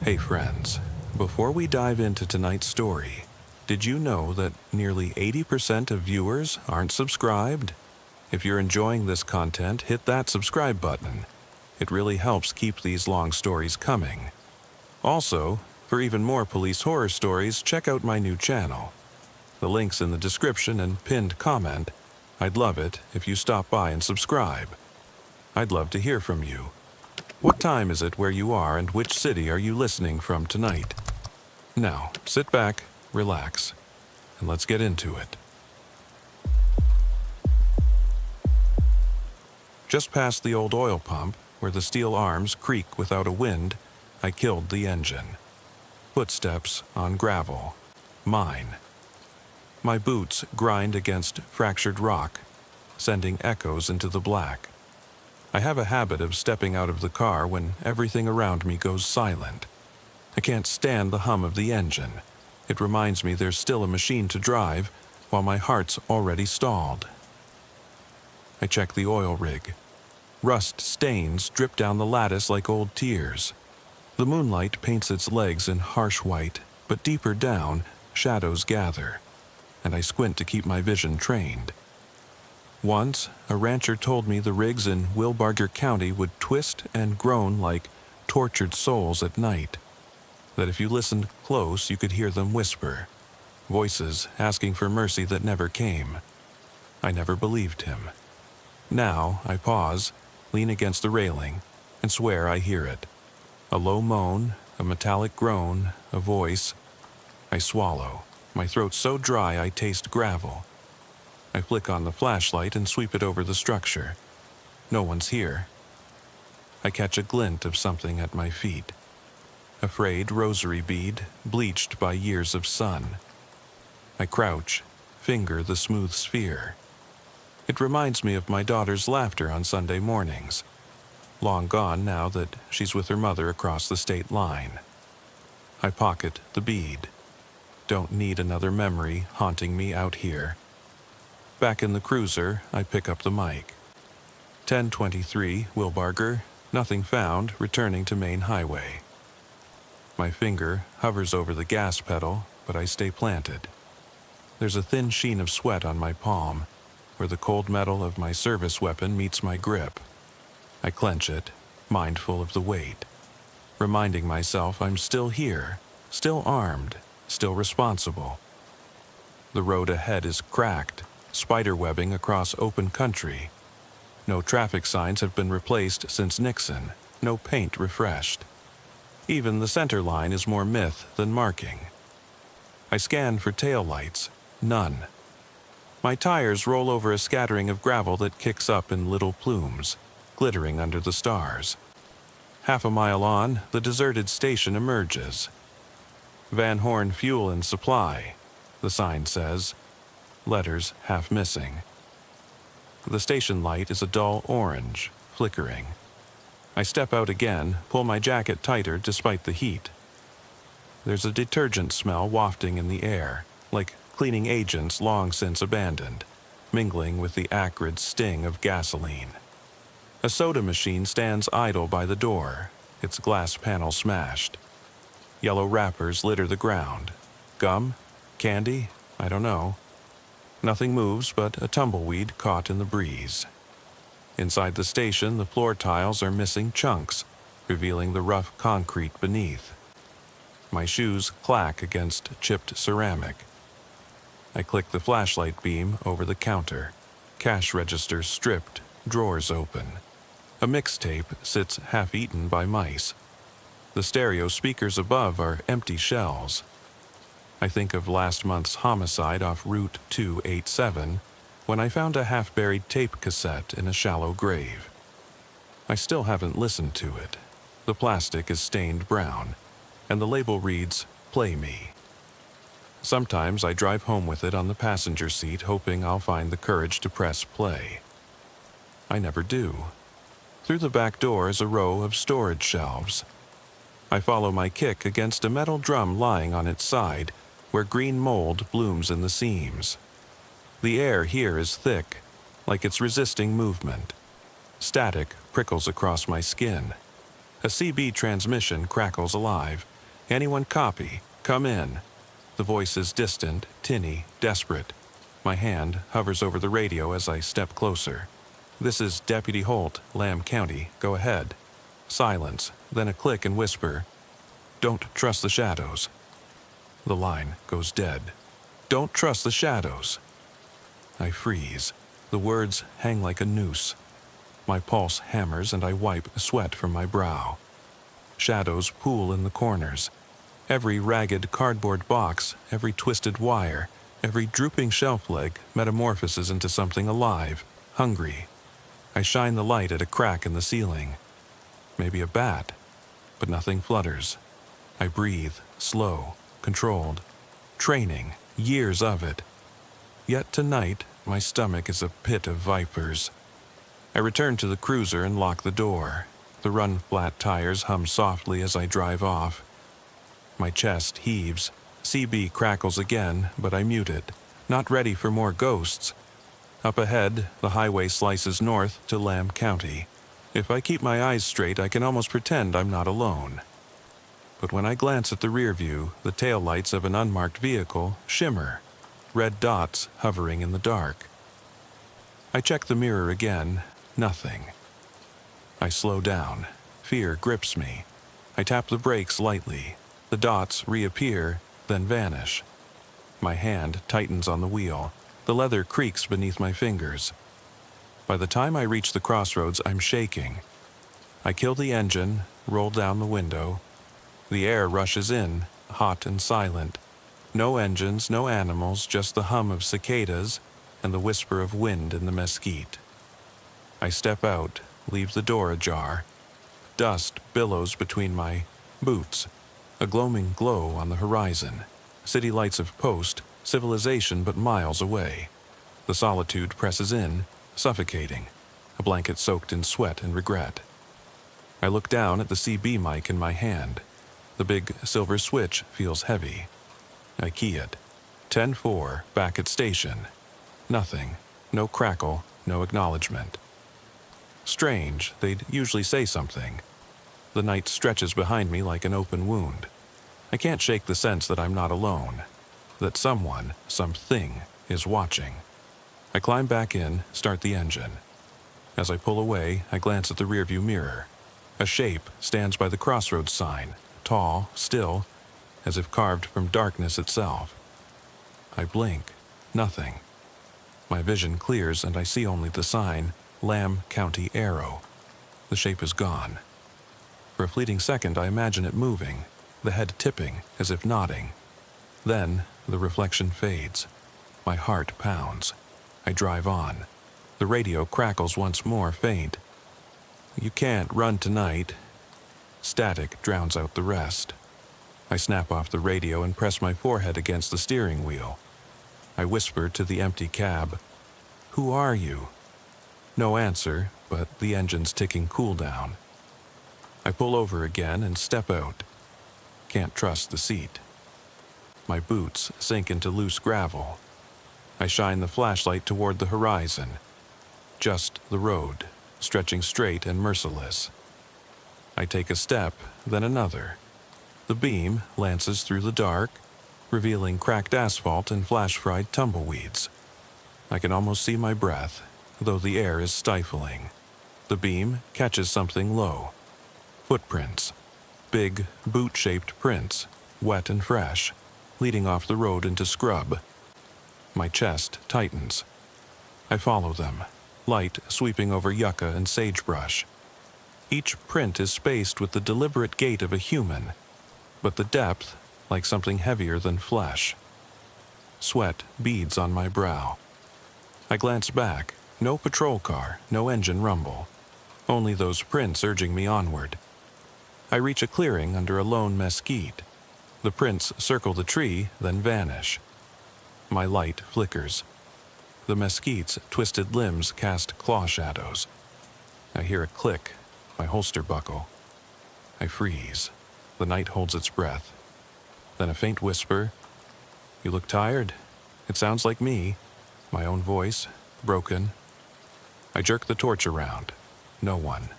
Hey friends, before we dive into tonight's story, did you know that nearly 80% of viewers aren't subscribed? If you're enjoying this content, hit that subscribe button. It really helps keep these long stories coming. Also, for even more police horror stories, check out my new channel. The link's in the description and pinned comment. I'd love it if you stop by and subscribe. I'd love to hear from you. What time is it where you are and which city are you listening from tonight? Now, sit back, relax, and let's get into it. Just past the old oil pump, where the steel arms creak without a wind, I killed the engine. Footsteps on gravel. Mine. My boots grind against fractured rock, sending echoes into the black. I have a habit of stepping out of the car when everything around me goes silent. I can't stand the hum of the engine. It reminds me there's still a machine to drive, while my heart's already stalled. I check the oil rig. Rust stains drip down the lattice like old tears. The moonlight paints its legs in harsh white, but deeper down, shadows gather, and I squint to keep my vision trained. Once, a rancher told me the rigs in Wilbarger County would twist and groan like tortured souls at night, that if you listened close you could hear them whisper, voices asking for mercy that never came. I never believed him. Now, I pause, lean against the railing, and swear I hear it. A low moan, a metallic groan, a voice. I swallow, my throat so dry I taste gravel. I flick on the flashlight and sweep it over the structure. No one's here. I catch a glint of something at my feet. A frayed rosary bead, bleached by years of sun. I crouch, finger the smooth sphere. It reminds me of my daughter's laughter on Sunday mornings. Long gone now that she's with her mother across the state line. I pocket the bead. Don't need another memory haunting me out here. Back in the cruiser, I pick up the mic. 1023, Wilbarger, nothing found, returning to main highway. My finger hovers over the gas pedal, but I stay planted. There's a thin sheen of sweat on my palm, where the cold metal of my service weapon meets my grip. I clench it, mindful of the weight, reminding myself I'm still here, still armed, still responsible. The road ahead is cracked, spiderwebbing across open country. No traffic signs have been replaced since Nixon, no paint refreshed. Even the center line is more myth than marking. I scan for taillights, none. My tires roll over a scattering of gravel that kicks up in little plumes, glittering under the stars. Half a mile on, the deserted station emerges. Van Horn Fuel and Supply, the sign says. Letters half missing. The station light is a dull orange, flickering. I step out again, pull my jacket tighter despite the heat. There's a detergent smell wafting in the air, like cleaning agents long since abandoned, mingling with the acrid sting of gasoline. A soda machine stands idle by the door, its glass panel smashed. Yellow wrappers litter the ground. Gum? Candy? I don't know. Nothing moves but a tumbleweed caught in the breeze. Inside the station, the floor tiles are missing chunks, revealing the rough concrete beneath. My shoes clack against chipped ceramic. I click the flashlight beam over the counter. Cash registers stripped, drawers open. A mixtape sits half-eaten by mice. The stereo speakers above are empty shells. I think of last month's homicide off Route 287, when I found a half-buried tape cassette in a shallow grave. I still haven't listened to it. The plastic is stained brown, and the label reads, "Play Me." Sometimes I drive home with it on the passenger seat, hoping I'll find the courage to press play. I never do. Through the back door is a row of storage shelves. I follow my kick against a metal drum lying on its side, where green mold blooms in the seams. The air here is thick, like it's resisting movement. Static prickles across my skin. A CB transmission crackles alive, Anyone copy? Come in. The voice is distant, tinny, desperate. My hand hovers over the radio as I step closer. This is Deputy Holt, Lamb County. Go ahead. Silence, then a click and whisper. Don't trust the shadows. The line goes dead. Don't trust the shadows. I freeze. The words hang like a noose. My pulse hammers and I wipe sweat from my brow. Shadows pool in the corners. Every ragged cardboard box, every twisted wire, every drooping shelf leg metamorphoses into something alive, hungry. I shine the light at a crack in the ceiling. Maybe a bat, but nothing flutters. I breathe, slow, controlled. Training, years of it. Yet tonight, my stomach is a pit of vipers. I return to the cruiser and lock the door. The run-flat tires hum softly as I drive off. My chest heaves. CB crackles again, but I mute it, not ready for more ghosts. Up ahead, the highway slices north to Lamb County. If I keep my eyes straight, I can almost pretend I'm not alone. But when I glance at the rear view, the taillights of an unmarked vehicle shimmer, red dots hovering in the dark. I check the mirror again. Nothing. I slow down. Fear grips me. I tap the brakes lightly. The dots reappear, then vanish. My hand tightens on the wheel. The leather creaks beneath my fingers. By the time I reach the crossroads, I'm shaking. I kill the engine, roll down the window. The air rushes in, hot and silent. No engines, no animals, just the hum of cicadas and the whisper of wind in the mesquite. I step out, leave the door ajar. Dust billows between my boots. A gloaming glow on the horizon. City lights have post, civilization but miles away. The solitude presses in, suffocating, a blanket soaked in sweat and regret. I look down at the CB mic in my hand. The big silver switch feels heavy. I key it. 10-4, back at station. Nothing. No crackle, no acknowledgement. Strange, they'd usually say something. The night stretches behind me like an open wound. I can't shake the sense that I'm not alone, that someone, something, is watching. I climb back in, start the engine. As I pull away, I glance at the rearview mirror. A shape stands by the crossroads sign, tall, still, as if carved from darkness itself. I blink. Nothing. My vision clears and I see only the sign, Lamb County Arrow. The shape is gone. For a fleeting second, I imagine it moving, the head tipping, as if nodding. Then, the reflection fades. My heart pounds. I drive on. The radio crackles once more, faint. You can't run tonight. Static drowns out the rest. I snap off the radio and press my forehead against the steering wheel. I whisper to the empty cab, "Who are you?" No answer, but the engine's ticking cool down. I pull over again and step out. Can't trust the seat. My boots sink into loose gravel. I shine the flashlight toward the horizon. Just the road, stretching straight and merciless. I take a step, then another. The beam lances through the dark, revealing cracked asphalt and flash-fried tumbleweeds. I can almost see my breath, though the air is stifling. The beam catches something low. Footprints. Big, boot-shaped prints, wet and fresh, leading off the road into scrub. My chest tightens. I follow them, light sweeping over yucca and sagebrush. Each print is spaced with the deliberate gait of a human, but the depth like something heavier than flesh. Sweat beads on my brow. I glance back. No patrol car, no engine rumble. Only those prints urging me onward. I reach a clearing under a lone mesquite. The prints circle the tree, then vanish. My light flickers. The mesquite's twisted limbs cast claw shadows. I hear a click. My holster buckle. I freeze. The night holds its breath. Then a faint whisper. "You look tired." It sounds like me. My own voice, broken. I jerk the torch around. No one.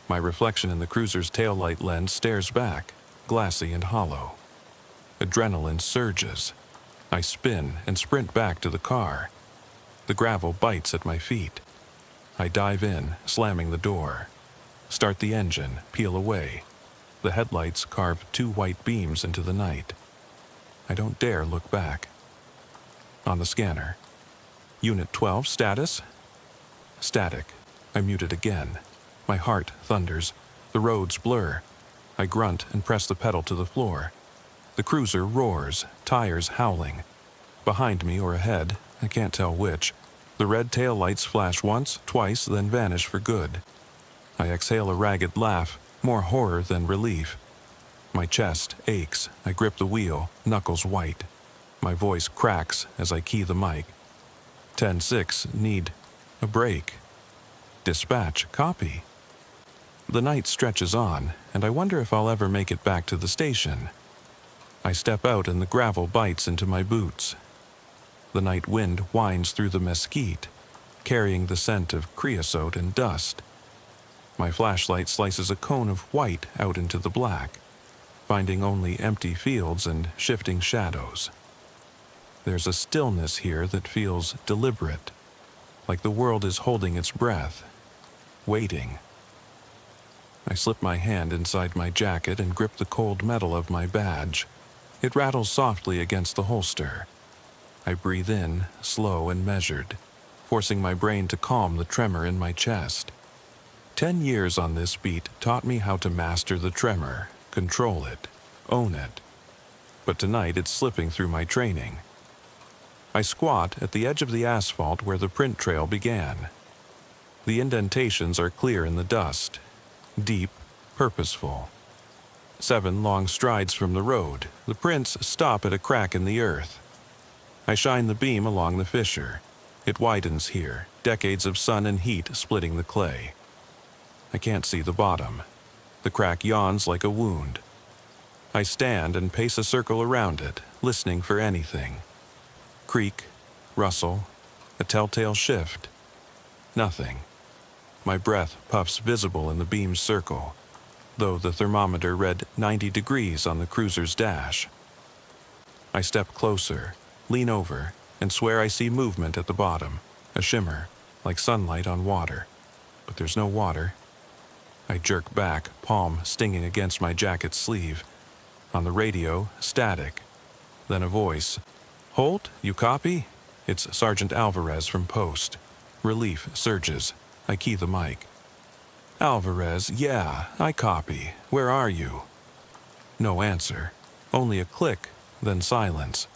My reflection in the cruiser's taillight lens stares back. glassy and hollow. Adrenaline surges. I spin and sprint back to the car. The gravel bites at my feet. I dive in, slamming the door. Start the engine, peel away. The headlights carve 2 white beams into the night. I don't dare look back. On the scanner. Unit 12 status? Static. I mute it again. My heart thunders. The roads blur. I grunt and press the pedal to the floor. The cruiser roars, tires howling. Behind me or ahead, I can't tell which, the red tail lights flash once, twice, then vanish for good. I exhale a ragged laugh, more horror than relief. My chest aches. I grip the wheel, knuckles white. My voice cracks as I key the mic. 10-6, need a break. Dispatch, copy. The night stretches on, and I wonder if I'll ever make it back to the station. I step out and the gravel bites into my boots. The night wind winds through the mesquite, carrying the scent of creosote and dust. My flashlight slices a cone of white out into the black, finding only empty fields and shifting shadows. There's a stillness here that feels deliberate, like the world is holding its breath, waiting. I slip my hand inside my jacket and grip the cold metal of my badge. It rattles softly against the holster. I breathe in, slow and measured, forcing my brain to calm the tremor in my chest. 10 years on this beat taught me how to master the tremor, control it, own it. But tonight it's slipping through my training. I squat at the edge of the asphalt where the print trail began. The indentations are clear in the dust, deep, purposeful. 7 long strides from the road, the prints stop at a crack in the earth. I shine the beam along the fissure. It widens here, decades of sun and heat splitting the clay. I can't see the bottom. The crack yawns like a wound. I stand and pace a circle around it, listening for anything. Creak, rustle, a telltale shift. Nothing. My breath puffs visible in the beam's circle, though the thermometer read 90 degrees on the cruiser's dash. I step closer, lean over, and swear I see movement at the bottom, a shimmer, like sunlight on water. But there's no water. I jerk back, palm stinging against my jacket sleeve. On the radio, static. Then a voice. "Holt, you copy?" It's Sergeant Alvarez from Post. Relief surges. I key the mic. "Alvarez, yeah, I copy. Where are you?" No answer. Only a click, then silence.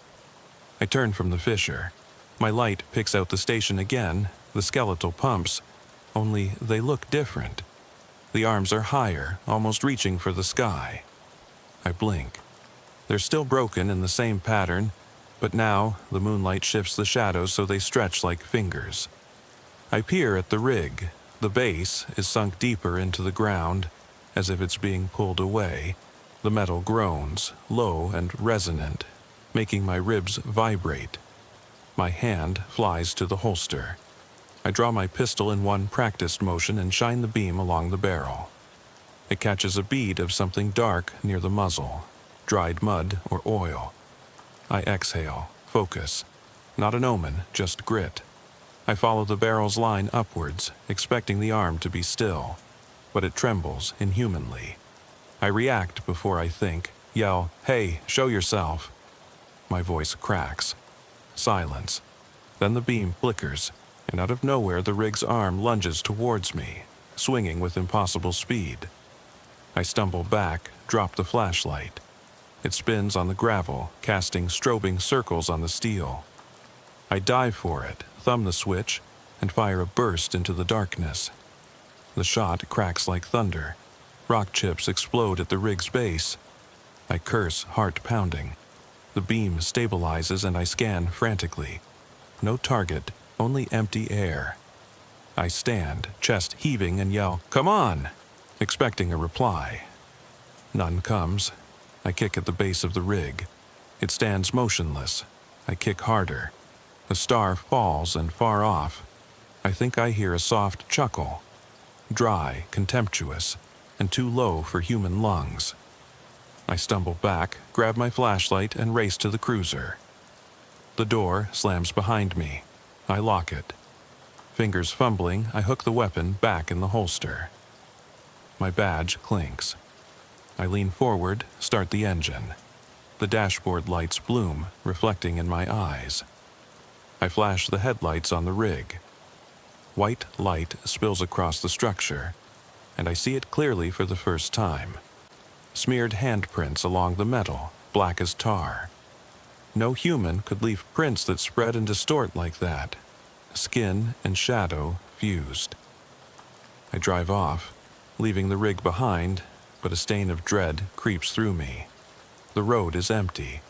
I turn from the fissure. My light picks out the station again, the skeletal pumps, only they look different. The arms are higher, almost reaching for the sky. I blink. They're still broken in the same pattern, but now the moonlight shifts the shadows so they stretch like fingers. I peer at the rig. The base is sunk deeper into the ground, as if it's being pulled away. The metal groans, low and resonant, making my ribs vibrate. My hand flies to the holster. I draw my pistol in one practiced motion and shine the beam along the barrel. It catches a bead of something dark near the muzzle, dried mud or oil. I exhale, focus. Not an omen, just grit. I follow the barrel's line upwards, expecting the arm to be still, but it trembles inhumanly. I react before I think, yell, "Hey, show yourself." My voice cracks. Silence. Then the beam flickers, and out of nowhere the rig's arm lunges towards me, swinging with impossible speed. I stumble back, drop the flashlight. It spins on the gravel, casting strobing circles on the steel. I dive for it, thumb the switch, and fire a burst into the darkness. The shot cracks like thunder. Rock chips explode at the rig's base. I curse, heart pounding. The beam stabilizes and I scan frantically. No target, only empty air. I stand, chest heaving, and yell, "Come on!" expecting a reply. None comes. I kick at the base of the rig. It stands motionless. I kick harder. The star falls, and far off, I think I hear a soft chuckle. Dry, contemptuous, and too low for human lungs. I stumble back, grab my flashlight, and race to the cruiser. The door slams behind me. I lock it. Fingers fumbling, I hook the weapon back in the holster. My badge clinks. I lean forward, start the engine. The dashboard lights bloom, reflecting in my eyes. I flash the headlights on the rig. White light spills across the structure, and I see it clearly for the first time. Smeared handprints along the metal, black as tar. No human could leave prints that spread and distort like that. Skin and shadow fused. I drive off, leaving the rig behind, but a stain of dread creeps through me. The road is empty.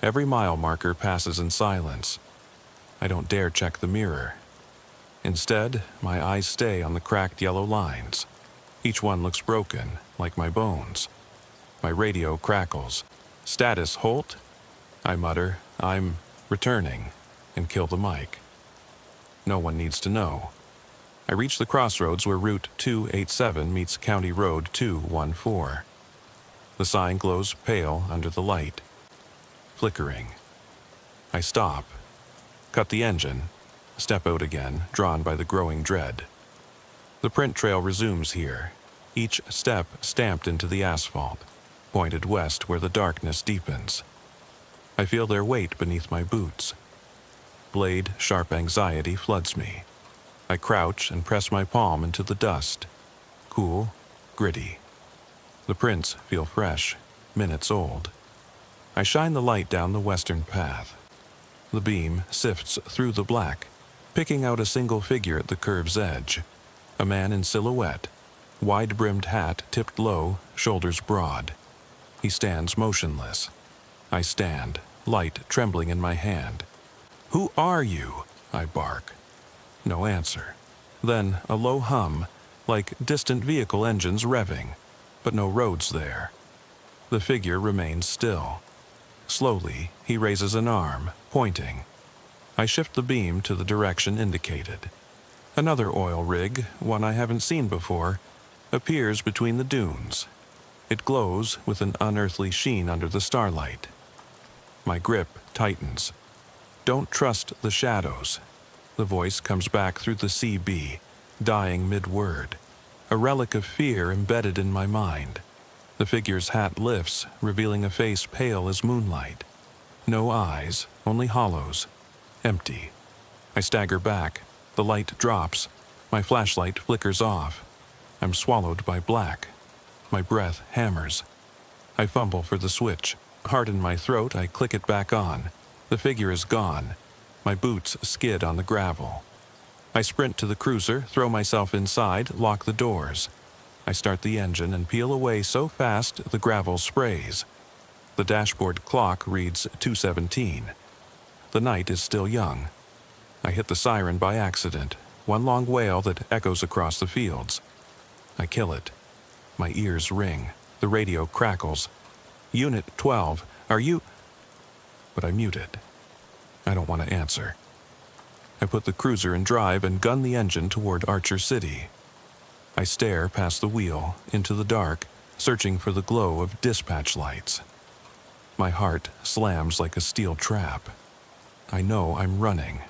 Every mile marker passes in silence. I don't dare check the mirror. Instead, my eyes stay on the cracked yellow lines. Each one looks broken, like my bones. My radio crackles. "Status, Holt?" I mutter, "I'm returning," and kill the mic. No one needs to know. I reach the crossroads where Route 287 meets County Road 214. The sign glows pale under the light. Flickering. I stop. Cut the engine. Step out again, drawn by the growing dread. The print trail resumes here, each step stamped into the asphalt, pointed west where the darkness deepens. I feel their weight beneath my boots. Blade-sharp anxiety floods me. I crouch and press my palm into the dust. Cool, gritty. The prints feel fresh, minutes old. I shine the light down the western path. The beam sifts through the black, picking out a single figure at the curve's edge. A man in silhouette, wide-brimmed hat tipped low, shoulders broad. He stands motionless. I stand, light trembling in my hand. "Who are you?" I bark. No answer. Then a low hum, like distant vehicle engines revving, but no roads there. The figure remains still. Slowly, he raises an arm, pointing. I shift the beam to the direction indicated. Another oil rig, one I haven't seen before, appears between the dunes. It glows with an unearthly sheen under the starlight. My grip tightens. "Don't trust the shadows." The voice comes back through the CB, dying mid-word. A relic of fear embedded in my mind. The figure's hat lifts, revealing a face pale as moonlight. No eyes, only hollows. Empty. I stagger back. The light drops. My flashlight flickers off. I'm swallowed by black. My breath hammers. I fumble for the switch. Hard in my throat, I click it back on. The figure is gone. My boots skid on the gravel. I sprint to the cruiser, throw myself inside, lock the doors. I start the engine and peel away so fast the gravel sprays. The dashboard clock reads 2:17. The night is still young. I hit the siren by accident, one long wail that echoes across the fields. I kill it. My ears ring. The radio crackles. "Unit 12, are you—" But I mute it. I don't want to answer. I put the cruiser in drive and gun the engine toward Archer City. I stare past the wheel, into the dark, searching for the glow of dispatch lights. My heart slams like a steel trap. I know I'm running.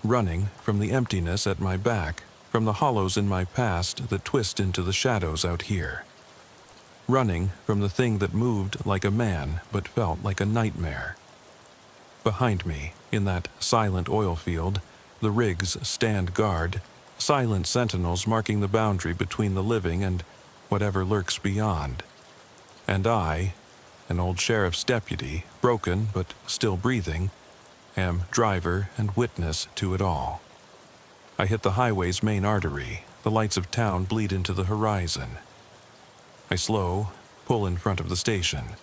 Running from the emptiness at my back, from the hollows in my past that twist into the shadows out here. Running from the thing that moved like a man but felt like a nightmare. Behind me, in that silent oil field, the rigs stand guard, silent sentinels marking the boundary between the living and whatever lurks beyond. And I, an old sheriff's deputy, broken but still breathing, am driver and witness to it all. I hit the highway's main artery. The lights of town bleed into the horizon. I slow, pull in front of the station.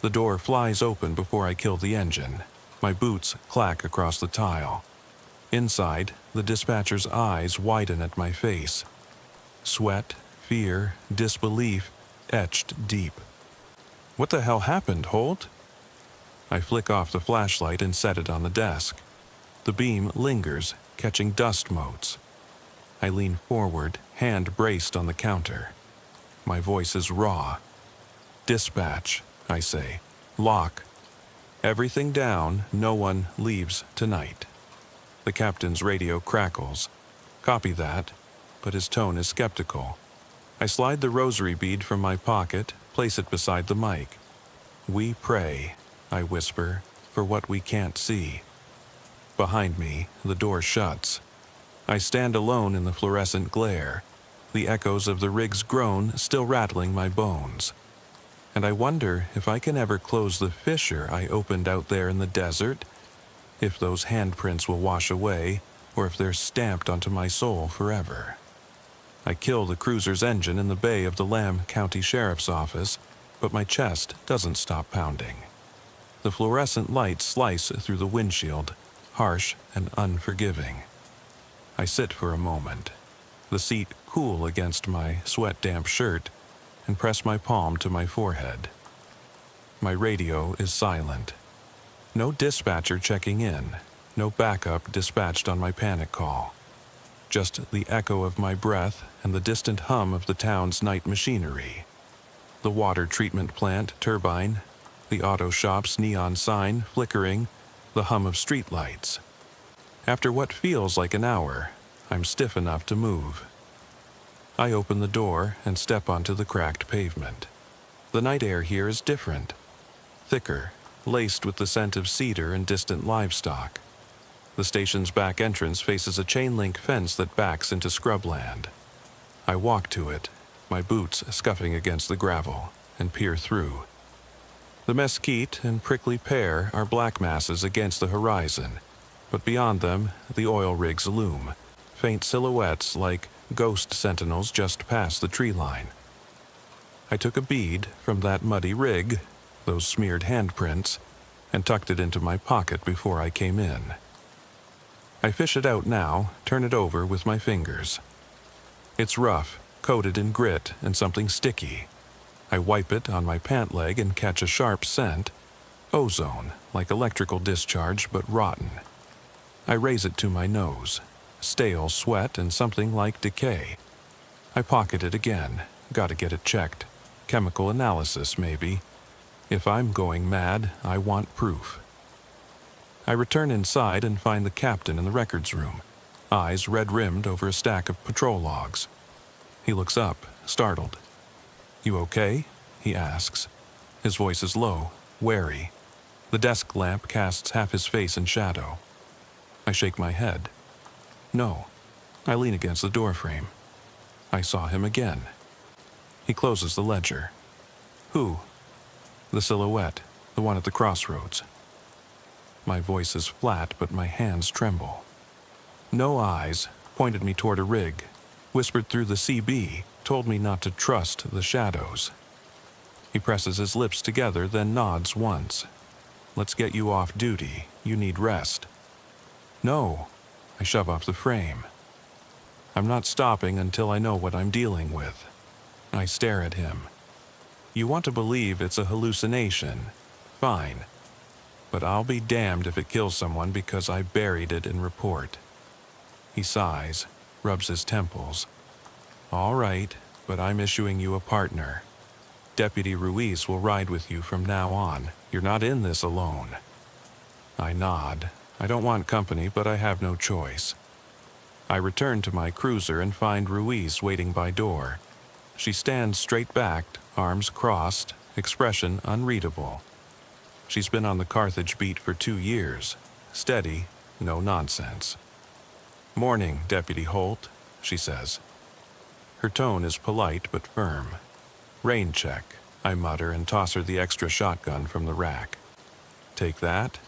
The door flies open before I kill the engine. My boots clack across the tile. Inside, the dispatcher's eyes widen at my face. Sweat, fear, disbelief, etched deep. "What the hell happened, Holt?" I flick off the flashlight and set it on the desk. The beam lingers, catching dust motes. I lean forward, hand braced on the counter. My voice is raw. Dispatch, I say. Lock. Everything down, no one leaves tonight. The captain's radio crackles. Copy that, but his tone is skeptical. I slide the rosary bead from my pocket, place it beside the mic. We pray, I whisper, for what we can't see. Behind me, the door shuts. I stand alone in the fluorescent glare, the echoes of the rig's groan still rattling my bones. And I wonder if I can ever close the fissure I opened out there in the desert, if those handprints will wash away, or if they're stamped onto my soul forever. I kill the cruiser's engine in the bay of the Lamb County Sheriff's Office, but my chest doesn't stop pounding. The fluorescent lights slice through the windshield, harsh and unforgiving. I sit for a moment, the seat cool against my sweat-damp shirt, and press my palm to my forehead. My radio is silent. No dispatcher checking in, no backup dispatched on my panic call. Just the echo of my breath and the distant hum of the town's night machinery. The water treatment plant turbine, the auto shop's neon sign flickering, the hum of streetlights. After what feels like an hour, I'm stiff enough to move. I open the door and step onto the cracked pavement. The night air here is different, thicker, laced with the scent of cedar and distant livestock. The station's back entrance faces a chain-link fence that backs into scrubland. I walk to it, my boots scuffing against the gravel, and peer through. The mesquite and prickly pear are black masses against the horizon, but beyond them, the oil rigs loom, faint silhouettes like ghost sentinels just past the tree line. I took a bead from that muddy rig, those smeared handprints, and tucked it into my pocket before I came in. I fish it out now, turn it over with my fingers. It's rough, coated in grit and something sticky. I wipe it on my pant leg and catch a sharp scent, ozone, like electrical discharge but rotten. I raise it to my nose, stale sweat and something like decay. I pocket it again, gotta get it checked. Chemical analysis, maybe. If I'm going mad, I want proof. I return inside and find the captain in the records room, eyes red-rimmed over a stack of patrol logs. He looks up, startled. "You okay?" he asks. His voice is low, wary. The desk lamp casts half his face in shadow. I shake my head. No. I lean against the doorframe. I saw him again. He closes the ledger. Who? The silhouette, the one at the crossroads. My voice is flat, but my hands tremble. No eyes, pointed me toward a rig, whispered through the CB, told me not to trust the shadows. He presses his lips together, then nods once. Let's get you off duty. You need rest. No. I shove off the frame. I'm not stopping until I know what I'm dealing with. I stare at him. You want to believe it's a hallucination? Fine. But I'll be damned if it kills someone because I buried it in report. He sighs, rubs his temples. All right, but I'm issuing you a partner. Deputy Ruiz will ride with you from now on. You're not in this alone. I nod. I don't want company, but I have no choice. I return to my cruiser and find Ruiz waiting by door. She stands straight-backed, arms crossed, expression unreadable. She's been on the Carthage beat for 2 years. Steady, no nonsense. "Morning, Deputy Holt," she says. Her tone is polite but firm. "Rain check," I mutter and toss her the extra shotgun from the rack. "Take that?"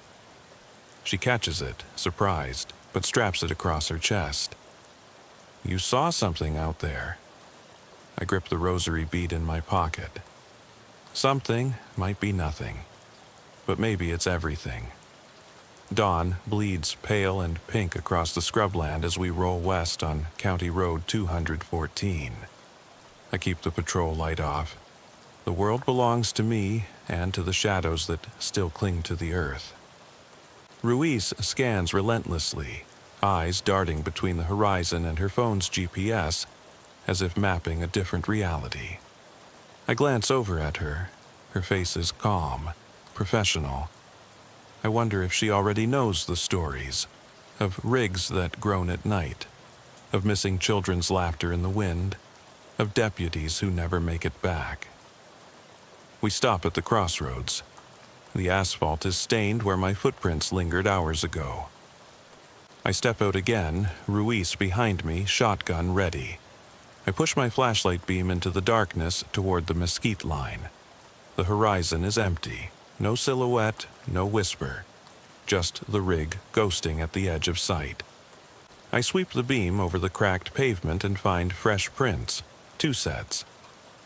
She catches it, surprised, but straps it across her chest. "You saw something out there." I grip the rosary bead in my pocket. Something might be nothing, but maybe it's everything. Dawn bleeds pale and pink across the scrubland as we roll west on County Road 214. I keep the patrol light off. The world belongs to me and to the shadows that still cling to the earth. Ruiz scans relentlessly, eyes darting between the horizon and her phone's GPS, as if mapping a different reality. I glance over at her, Her face is calm, professional. I wonder if she already knows the stories of rigs that groan at night, of missing children's laughter in the wind, of deputies who never make it back. We stop at the crossroads. The asphalt is stained where my footprints lingered hours ago. I step out again, Ruiz behind me, shotgun ready. I push my flashlight beam into the darkness toward the mesquite line. The horizon is empty. No silhouette, no whisper. Just the rig ghosting at the edge of sight. I sweep the beam over the cracked pavement and find fresh prints. 2 sets.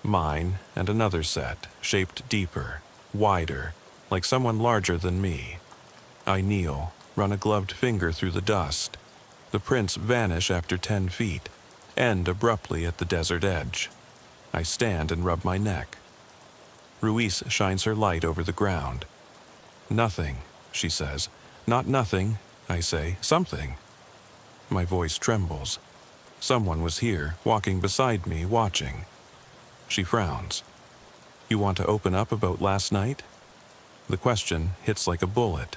Mine and another set, shaped deeper, wider, like someone larger than me. I kneel, run a gloved finger through the dust. The prints vanish after 10 feet, end abruptly at the desert edge. I stand and rub my neck. Ruiz shines her light over the ground. "Nothing," she says. "Not nothing," I say. "Something." My voice trembles. Someone was here, walking beside me, watching. She frowns. "You want to open up about last night?" The question hits like a bullet.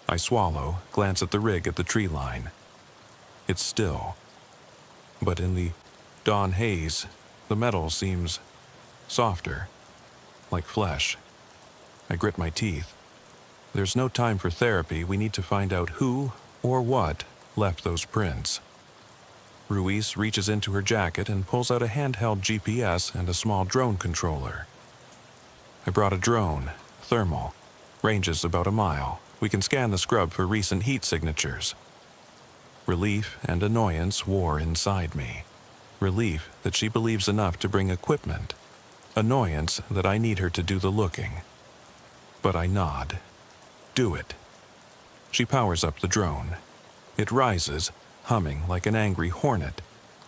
I swallow, glance at the rig at the tree line. It's still. But in the dawn haze, the metal seems softer, like flesh. I grit my teeth. There's no time for therapy. We need to find out who or what left those prints. Ruiz reaches into her jacket and pulls out a handheld GPS and a small drone controller. I brought a drone, thermal, ranges about a mile. We can scan the scrub for recent heat signatures. Relief and annoyance war inside me. Relief that she believes enough to bring equipment. Annoyance that I need her to do the looking. But I nod. Do it. She powers up the drone. It rises, humming like an angry hornet,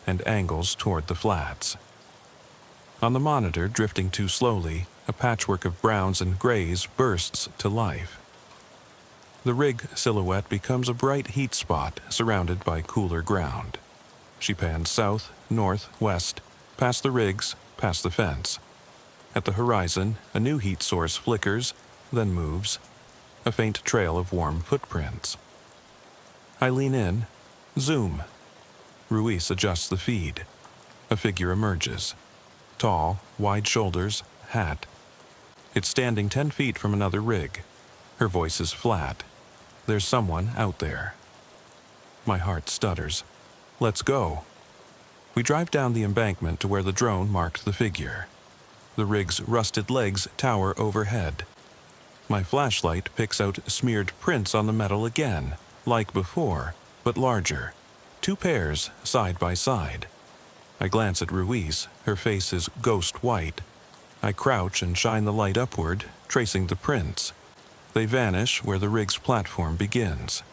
and angles toward the flats. On the monitor, drifting too slowly, a patchwork of browns and grays bursts to life. The rig silhouette becomes a bright heat spot surrounded by cooler ground. She pans south, north, west, past the rigs, past the fence. At the horizon, a new heat source flickers, then moves, a faint trail of warm footprints. I lean in, zoom. Ruiz adjusts the feed. A figure emerges. Tall, wide shoulders, hat. It's standing 10 feet from another rig. Her voice is flat. There's someone out there. My heart stutters. Let's go. We drive down the embankment to where the drone marked the figure. The rig's rusted legs tower overhead. My flashlight picks out smeared prints on the metal again, like before, but larger. 2 pairs, side by side. I glance at Ruiz. Her face is ghost white. I crouch and shine the light upward, tracing the prints. They vanish where the rig's platform begins.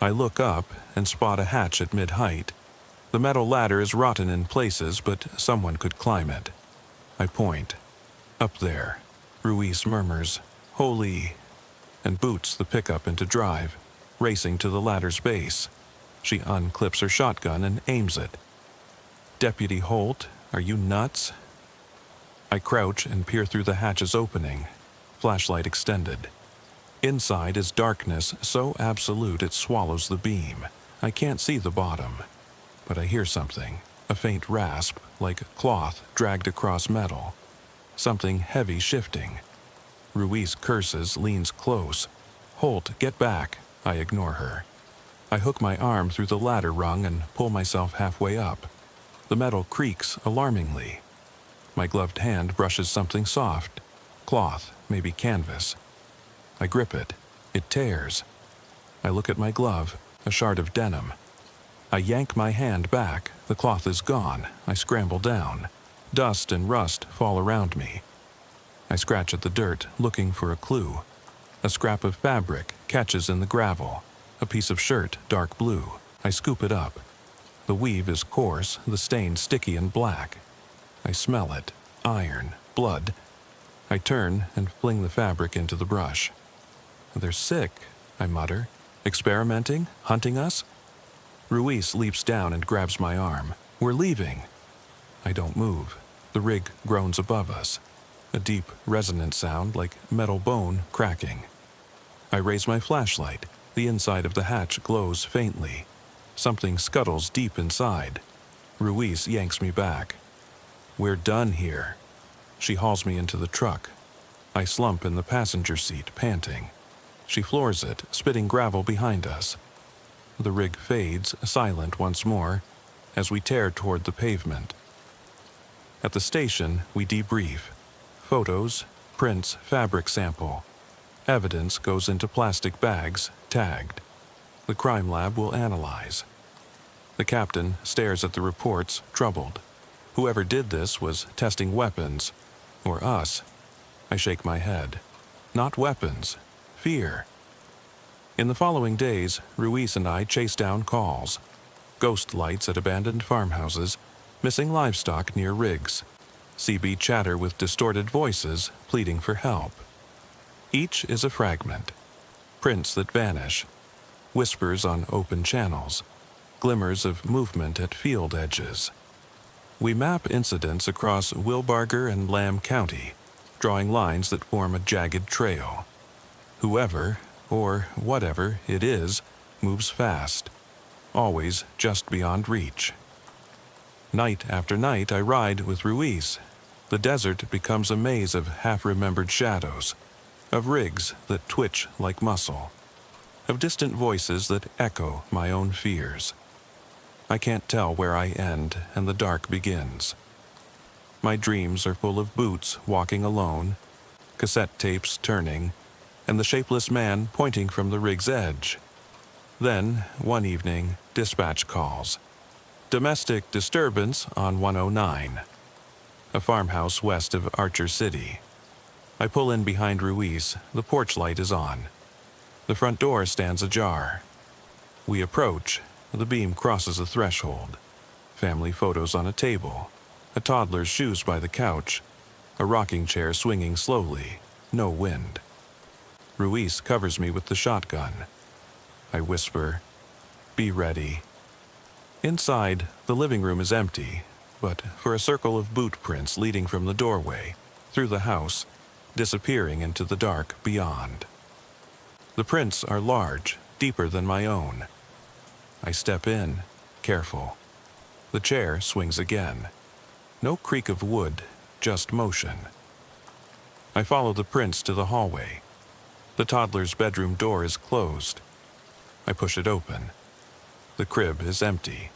I look up and spot a hatch at mid-height. The metal ladder is rotten in places, but someone could climb it. I point. Up there. Ruiz murmurs, "Holy," and boots the pickup into drive, racing to the ladder's base. She unclips her shotgun and aims it. "Deputy Holt, are you nuts?" I crouch and peer through the hatch's opening, flashlight extended. Inside is darkness so absolute it swallows the beam. I can't see the bottom, but I hear something, a faint rasp like cloth dragged across metal. Something heavy shifting. Ruiz curses, leans close. "Holt, get back." I ignore her. I hook my arm through the ladder rung and pull myself halfway up. The metal creaks alarmingly. My gloved hand brushes something soft. Cloth, maybe canvas. I grip it. It tears. I look at my glove, a shard of denim. I yank my hand back. The cloth is gone. I scramble down. Dust and rust fall around me. I scratch at the dirt, looking for a clue. A scrap of fabric catches in the gravel. A piece of shirt, dark blue. I scoop it up. The weave is coarse, the stain sticky and black. I smell it. Iron. Blood. I turn and fling the fabric into the brush. "They're sick," I mutter. "Experimenting? Hunting us?" Ruiz leaps down and grabs my arm. "We're leaving." I don't move. The rig groans above us. a deep, resonant sound like metal bone cracking. I raise my flashlight. The inside of the hatch glows faintly. Something scuttles deep inside. Ruiz yanks me back. "We're done here." She hauls me into the truck. I slump in the passenger seat, panting. She floors it, spitting gravel behind us. The rig fades, silent once more, as we tear toward the pavement. At the station, we debrief. Photos, prints, fabric sample. Evidence goes into plastic bags, tagged. The crime lab will analyze. The captain stares at the reports, troubled. Whoever did this was testing weapons. Or us. I shake my head. Not weapons. Fear. In the following days, Ruiz and I chase down calls. Ghost lights at abandoned farmhouses, missing livestock near rigs. CB chatter with distorted voices, pleading for help. Each is a fragment. Prints that vanish. Whispers on open channels. Glimmers of movement at field edges. We map incidents across Wilbarger and Lamb County, drawing lines that form a jagged trail. Whoever, or whatever it is, moves fast, always just beyond reach. Night after night I ride with Ruiz. The desert becomes a maze of half-remembered shadows, of rigs that twitch like muscle, of distant voices that echo my own fears. I can't tell where I end and the dark begins. My dreams are full of boots walking alone, cassette tapes turning, and the shapeless man pointing from the rig's edge. Then, one evening, dispatch calls. Domestic disturbance on 109. A farmhouse west of Archer City. I pull in behind Ruiz. The porch light is on. The front door stands ajar. We approach. The beam crosses a threshold. Family photos on a table. A toddler's shoes by the couch. A rocking chair swinging slowly. No wind. Ruiz covers me with the shotgun. I whisper, "Be ready." Inside, the living room is empty, but for a circle of boot prints leading from the doorway, through the house, disappearing into the dark beyond. The prints are large, deeper than my own. I step in, careful. The chair swings again. No creak of wood, just motion. I follow the prints to the hallway. The toddler's bedroom door is closed. I push it open. The crib is empty.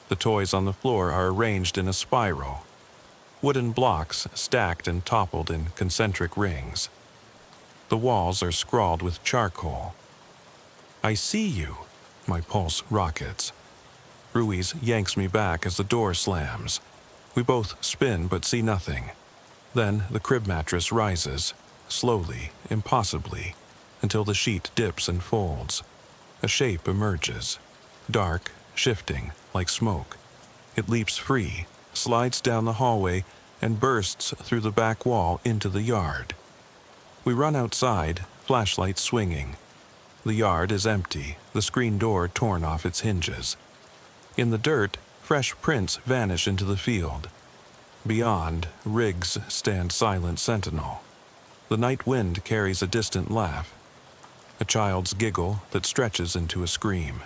The toys on the floor are arranged in a spiral. Wooden blocks stacked and toppled in concentric rings. The walls are scrawled with charcoal. "I see you." My pulse rockets. Ruiz yanks me back as the door slams. We both spin but see nothing. Then the crib mattress rises, slowly, impossibly, until the sheet dips and folds. A shape emerges, dark, shifting, like smoke. It leaps free, slides down the hallway, and bursts through the back wall into the yard. We run outside, flashlights swinging. The yard is empty, the screen door torn off its hinges. In the dirt, fresh prints vanish into the field. Beyond, rigs stand silent sentinel. The night wind carries a distant laugh. A child's giggle that stretches into a scream.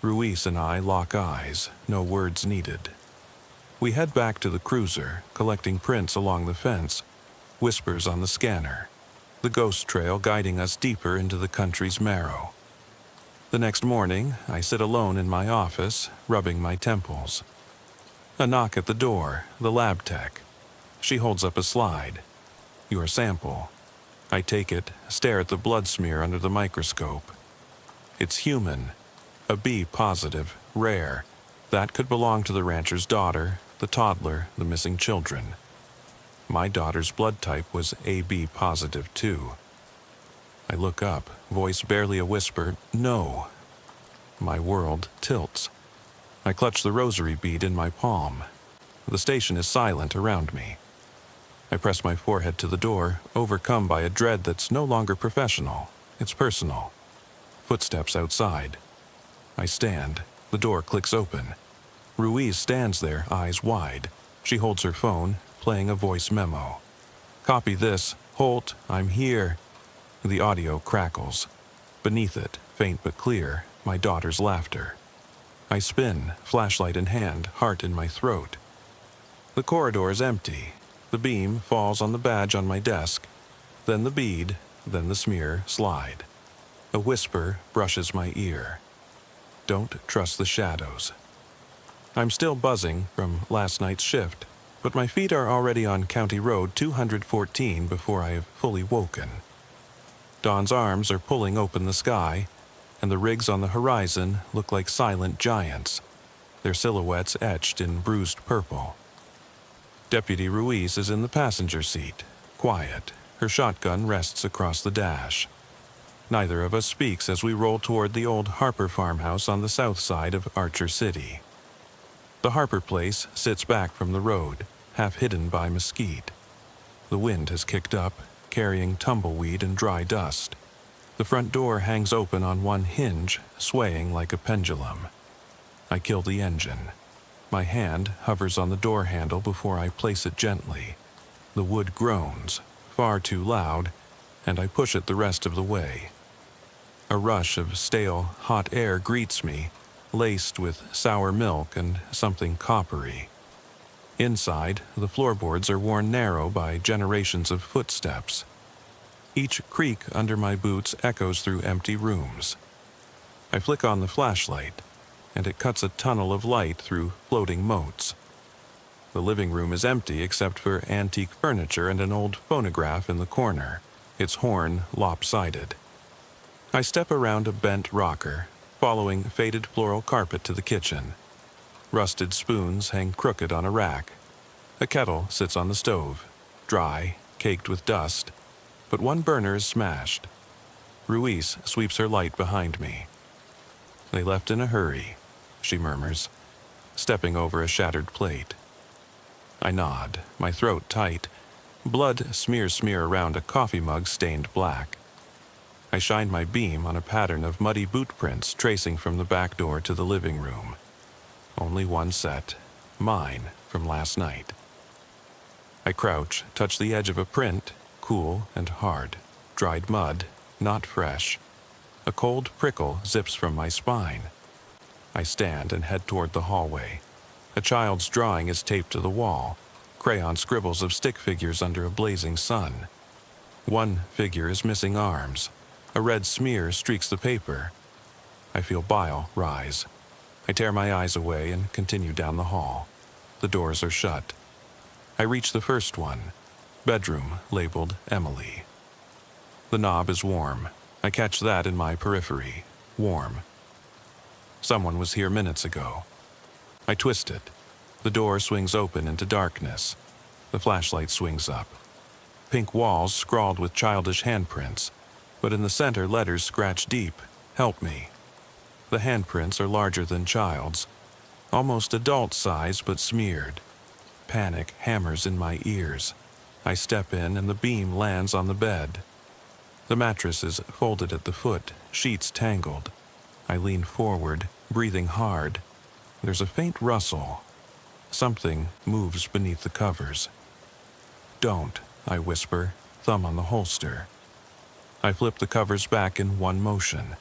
Ruiz and I lock eyes, no words needed. We head back to the cruiser, collecting prints along the fence, whispers on the scanner, the ghost trail guiding us deeper into the country's marrow. The next morning, I sit alone in my office, rubbing my temples. A knock at the door, the lab tech. She holds up a slide. "Your sample." I take it, stare at the blood smear under the microscope. It's human. A B positive, rare. That could belong to the rancher's daughter, the toddler, the missing children. My daughter's blood type was AB positive too. I look up, voice barely a whisper, "No." My world tilts. I clutch the rosary bead in my palm. The station is silent around me. I press my forehead to the door, overcome by a dread that's no longer professional. It's personal. Footsteps outside. I stand. The door clicks open. Ruiz stands there, eyes wide. She holds her phone, playing a voice memo. Copy this. Holt, I'm here. The audio crackles. Beneath it, faint but clear, my daughter's laughter. I spin, flashlight in hand, heart in my throat. The corridor is empty. The beam falls on the badge on my desk. Then the bead, then the smear slide. A whisper brushes my ear. Don't trust the shadows. I'm still buzzing from last night's shift, but my feet are already on County Road 214 before I have fully woken. Dawn's arms are pulling open the sky, and the rigs on the horizon look like silent giants, their silhouettes etched in bruised purple. Deputy Ruiz is in the passenger seat, quiet. Her shotgun rests across the dash. Neither of us speaks as we roll toward the old Harper farmhouse on the south side of Archer City. The Harper place sits back from the road, half hidden by mesquite. The wind has kicked up, carrying tumbleweed and dry dust. The front door hangs open on one hinge, swaying like a pendulum. I kill the engine. My hand hovers on the door handle before I place it gently. The wood groans, far too loud, and I push it the rest of the way. A rush of stale, hot air greets me, laced with sour milk and something coppery. Inside, the floorboards are worn narrow by generations of footsteps. Each creak under my boots echoes through empty rooms. I flick on the flashlight, and it cuts a tunnel of light through floating moats. The living room is empty except for antique furniture and an old phonograph in the corner, its horn lopsided. I step around a bent rocker, following faded floral carpet to the kitchen. Rusted spoons hang crooked on a rack. A kettle sits on the stove, dry, caked with dust, but one burner is smashed. Ruiz sweeps her light behind me. They left in a hurry, she murmurs, stepping over a shattered plate. I nod, my throat tight. Blood smears around a coffee mug stained black. I shine my beam on a pattern of muddy boot prints tracing from the back door to the living room. Only one set, mine from last night. I crouch, touch the edge of a print, cool and hard. Dried mud, not fresh. A cold prickle zips from my spine. I stand and head toward the hallway. A child's drawing is taped to the wall, crayon scribbles of stick figures under a blazing sun. One figure is missing arms. A red smear streaks the paper. I feel bile rise. I tear my eyes away and continue down the hall. The doors are shut. I reach the first one, bedroom labeled Emily. The knob is warm. I catch that in my periphery. Warm. Someone was here minutes ago. I twist it. The door swings open into darkness. The flashlight swings up. Pink walls scrawled with childish handprints, but in the center letters scratch deep. Help me. The handprints are larger than child's, almost adult size but smeared. Panic hammers in my ears. I step in and the beam lands on the bed. The mattress is folded at the foot, sheets tangled. I lean forward, breathing hard. There's a faint rustle. Something moves beneath the covers. Don't, I whisper, thumb on the holster. I flip the covers back in one motion.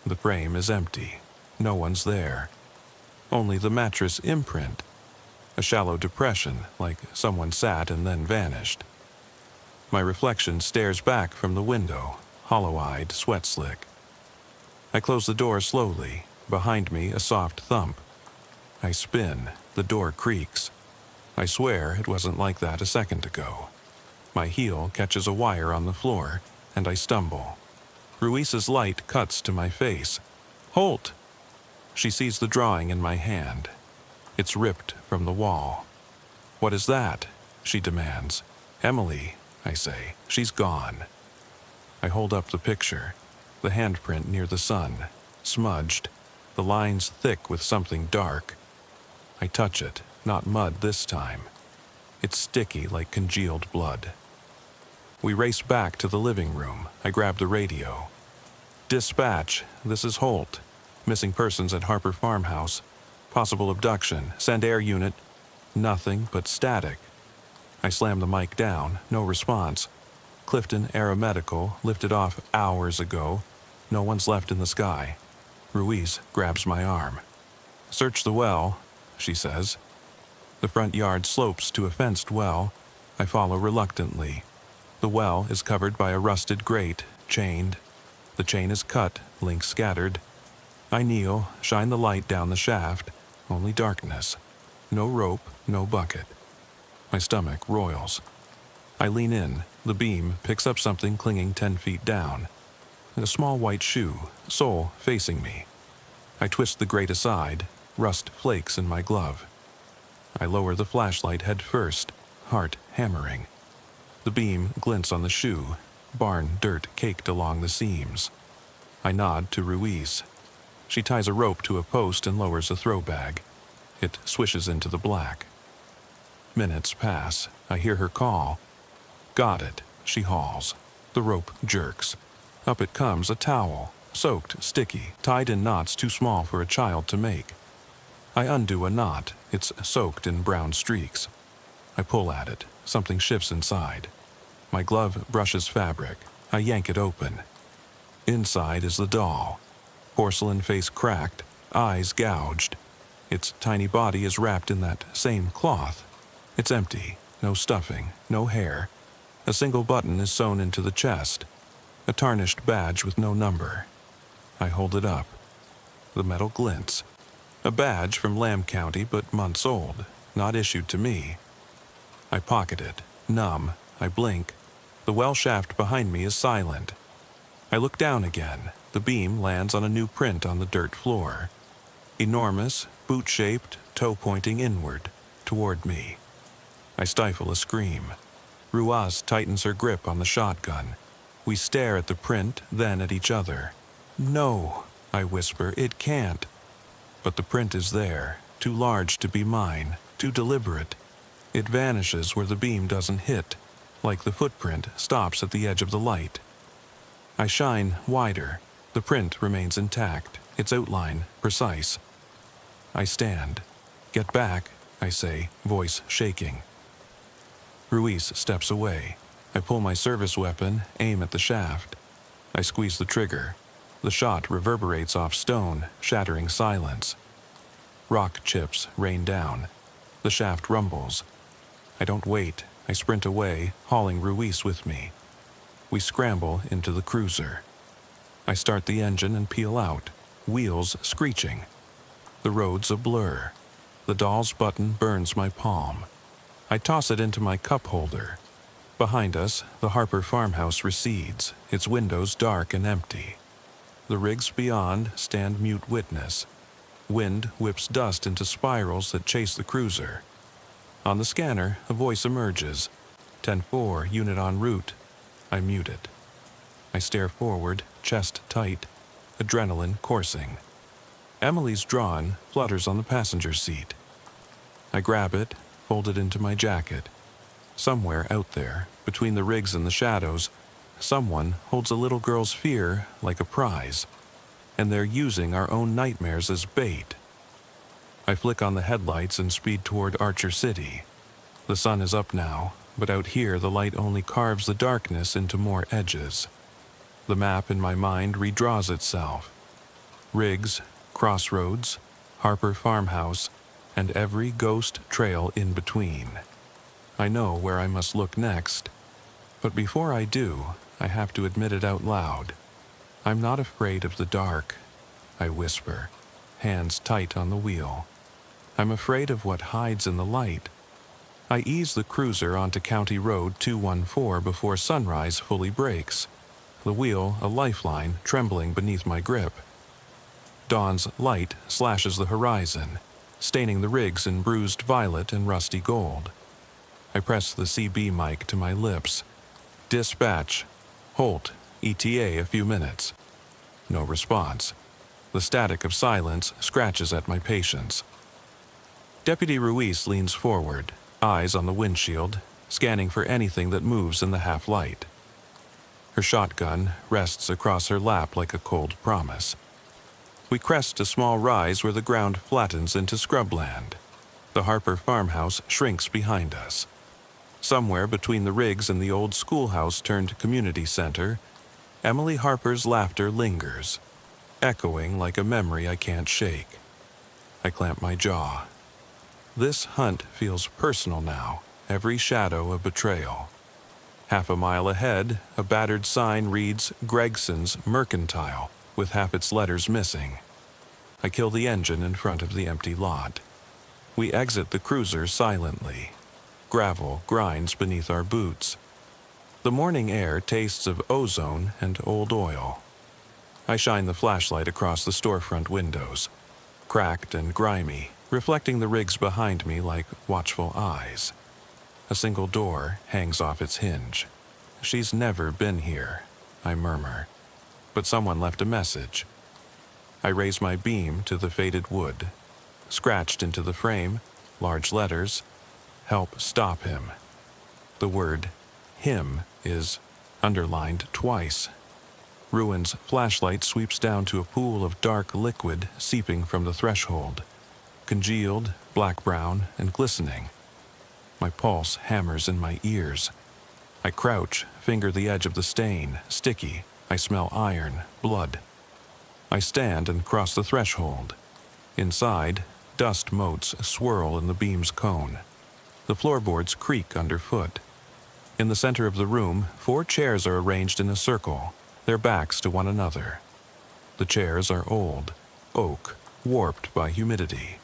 The frame is empty. No one's there. Only the mattress imprint. A shallow depression, like someone sat and then vanished. My reflection stares back from the window, hollow-eyed, sweat-slick. I close the door slowly. Behind me, a soft thump. I spin. The door creaks. I swear it wasn't like that a second ago. My heel catches a wire on the floor, and I stumble. Ruiz's light cuts to my face. Holt! She sees the drawing in my hand. It's ripped from the wall. What is that? She demands. Emily, I say. She's gone. I hold up the picture. The handprint near the sun. Smudged. The lines thick with something dark. I touch it. Not mud this time. It's sticky like congealed blood. We race back to the living room. I grab the radio. Dispatch, this is Holt. Missing persons at Harper Farmhouse. Possible abduction. Send air unit. Nothing but static. I slam the mic down, no response. Clifton Aeromedical lifted off hours ago. No one's left in the sky. Ruiz grabs my arm. Search the well, she says. The front yard slopes to a fenced well. I follow reluctantly. The well is covered by a rusted grate, chained. The chain is cut, links scattered. I kneel, shine the light down the shaft. Only darkness. No rope, no bucket. My stomach roils. I lean in. The beam picks up something clinging 10 feet down. A small white shoe, sole facing me. I twist the grate aside. Rust flakes in my glove. I lower the flashlight head first, heart hammering. The beam glints on the shoe, barn dirt caked along the seams. I nod to Ruiz. She ties a rope to a post and lowers a throw bag. It swishes into the black. Minutes pass. I hear her call. Got it, she hauls. The rope jerks. Up it comes a towel, soaked, sticky, tied in knots too small for a child to make. I undo a knot. It's soaked in brown streaks. I pull at it. Something shifts inside. My glove brushes fabric. I yank it open. Inside is the doll. Porcelain face cracked, eyes gouged. Its tiny body is wrapped in that same cloth. It's empty. No stuffing, no hair. A single button is sewn into the chest. A tarnished badge with no number. I hold it up. The metal glints. A badge from Lamb County, but months old, not issued to me. I pocket it, numb. I blink. The well shaft behind me is silent. I look down again. The beam lands on a new print on the dirt floor. Enormous, boot-shaped, toe pointing inward, toward me. I stifle a scream. Ruiz tightens her grip on the shotgun. We stare at the print, then at each other. No, I whisper, it can't. But the print is there, too large to be mine, too deliberate. It vanishes where the beam doesn't hit, like the footprint stops at the edge of the light. I shine wider. The print remains intact, its outline precise. I stand. Get back, I say, voice shaking. Ruiz steps away. I pull my service weapon, aim at the shaft. I squeeze the trigger. The shot reverberates off stone, shattering silence. Rock chips rain down. The shaft rumbles. I don't wait. I sprint away, hauling Ruiz with me. We scramble into the cruiser. I start the engine and peel out, wheels screeching. The road's a blur. The doll's button burns my palm. I toss it into my cup holder. Behind us, the Harper farmhouse recedes, its windows dark and empty. The rigs beyond stand mute witness. Wind whips dust into spirals that chase the cruiser. On the scanner, a voice emerges. 10-4, unit en route. I mute it. I stare forward, chest tight, adrenaline coursing. Emily's drawn, flutters on the passenger seat. I grab it, fold it into my jacket. Somewhere out there, between the rigs and the shadows, someone holds a little girl's fear like a prize, and they're using our own nightmares as bait. I flick on the headlights and speed toward Archer City. The sun is up now, but out here the light only carves the darkness into more edges. The map in my mind redraws itself. Rigs, crossroads, Harper farmhouse, and every ghost trail in between. I know where I must look next, but before I do, I have to admit it out loud. I'm not afraid of the dark, I whisper, hands tight on the wheel. I'm afraid of what hides in the light. I ease the cruiser onto County Road 214 before sunrise fully breaks, the wheel a lifeline trembling beneath my grip. Dawn's light slashes the horizon, staining the rigs in bruised violet and rusty gold. I press the CB mic to my lips. Dispatch. Holt, ETA a few minutes. No response. The static of silence scratches at my patience. Deputy Ruiz leans forward, eyes on the windshield, scanning for anything that moves in the half-light. Her shotgun rests across her lap like a cold promise. We crest a small rise where the ground flattens into scrubland. The Harper farmhouse shrinks behind us. Somewhere between the rigs and the old schoolhouse turned community center, Emily Harper's laughter lingers, echoing like a memory I can't shake. I clamp my jaw. This hunt feels personal now, every shadow a betrayal. Half a mile ahead, a battered sign reads Gregson's Mercantile, with half its letters missing. I kill the engine in front of the empty lot. We exit the cruiser silently. Gravel grinds beneath our boots. The morning air tastes of ozone and old oil. I shine the flashlight across the storefront windows, cracked and grimy, reflecting the rigs behind me like watchful eyes. A single door hangs off its hinge. She's never been here, I murmur, but someone left a message. I raise my beam to the faded wood. Scratched into the frame, large letters, "Help stop him." The word "him" is underlined twice. Ruin's flashlight sweeps down to a pool of dark liquid seeping from the threshold, congealed, black-brown, and glistening. My pulse hammers in my ears. I crouch, finger the edge of the stain, sticky. I smell iron, blood. I stand and cross the threshold. Inside, dust motes swirl in the beam's cone. The floorboards creak underfoot. In the center of the room, 4 chairs are arranged in a circle, their backs to one another. The chairs are old, oak, warped by humidity.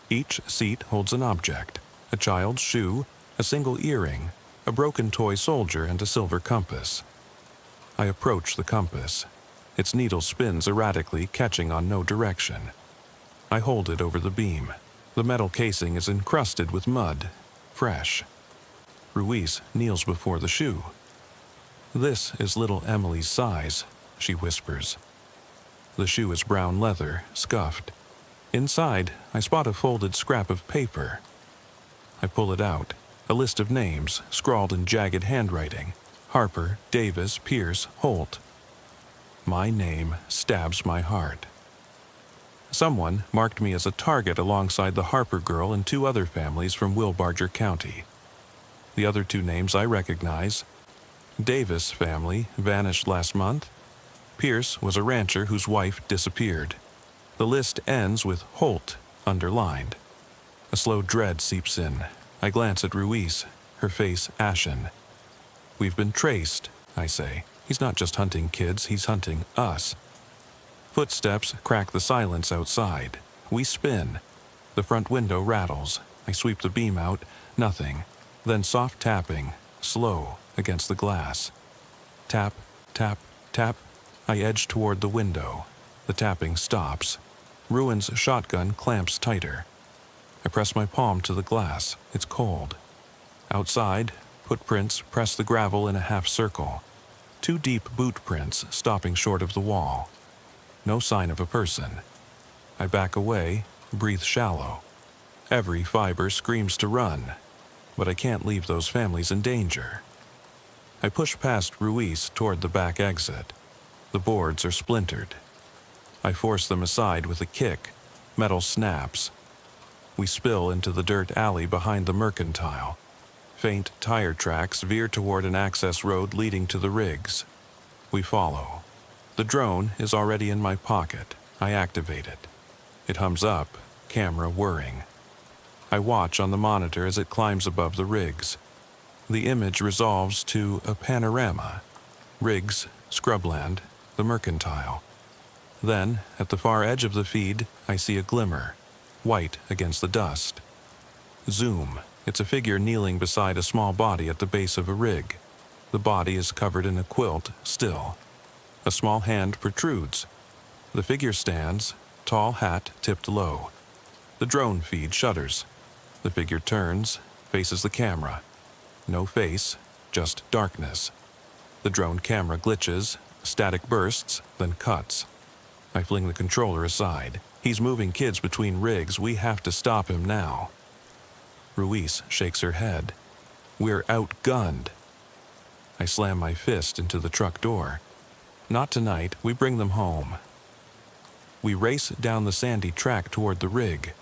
Each seat holds an object, a child's shoe, a single earring, a broken toy soldier, and a silver compass. I approach the compass. Its needle spins erratically, catching on no direction. I hold it over the beam. The metal casing is encrusted with mud, fresh. Ruiz kneels before the shoe. "This is little Emily's size," she whispers. The shoe is brown leather, scuffed. Inside, I spot a folded scrap of paper. I pull it out, a list of names scrawled in jagged handwriting: Harper, Davis, Pierce, Holt. My name stabs my heart. Someone marked me as a target alongside the Harper girl and 2 other families from Wilbarger County. The other 2 names I recognize. Davis family vanished last month. Pierce was a rancher whose wife disappeared. The list ends with Holt underlined. A slow dread seeps in. I glance at Ruiz, her face ashen. "We've been traced," I say. "He's not just hunting kids, he's hunting us." Footsteps crack the silence outside. We spin. The front window rattles. I sweep the beam out. Nothing. Then soft tapping, slow, against the glass. Tap, tap, tap. I edge toward the window. The tapping stops. Ruin's shotgun clamps tighter. I press my palm to the glass. It's cold. Outside, footprints press the gravel in a half circle. 2 deep boot prints stopping short of the wall. No sign of a person. I back away, breathe shallow. Every fiber screams to run, but I can't leave those families in danger. I push past Ruiz toward the back exit. The boards are splintered. I force them aside with a kick. Metal snaps. We spill into the dirt alley behind the Mercantile. Faint tire tracks veer toward an access road leading to the rigs. We follow. The drone is already in my pocket. I activate it. It hums up, camera whirring. I watch on the monitor as it climbs above the rigs. The image resolves to a panorama. Rigs, scrubland, the Mercantile. Then, at the far edge of the feed, I see a glimmer, white against the dust. Zoom. It's a figure kneeling beside a small body at the base of a rig. The body is covered in a quilt, still. A small hand protrudes. The figure stands, tall hat tipped low. The drone feed shudders. The figure turns, faces the camera. No face, just darkness. The drone camera glitches, static bursts, then cuts. I fling the controller aside. He's moving kids between rigs. We have to stop him now. Ruiz shakes her head. We're outgunned. I slam my fist into the truck door. Not tonight. We bring them home. We race down the sandy track toward the rig.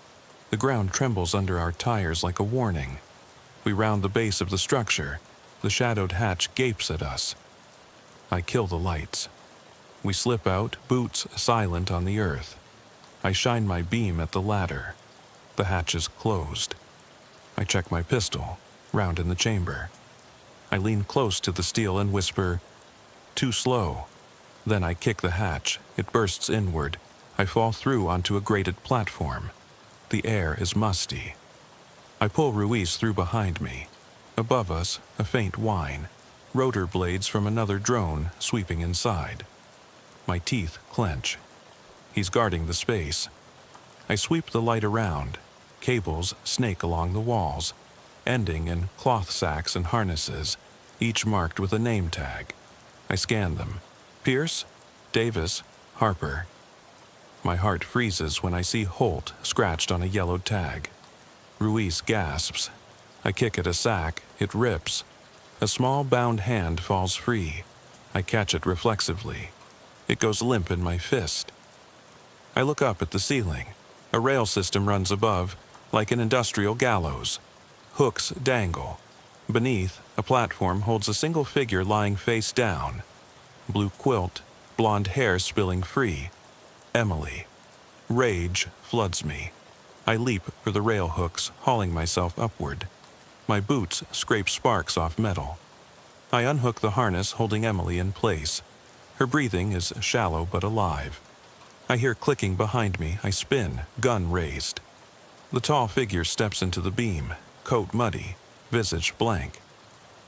The ground trembles under our tires like a warning. We round the base of the structure. The shadowed hatch gapes at us. I kill the lights. We slip out, boots silent on the earth. I shine my beam at the ladder. The hatch is closed. I check my pistol, round in the chamber. I lean close to the steel and whisper, "Too slow." Then I kick the hatch. It bursts inward. I fall through onto a grated platform. The air is musty. I pull Ruiz through behind me. Above us, a faint whine. Rotor blades from another drone sweeping inside. My teeth clench. He's guarding the space. I sweep the light around. Cables snake along the walls, ending in cloth sacks and harnesses, each marked with a name tag. I scan them. Pierce, Davis, Harper. My heart freezes when I see Holt scratched on a yellowed tag. Ruiz gasps. I kick at a sack. It rips. A small bound hand falls free. I catch it reflexively. It goes limp in my fist. I look up at the ceiling. A rail system runs above, like an industrial gallows. Hooks dangle. Beneath, a platform holds a single figure lying face down. Blue quilt, blonde hair spilling free. Emily. Rage floods me. I leap for the rail hooks, hauling myself upward. My boots scrape sparks off metal. I unhook the harness holding Emily in place. Her breathing is shallow but alive. I hear clicking behind me. I spin, gun raised. The tall figure steps into the beam, coat muddy, visage blank.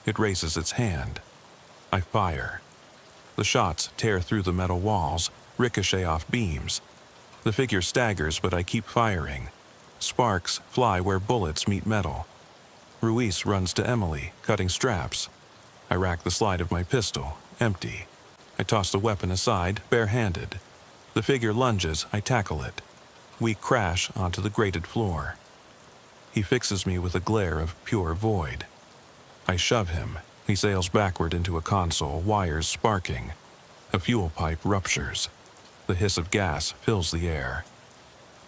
It raises its hand. I fire. The shots tear through the metal walls, ricochet off beams. The figure staggers, but I keep firing. Sparks fly where bullets meet metal. Ruiz runs to Emily, cutting straps. I rack the slide of my pistol, empty. I toss the weapon aside, barehanded. The figure lunges, I tackle it. We crash onto the grated floor. He fixes me with a glare of pure void. I shove him. He sails backward into a console, wires sparking. A fuel pipe ruptures. The hiss of gas fills the air.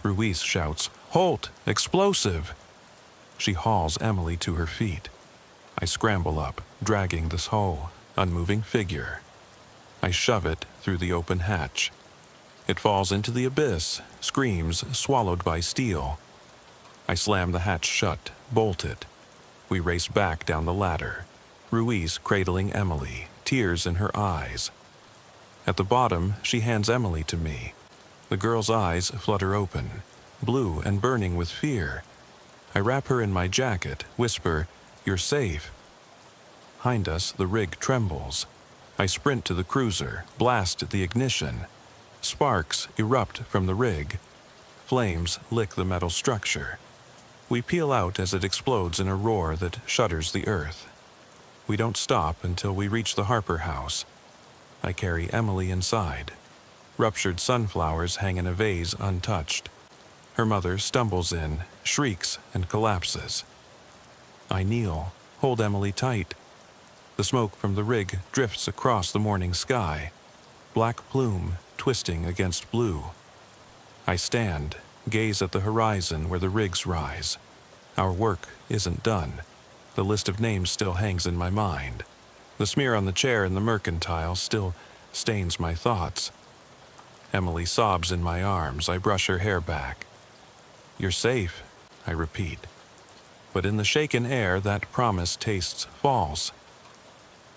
Ruiz shouts, "Holt! Explosive!" She hauls Emily to her feet. I scramble up, dragging this whole, unmoving figure. I shove it through the open hatch. It falls into the abyss, screams, swallowed by steel. I slam the hatch shut, bolt it. We race back down the ladder. Ruiz cradling Emily, tears in her eyes. At the bottom, she hands Emily to me. The girl's eyes flutter open, blue and burning with fear. I wrap her in my jacket, whisper, "You're safe." Behind us, the rig trembles. I sprint to the cruiser, blast the ignition. Sparks erupt from the rig. Flames lick the metal structure. We peel out as it explodes in a roar that shudders the earth. We don't stop until we reach the Harper house. I carry Emily inside. Ruptured sunflowers hang in a vase untouched. Her mother stumbles in, shrieks, and collapses. I kneel, hold Emily tight. The smoke from the rig drifts across the morning sky, black plume twisting against blue. I stand, gaze at the horizon where the rigs rise. Our work isn't done. The list of names still hangs in my mind. The smear on the chair in the mercantile still stains my thoughts. Emily sobs in my arms. I brush her hair back. "You're safe," I repeat. But in the shaken air, that promise tastes false.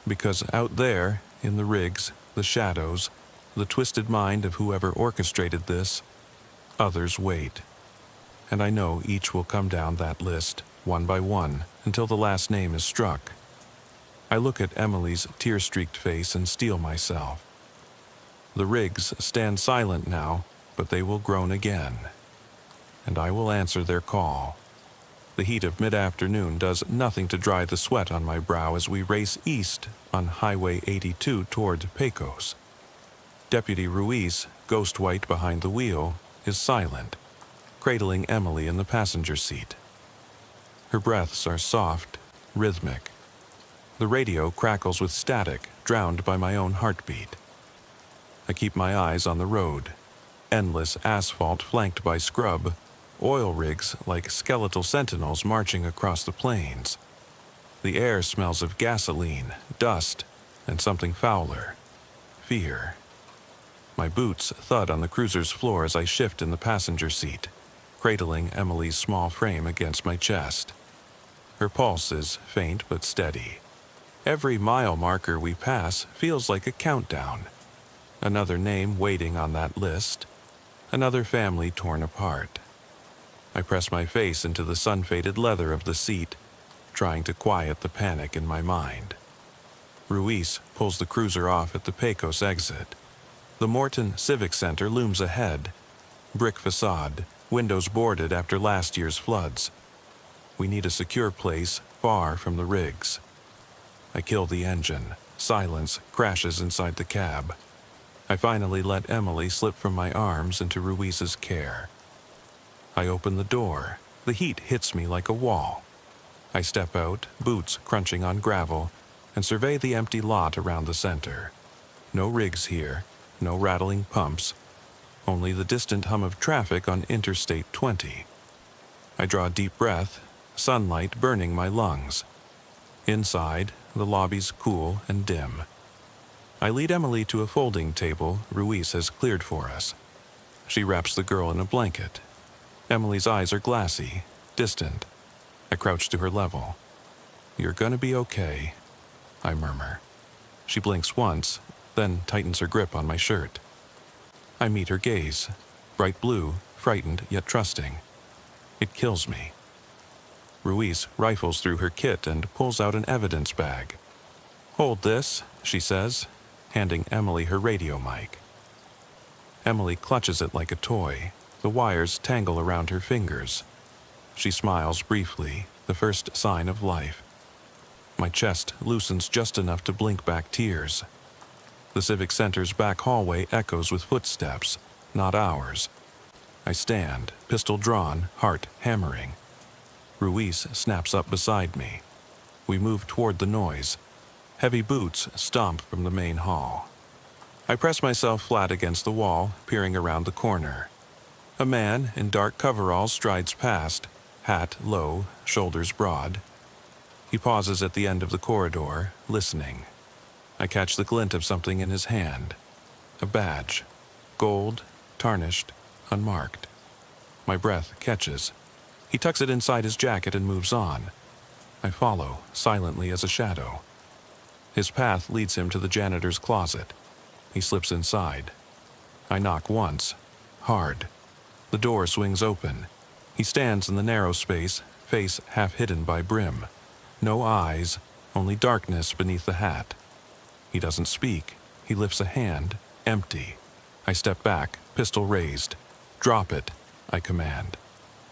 Because out there, in the rigs, the shadows, the twisted mind of whoever orchestrated this, others wait. And I know each will come down that list, one by one, until the last name is struck. I look at Emily's tear-streaked face and steel myself. The rigs stand silent now, but they will groan again. And I will answer their call. The heat of mid-afternoon does nothing to dry the sweat on my brow as we race east on Highway 82 toward Pecos. Deputy Ruiz, ghost white behind the wheel, is silent, cradling Emily in the passenger seat. Her breaths are soft, rhythmic. The radio crackles with static, drowned by my own heartbeat. I keep my eyes on the road. Endless asphalt flanked by scrub, oil rigs like skeletal sentinels marching across the plains. The air smells of gasoline, dust, and something fouler. Fear. My boots thud on the cruiser's floor as I shift in the passenger seat, cradling Emily's small frame against my chest. Her pulse is faint but steady. Every mile marker we pass feels like a countdown. Another name waiting on that list. Another family torn apart. I press my face into the sun-faded leather of the seat, trying to quiet the panic in my mind. Ruiz pulls the cruiser off at the Pecos exit. The Morton Civic Center looms ahead. Brick facade, windows boarded after last year's floods. We need a secure place far from the rigs. I kill the engine. Silence crashes inside the cab. I finally let Emily slip from my arms into Ruiz's care. I open the door. The heat hits me like a wall. I step out, boots crunching on gravel, and survey the empty lot around the center. No rigs here, no rattling pumps, only the distant hum of traffic on Interstate 20. I draw a deep breath, sunlight burning my lungs. Inside, the lobby's cool and dim. I lead Emily to a folding table Ruiz has cleared for us. She wraps the girl in a blanket. Emily's eyes are glassy, distant. I crouch to her level. "You're gonna be okay," I murmur. She blinks once, then tightens her grip on my shirt. I meet her gaze, bright blue, frightened yet trusting. It kills me. Ruiz rifles through her kit and pulls out an evidence bag. "Hold this," she says, handing Emily her radio mic. Emily clutches it like a toy. The wires tangle around her fingers. She smiles briefly, the first sign of life. My chest loosens just enough to blink back tears. The Civic Center's back hallway echoes with footsteps, not ours. I stand, pistol drawn, heart hammering. Ruiz snaps up beside me. We move toward the noise. Heavy boots stomp from the main hall. I press myself flat against the wall, peering around the corner. A man in dark coveralls strides past, hat low, shoulders broad. He pauses at the end of the corridor, listening. I catch the glint of something in his hand. A badge. Gold, tarnished, unmarked. My breath catches. He tucks it inside his jacket and moves on. I follow, silently as a shadow. His path leads him to the janitor's closet. He slips inside. I knock once, hard. The door swings open. He stands in the narrow space, face half hidden by brim. No eyes, only darkness beneath the hat. He doesn't speak. He lifts a hand, empty. I step back, pistol raised. "Drop it," I command.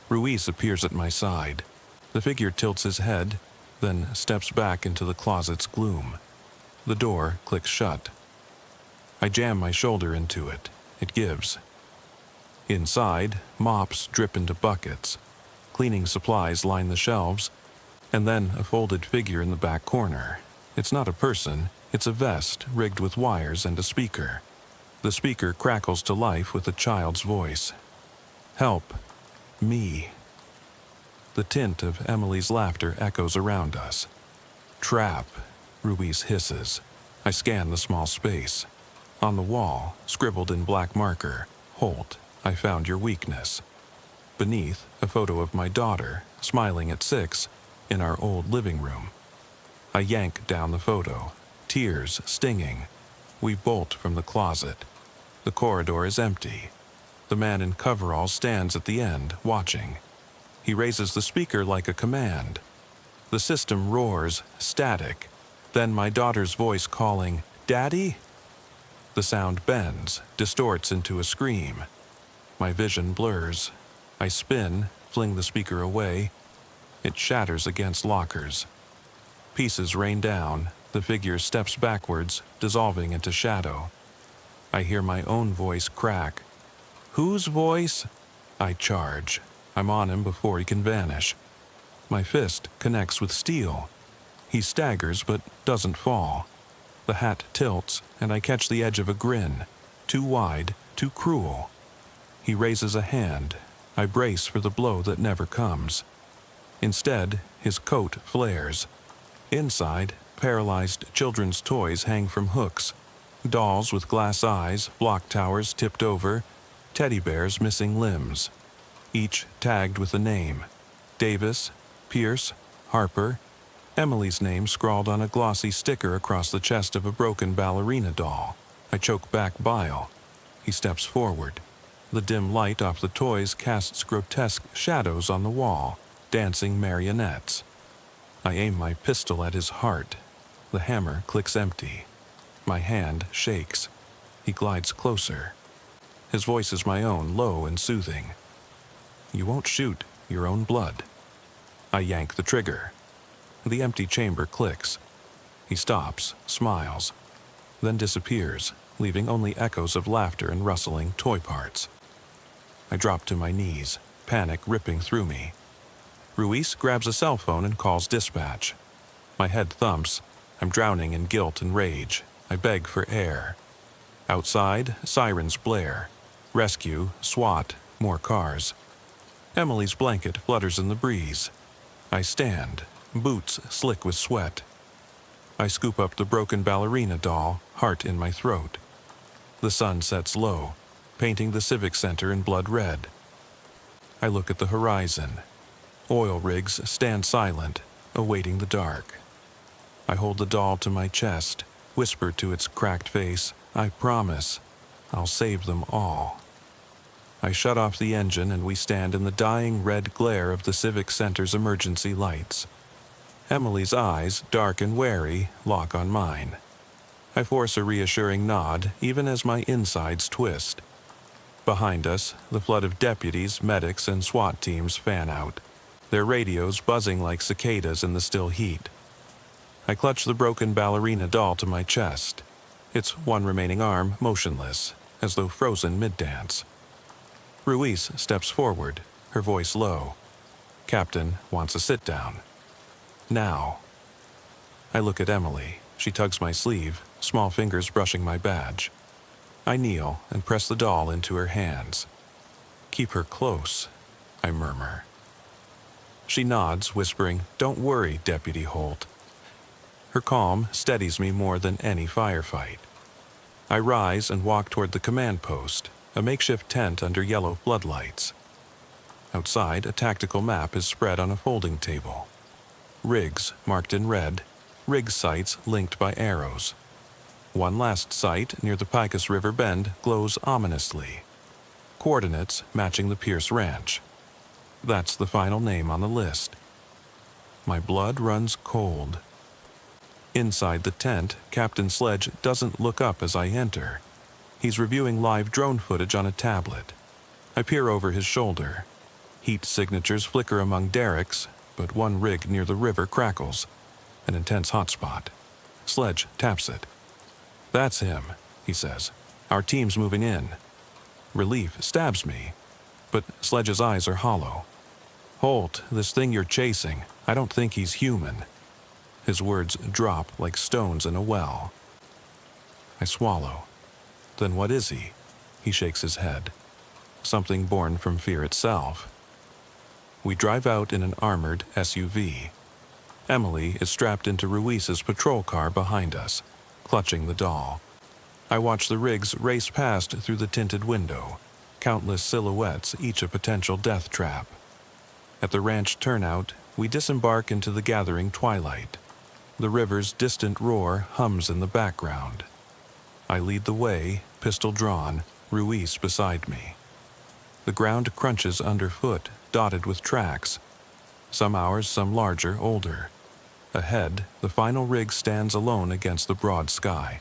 Ruiz appears at my side. The figure tilts his head, then steps back into the closet's gloom. The door clicks shut. I jam my shoulder into it. It gives. Inside, mops drip into buckets. Cleaning supplies line the shelves, and then a folded figure in the back corner. It's not a person, it's a vest rigged with wires and a speaker. The speaker crackles to life with a child's voice. "Help. Me." The tint of Emily's laughter echoes around us. "Trap," Ruiz hisses. I scan the small space. On the wall, scribbled in black marker, "Holt, I found your weakness." Beneath, a photo of my daughter, smiling at 6, in our old living room. I yank down the photo, tears stinging. We bolt from the closet. The corridor is empty. The man in coveralls stands at the end, watching. He raises the speaker like a command. The system roars, static. Then my daughter's voice calling, "Daddy?" The sound bends, distorts into a scream. My vision blurs. I spin, fling the speaker away. It shatters against lockers. Pieces rain down. The figure steps backwards, dissolving into shadow. I hear my own voice crack. "Whose voice?" I charge. I'm on him before he can vanish. My fist connects with steel. He staggers but doesn't fall. The hat tilts, and I catch the edge of a grin. Too wide, too cruel. He raises a hand. I brace for the blow that never comes. Instead, his coat flares. Inside, paralyzed children's toys hang from hooks. Dolls with glass eyes, block towers tipped over, teddy bears missing limbs. Each tagged with a name. Davis, Pierce, Harper, Emily's name scrawled on a glossy sticker across the chest of a broken ballerina doll. I choke back bile. He steps forward. The dim light off the toys casts grotesque shadows on the wall, dancing marionettes. I aim my pistol at his heart. The hammer clicks empty. My hand shakes. He glides closer. His voice is my own, low and soothing. You won't shoot your own blood. I yank the trigger. The empty chamber clicks. He stops, smiles, then disappears, leaving only echoes of laughter and rustling toy parts. I drop to my knees, panic ripping through me. Ruiz grabs a cell phone and calls dispatch. My head thumps. I'm drowning in guilt and rage. I beg for air. Outside, sirens blare. Rescue, SWAT, more cars. Emily's blanket flutters in the breeze. I stand, boots slick with sweat. I scoop up the broken ballerina doll, heart in my throat. The sun sets low, painting the Civic Center in blood red. I look at the horizon. Oil rigs stand silent, awaiting the dark. I hold the doll to my chest, whisper to its cracked face, I promise, I'll save them all. I shut off the engine and we stand in the dying red glare of the Civic Center's emergency lights. Emily's eyes, dark and wary, lock on mine. I force a reassuring nod, even as my insides twist. Behind us, the flood of deputies, medics, and SWAT teams fan out, their radios buzzing like cicadas in the still heat. I clutch the broken ballerina doll to my chest, its one remaining arm motionless, as though frozen mid-dance. Ruiz steps forward, her voice low. Captain wants a sit-down. Now. I look at Emily. She tugs my sleeve, small fingers brushing my badge. I kneel and press the doll into her hands. Keep her close, I murmur. She nods, whispering, Don't worry, Deputy Holt. Her calm steadies me more than any firefight. I rise and walk toward the command post, a makeshift tent under yellow floodlights. Outside, a tactical map is spread on a folding table. Rigs marked in red, rig sites linked by arrows. One last site near the Picus River bend glows ominously. Coordinates matching the Pierce Ranch. That's the final name on the list. My blood runs cold. Inside the tent, Captain Sledge doesn't look up as I enter. He's reviewing live drone footage on a tablet. I peer over his shoulder. Heat signatures flicker among derricks, but one rig near the river crackles. An intense hotspot. Sledge taps it. That's him, he says. Our team's moving in. Relief stabs me, but Sledge's eyes are hollow. Holt, this thing you're chasing, I don't think he's human. His words drop like stones in a well. I swallow. Then what is he? He shakes his head. Something born from fear itself. We drive out in an armored SUV. Emily is strapped into Ruiz's patrol car behind us, clutching the doll. I watch the rigs race past through the tinted window, countless silhouettes, each a potential death trap. At the ranch turnout, we disembark into the gathering twilight. The river's distant roar hums in the background. I lead the way, pistol drawn, Ruiz beside me. The ground crunches underfoot, dotted with tracks. Some ours, some larger, older. Ahead, the final rig stands alone against the broad sky.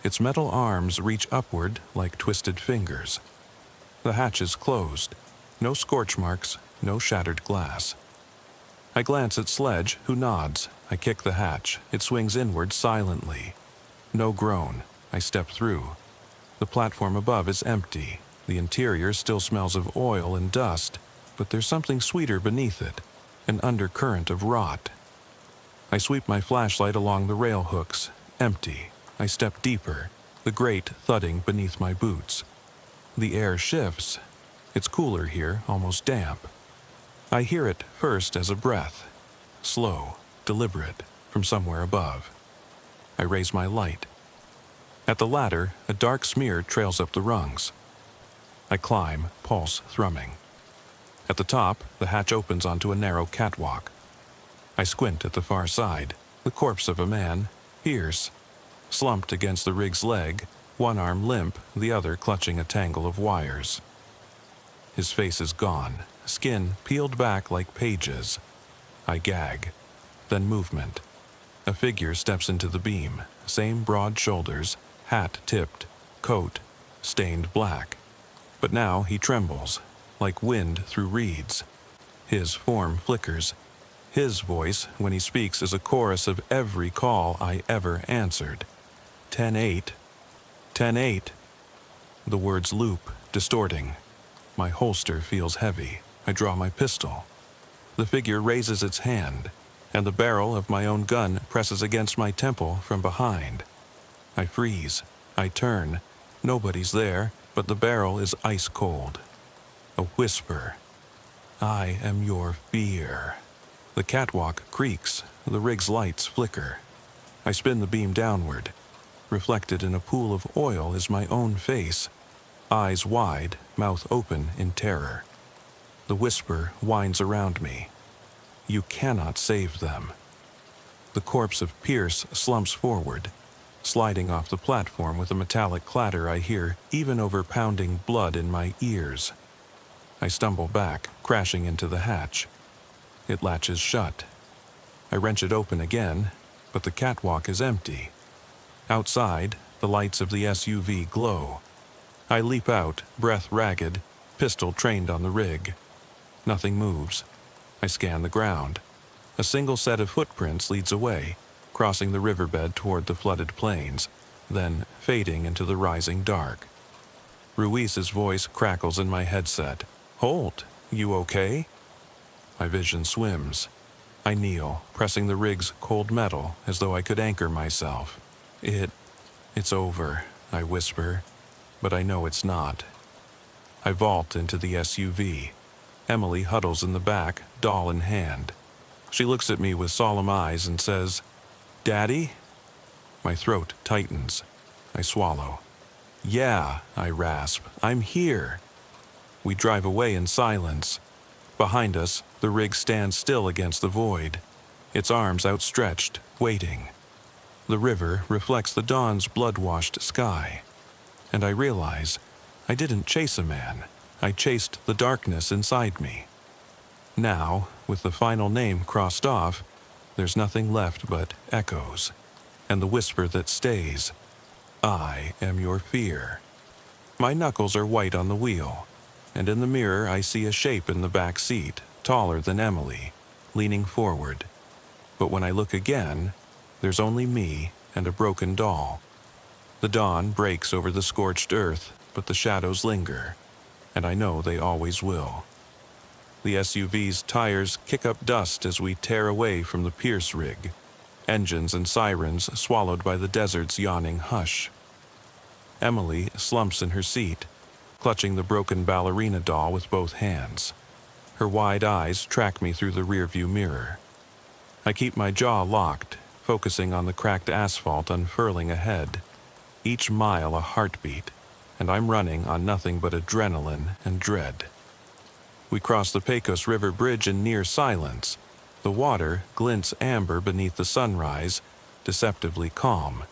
Its metal arms reach upward like twisted fingers. The hatch is closed. No scorch marks, no shattered glass. I glance at Sledge, who nods. I kick the hatch. It swings inward silently. No groan. I step through. The platform above is empty. The interior still smells of oil and dust, but there's something sweeter beneath it, an undercurrent of rot. I sweep my flashlight along the rail hooks. Empty. I step deeper, the grate thudding beneath my boots. The air shifts. It's cooler here, almost damp. I hear it first as a breath. Slow, deliberate. from somewhere above. I raise my light. At the ladder, a dark smear trails up the rungs. I climb, pulse thrumming. At the top, the hatch opens onto a narrow catwalk. I squint at the far side. The corpse of a man, Pierce, slumped against the rig's leg, one arm limp, the other clutching a tangle of wires. His face is gone, skin peeled back like pages. I gag. Then movement. A figure steps into the beam, same broad shoulders, hat tipped, coat stained black. But now he trembles, like wind through reeds. His form flickers. His voice, when he speaks, is a chorus of every call I ever answered. 10-8. 10-8. The words loop, distorting. My holster feels heavy. I draw my pistol. The figure raises its hand, and the barrel of my own gun presses against my temple from behind. I freeze. I turn. Nobody's there, but the barrel is ice cold. A whisper. I am your fear. The catwalk creaks. The rig's lights flicker. I spin the beam downward. Reflected in a pool of oil is my own face. Eyes wide, mouth open in terror. The whisper winds around me. You cannot save them. The corpse of Pierce slumps forward, sliding off the platform with a metallic clatter I hear even over pounding blood in my ears. I stumble back, crashing into the hatch. It latches shut. I wrench it open again, but the catwalk is empty. Outside, the lights of the SUV glow. I leap out, breath ragged, pistol trained on the rig. Nothing moves. I scan the ground. A single set of footprints leads away, crossing the riverbed toward the flooded plains, then fading into the rising dark. Ruiz's voice crackles in my headset. Holt, you okay? My vision swims. I kneel, pressing the rig's cold metal as though I could anchor myself. It's over, I whisper, but I know it's not. I vault into the SUV. Emily huddles in the back, doll in hand. She looks at me with solemn eyes and says, Daddy? My throat tightens. I swallow. Yeah, I rasp. I'm here. We drive away in silence. Behind us, the rig stands still against the void, its arms outstretched, waiting. The river reflects the dawn's blood-washed sky, and I realize I didn't chase a man. I chased the darkness inside me. Now, with the final name crossed off, there's nothing left but echoes, and the whisper that stays. I am your fear. My knuckles are white on the wheel, and in the mirror I see a shape in the back seat, taller than Emily, leaning forward. But when I look again, there's only me and a broken doll. The dawn breaks over the scorched earth, but the shadows linger, and I know they always will. The SUV's tires kick up dust as we tear away from the Pierce rig, engines and sirens swallowed by the desert's yawning hush. Emily slumps in her seat, clutching the broken ballerina doll with both hands. Her wide eyes track me through the rearview mirror. I keep my jaw locked, focusing on the cracked asphalt unfurling ahead. Each mile a heartbeat, and I'm running on nothing but adrenaline and dread. We cross the Pecos River Bridge in near silence. The water glints amber beneath the sunrise, deceptively calm.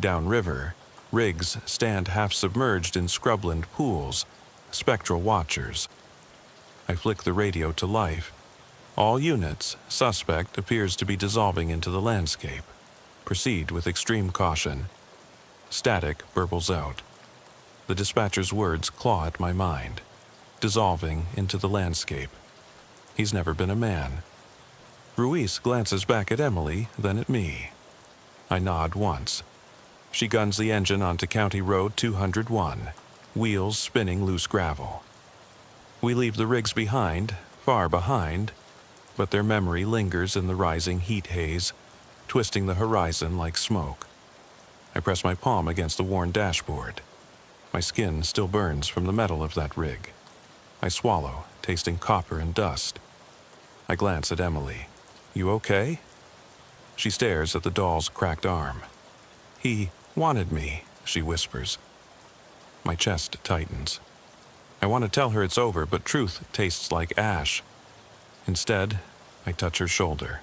Downriver, rigs stand half-submerged in scrubland pools, spectral watchers. I flick the radio to life. All units, suspect appears to be dissolving into the landscape. Proceed with extreme caution. Static burbles out. The dispatcher's words claw at my mind. Dissolving into the landscape. He's never been a man. Ruiz glances back at Emily, then at me. I nod once. She guns the engine onto County Road 201, wheels spinning loose gravel. We leave the rigs behind, far behind, but their memory lingers in the rising heat haze, twisting the horizon like smoke. I press my palm against the worn dashboard. My skin still burns from the metal of that rig. I swallow, tasting copper and dust. I glance at Emily. You okay? She stares at the doll's cracked arm. "He wanted me," she whispers. My chest tightens. I want to tell her it's over, but truth tastes like ash. Instead, I touch her shoulder.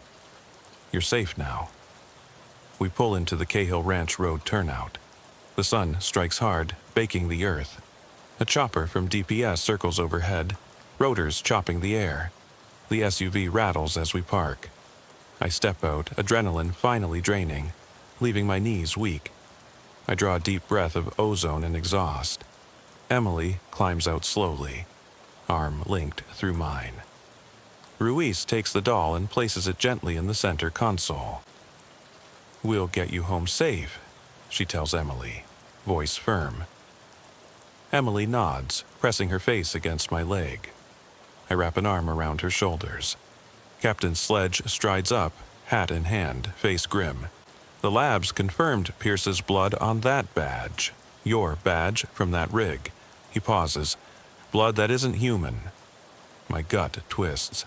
"You're safe now." We pull into the Cahill Ranch Road turnout. The sun strikes hard, baking the earth. A chopper from DPS circles overhead, rotors chopping the air. The SUV rattles as we park. I step out, adrenaline finally draining, leaving my knees weak. I draw a deep breath of ozone and exhaust. Emily climbs out slowly, arm linked through mine. Ruiz takes the doll and places it gently in the center console. "We'll get you home safe," she tells Emily, voice firm. Emily nods, pressing her face against my leg. I wrap an arm around her shoulders. Captain Sledge strides up, hat in hand, face grim. "The labs confirmed Pierce's blood on that badge. Your badge from that rig." He pauses. "Blood that isn't human." My gut twists.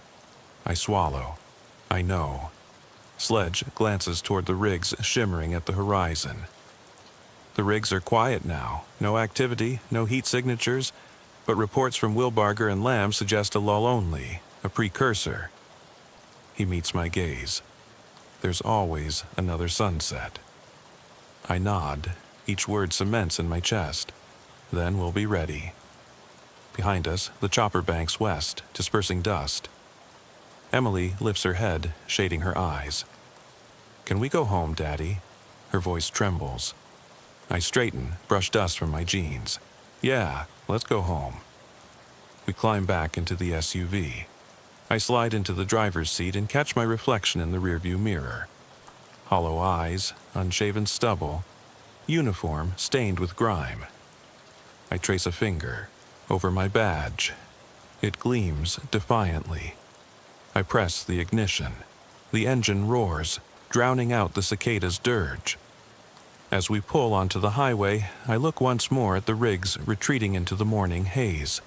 I swallow. I know. Sledge glances toward the rigs shimmering at the horizon. The rigs are quiet now. No activity, no heat signatures, but reports from Wilbarger and Lamb suggest a lull only, a precursor. He meets my gaze. There's always another sunset. I nod. Each word cements in my chest. Then we'll be ready. Behind us, the chopper banks west, dispersing dust. Emily lifts her head, shading her eyes. "Can we go home, Daddy?" Her voice trembles. I straighten, brush dust from my jeans. "Yeah, let's go home." We climb back into the SUV. I slide into the driver's seat and catch my reflection in the rearview mirror. Hollow eyes, unshaven stubble, uniform stained with grime. I trace a finger over my badge. It gleams defiantly. I press the ignition. The engine roars, drowning out the cicada's dirge. As we pull onto the highway, I look once more at the rigs retreating into the morning haze.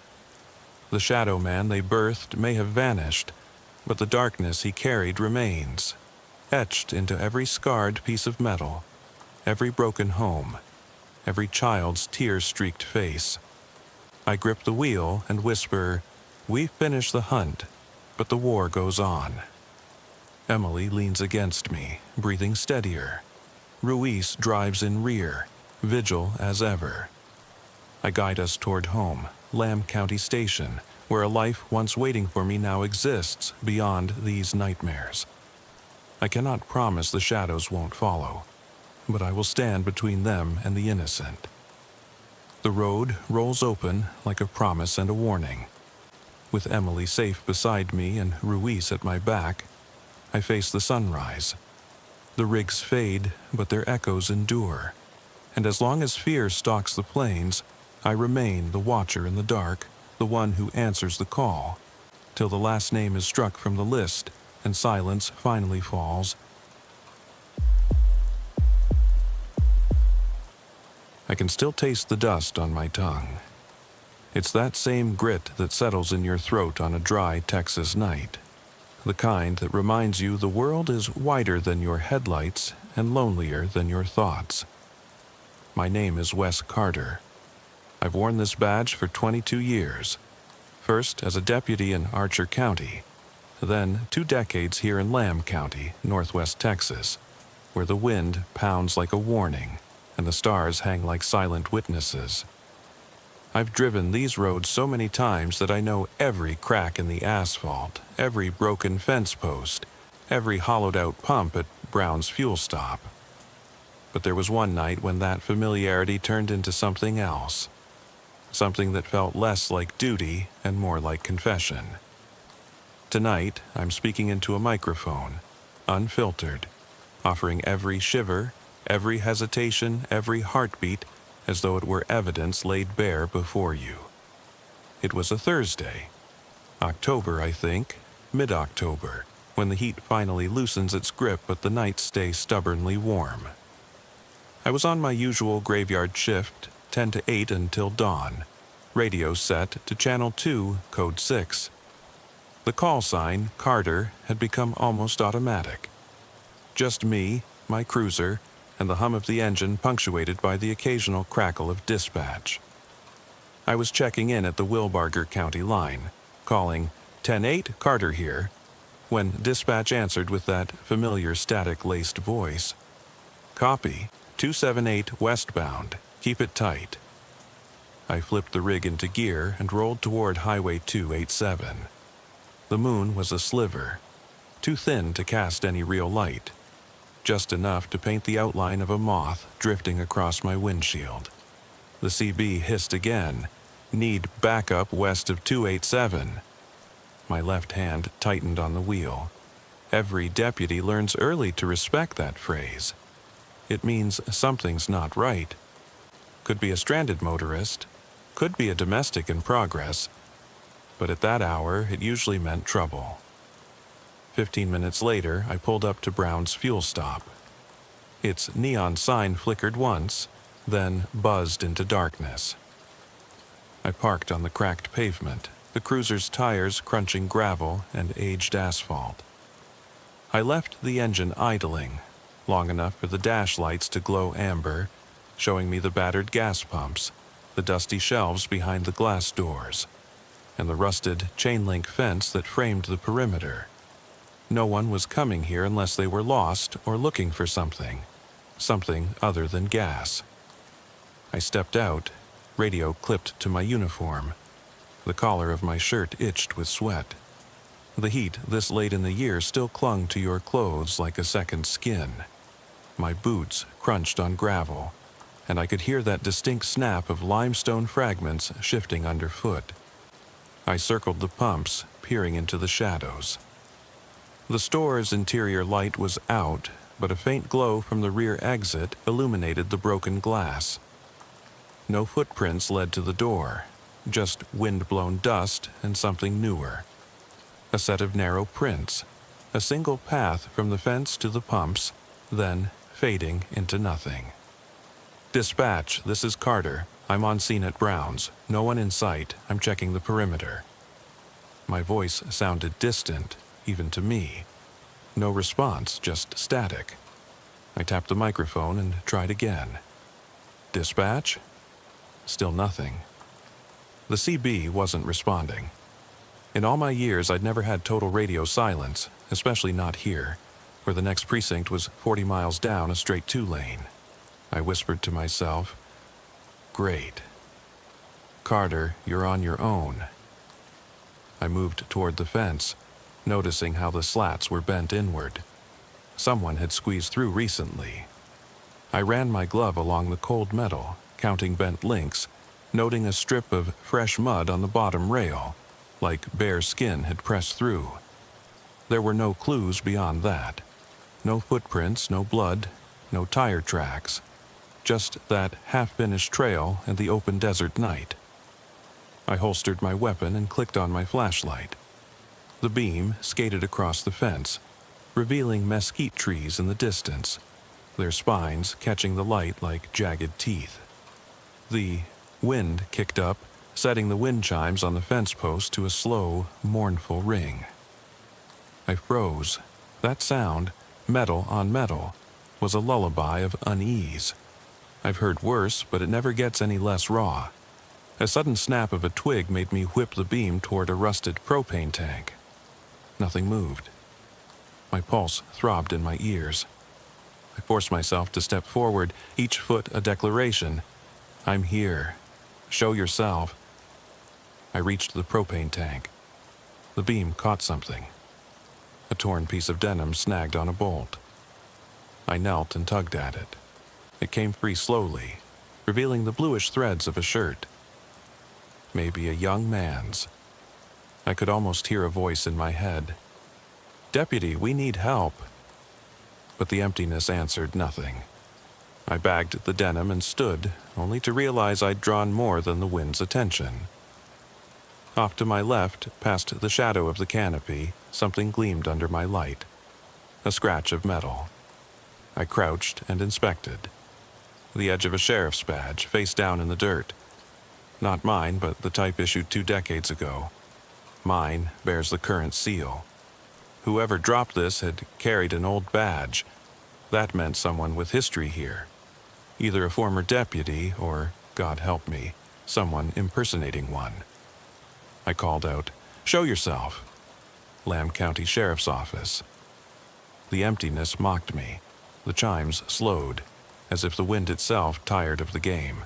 The shadow man they birthed may have vanished, but the darkness he carried remains, etched into every scarred piece of metal, every broken home, every child's tear-streaked face. I grip the wheel and whisper, "We finish the hunt, but the war goes on." Emily leans against me, breathing steadier. Ruiz drives in rear, vigil as ever. I guide us toward home, Lamb County Station, where a life once waiting for me now exists beyond these nightmares. I cannot promise the shadows won't follow, but I will stand between them and the innocent. The road rolls open like a promise and a warning. With Emily safe beside me and Ruiz at my back, I face the sunrise. The rigs fade, but their echoes endure. And as long as fear stalks the plains, I remain the watcher in the dark, the one who answers the call, till the last name is struck from the list and silence finally falls. I can still taste the dust on my tongue. It's that same grit that settles in your throat on a dry Texas night. The kind that reminds you the world is wider than your headlights and lonelier than your thoughts. My name is Wes Carter. I've worn this badge for 22 years. First as a deputy in Archer County, then 2 decades here in Lamb County, northwest Texas, where the wind pounds like a warning and the stars hang like silent witnesses. I've driven these roads so many times that I know every crack in the asphalt, every broken fence post, every hollowed-out pump at Brown's fuel stop. But there was one night when that familiarity turned into something else, something that felt less like duty and more like confession. Tonight, I'm speaking into a microphone, unfiltered, offering every shiver, every hesitation, every heartbeat, as though it were evidence laid bare before you. It was a Thursday. October, I think, mid-October, when the heat finally loosens its grip but the nights stay stubbornly warm. I was on my usual graveyard shift, 10 to 8 until dawn, radio set to Channel 2, Code 6. The call sign, Carter, had become almost automatic. Just me, my cruiser, and the hum of the engine punctuated by the occasional crackle of dispatch. I was checking in at the Wilbarger County line, calling 10-8 Carter here, when dispatch answered with that familiar static-laced voice. Copy, 278 westbound, keep it tight. I flipped the rig into gear and rolled toward Highway 287. The moon was a sliver, too thin to cast any real light, just enough to paint the outline of a moth drifting across my windshield. The CB hissed again, need backup west of 287. My left hand tightened on the wheel. Every deputy learns early to respect that phrase. It means something's not right. Could be a stranded motorist, could be a domestic in progress, but at that hour it usually meant trouble. 15 minutes later, I pulled up to Brown's fuel stop. Its neon sign flickered once, then buzzed into darkness. I parked on the cracked pavement, the cruiser's tires crunching gravel and aged asphalt. I left the engine idling, long enough for the dash lights to glow amber, showing me the battered gas pumps, the dusty shelves behind the glass doors, and the rusted chain-link fence that framed the perimeter. No one was coming here unless they were lost or looking for something other than gas. I stepped out, radio clipped to my uniform. The collar of my shirt itched with sweat. The heat this late in the year still clung to your clothes like a second skin. My boots crunched on gravel, and I could hear that distinct snap of limestone fragments shifting underfoot. I circled the pumps, peering into the shadows. The store's interior light was out, but a faint glow from the rear exit illuminated the broken glass. No footprints led to the door, just wind-blown dust and something newer. A set of narrow prints, a single path from the fence to the pumps, then fading into nothing. Dispatch, this is Carter. I'm on scene at Brown's. No one in sight. I'm checking the perimeter. My voice sounded distant, even to me. No response, just static. I tapped the microphone and tried again. Dispatch? Still nothing. The CB wasn't responding. In all my years, I'd never had total radio silence, especially not here, where the next precinct was 40 miles down a straight two-lane. I whispered to myself, "Great. Carter, you're on your own." I moved toward the fence, noticing how the slats were bent inward. Someone had squeezed through recently. I ran my glove along the cold metal, counting bent links, noting a strip of fresh mud on the bottom rail, like bare skin had pressed through. There were no clues beyond that. No footprints, no blood, no tire tracks. Just that half-finished trail and the open desert night. I holstered my weapon and clicked on my flashlight. The beam skated across the fence, revealing mesquite trees in the distance, their spines catching the light like jagged teeth. The wind kicked up, setting the wind chimes on the fence post to a slow, mournful ring. I froze. That sound, metal on metal, was a lullaby of unease. I've heard worse, but it never gets any less raw. A sudden snap of a twig made me whip the beam toward a rusted propane tank. Nothing moved. My pulse throbbed in my ears. I forced myself to step forward, each foot a declaration. "I'm here. Show yourself." I reached the propane tank. The beam caught something. A torn piece of denim snagged on a bolt. I knelt and tugged at it. It came free slowly, revealing the bluish threads of a shirt. Maybe a young man's. I could almost hear a voice in my head. "Deputy, we need help." But the emptiness answered nothing. I bagged the denim and stood, only to realize I'd drawn more than the wind's attention. Off to my left, past the shadow of the canopy, something gleamed under my light. A scratch of metal. I crouched and inspected. The edge of a sheriff's badge, face down in the dirt. Not mine, but the type issued 2 decades ago. Mine bears the current seal. Whoever dropped this had carried an old badge, That meant someone with history here. Either a former deputy or, God help me, someone impersonating one. I called out, "Show yourself." Lamb County Sheriff's Office. The emptiness mocked me. The chimes slowed, as if the wind itself tired of the game.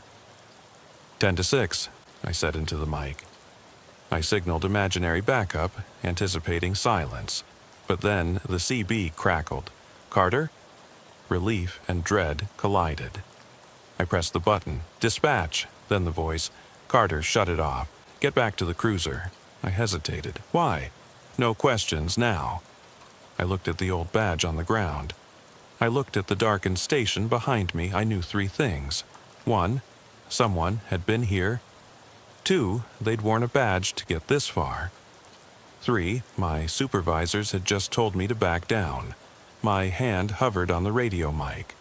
10 to 6, I said into the mic. I signaled imaginary backup, anticipating silence. But then the CB crackled. "Carter?" Relief and dread collided. I pressed the button. "Dispatch!" Then the voice. "Carter, shut it off. Get back to the cruiser." I hesitated. "Why?" "No questions now." I looked at the old badge on the ground. I looked at the darkened station behind me. I knew 3 things. 1, someone had been here. 2, they'd worn a badge to get this far. 3, my supervisors had just told me to back down. My hand hovered on the radio mic.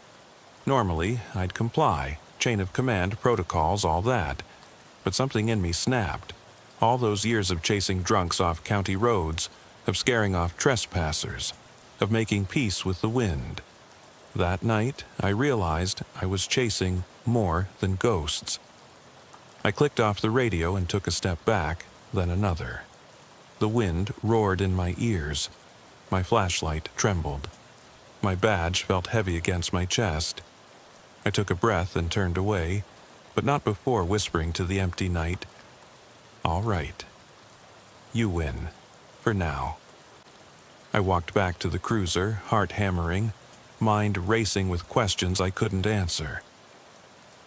Normally, I'd comply, chain of command, protocols, all that. But something in me snapped. All those years of chasing drunks off county roads, of scaring off trespassers, of making peace with the wind. That night, I realized I was chasing more than ghosts. I clicked off the radio and took a step back, then another. The wind roared in my ears. My flashlight trembled. My badge felt heavy against my chest. I took a breath and turned away, but not before whispering to the empty night, "All right. You win. For now." I walked back to the cruiser, heart hammering, mind racing with questions I couldn't answer.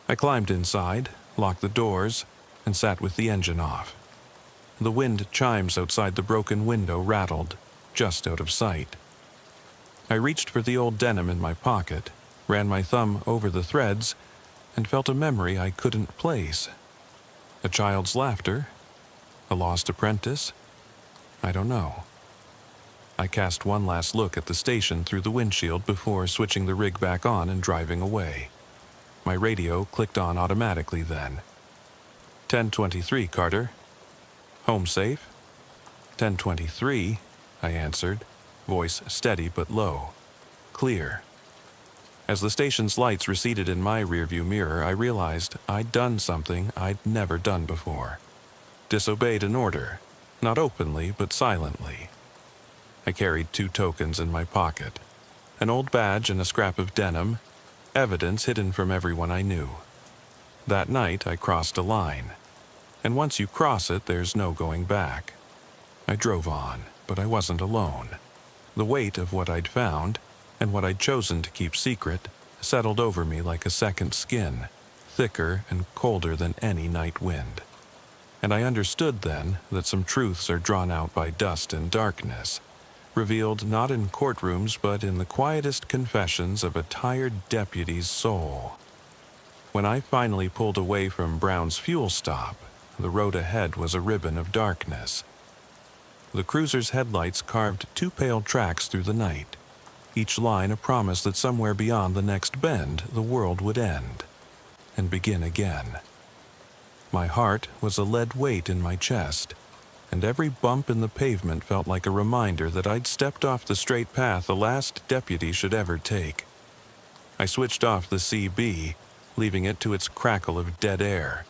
I climbed inside, locked the doors, and sat with the engine off. The wind chimes outside the broken window rattled, just out of sight. I reached for the old denim in my pocket, ran my thumb over the threads, and felt a memory I couldn't place. A child's laughter? A lost apprentice? I don't know. I cast one last look at the station through the windshield before switching the rig back on and driving away. My radio clicked on automatically then. 10:23, Carter. Home safe? 10:23, I answered, voice steady but low. Clear. As the station's lights receded in my rearview mirror, I realized I'd done something I'd never done before. Disobeyed an order, not openly but silently. I carried 2 tokens in my pocket, an old badge and a scrap of denim, evidence hidden from everyone I knew. That night I crossed a line, and once you cross it, there's no going back. I drove on, but I wasn't alone. The weight of what I'd found, and what I'd chosen to keep secret, settled over me like a second skin, thicker and colder than any night wind. And I understood then that some truths are drawn out by dust and darkness, revealed not in courtrooms but in the quietest confessions of a tired deputy's soul. When I finally pulled away from Brown's fuel stop, the road ahead was a ribbon of darkness. The cruiser's headlights carved 2 pale tracks through the night, each line a promise that somewhere beyond the next bend the world would end, and begin again. My heart was a lead weight in my chest, and every bump in the pavement felt like a reminder that I'd stepped off the straight path the last deputy should ever take. I switched off the CB, leaving it to its crackle of dead air.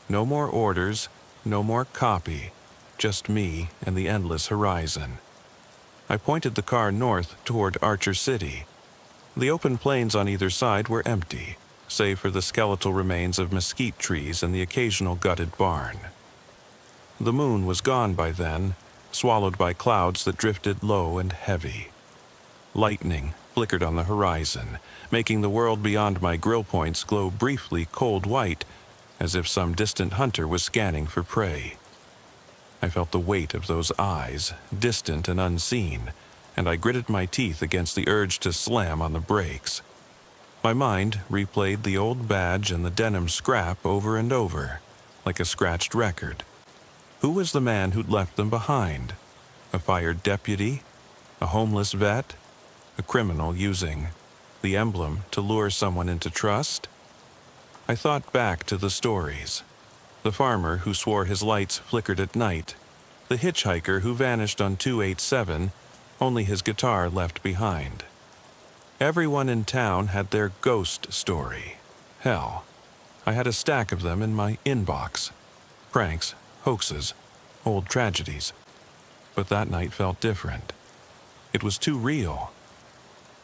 No more orders, no more copy, just me and the endless horizon. I pointed the car north toward Archer City. The open plains on either side were empty, save for the skeletal remains of mesquite trees and the occasional gutted barn. The moon was gone by then, swallowed by clouds that drifted low and heavy. Lightning flickered on the horizon, making the world beyond my grill points glow briefly cold white, as if some distant hunter was scanning for prey. I felt the weight of those eyes, distant and unseen, and I gritted my teeth against the urge to slam on the brakes. My mind replayed the old badge and the denim scrap over and over, like a scratched record. Who was the man who'd left them behind? A fired deputy? A homeless vet? A criminal using the emblem to lure someone into trust? I thought back to the stories. The farmer who swore his lights flickered at night, the hitchhiker who vanished on 287, only his guitar left behind. Everyone in town had their ghost story. Hell, I had a stack of them in my inbox. Pranks, hoaxes, old tragedies. But that night felt different. It was too real.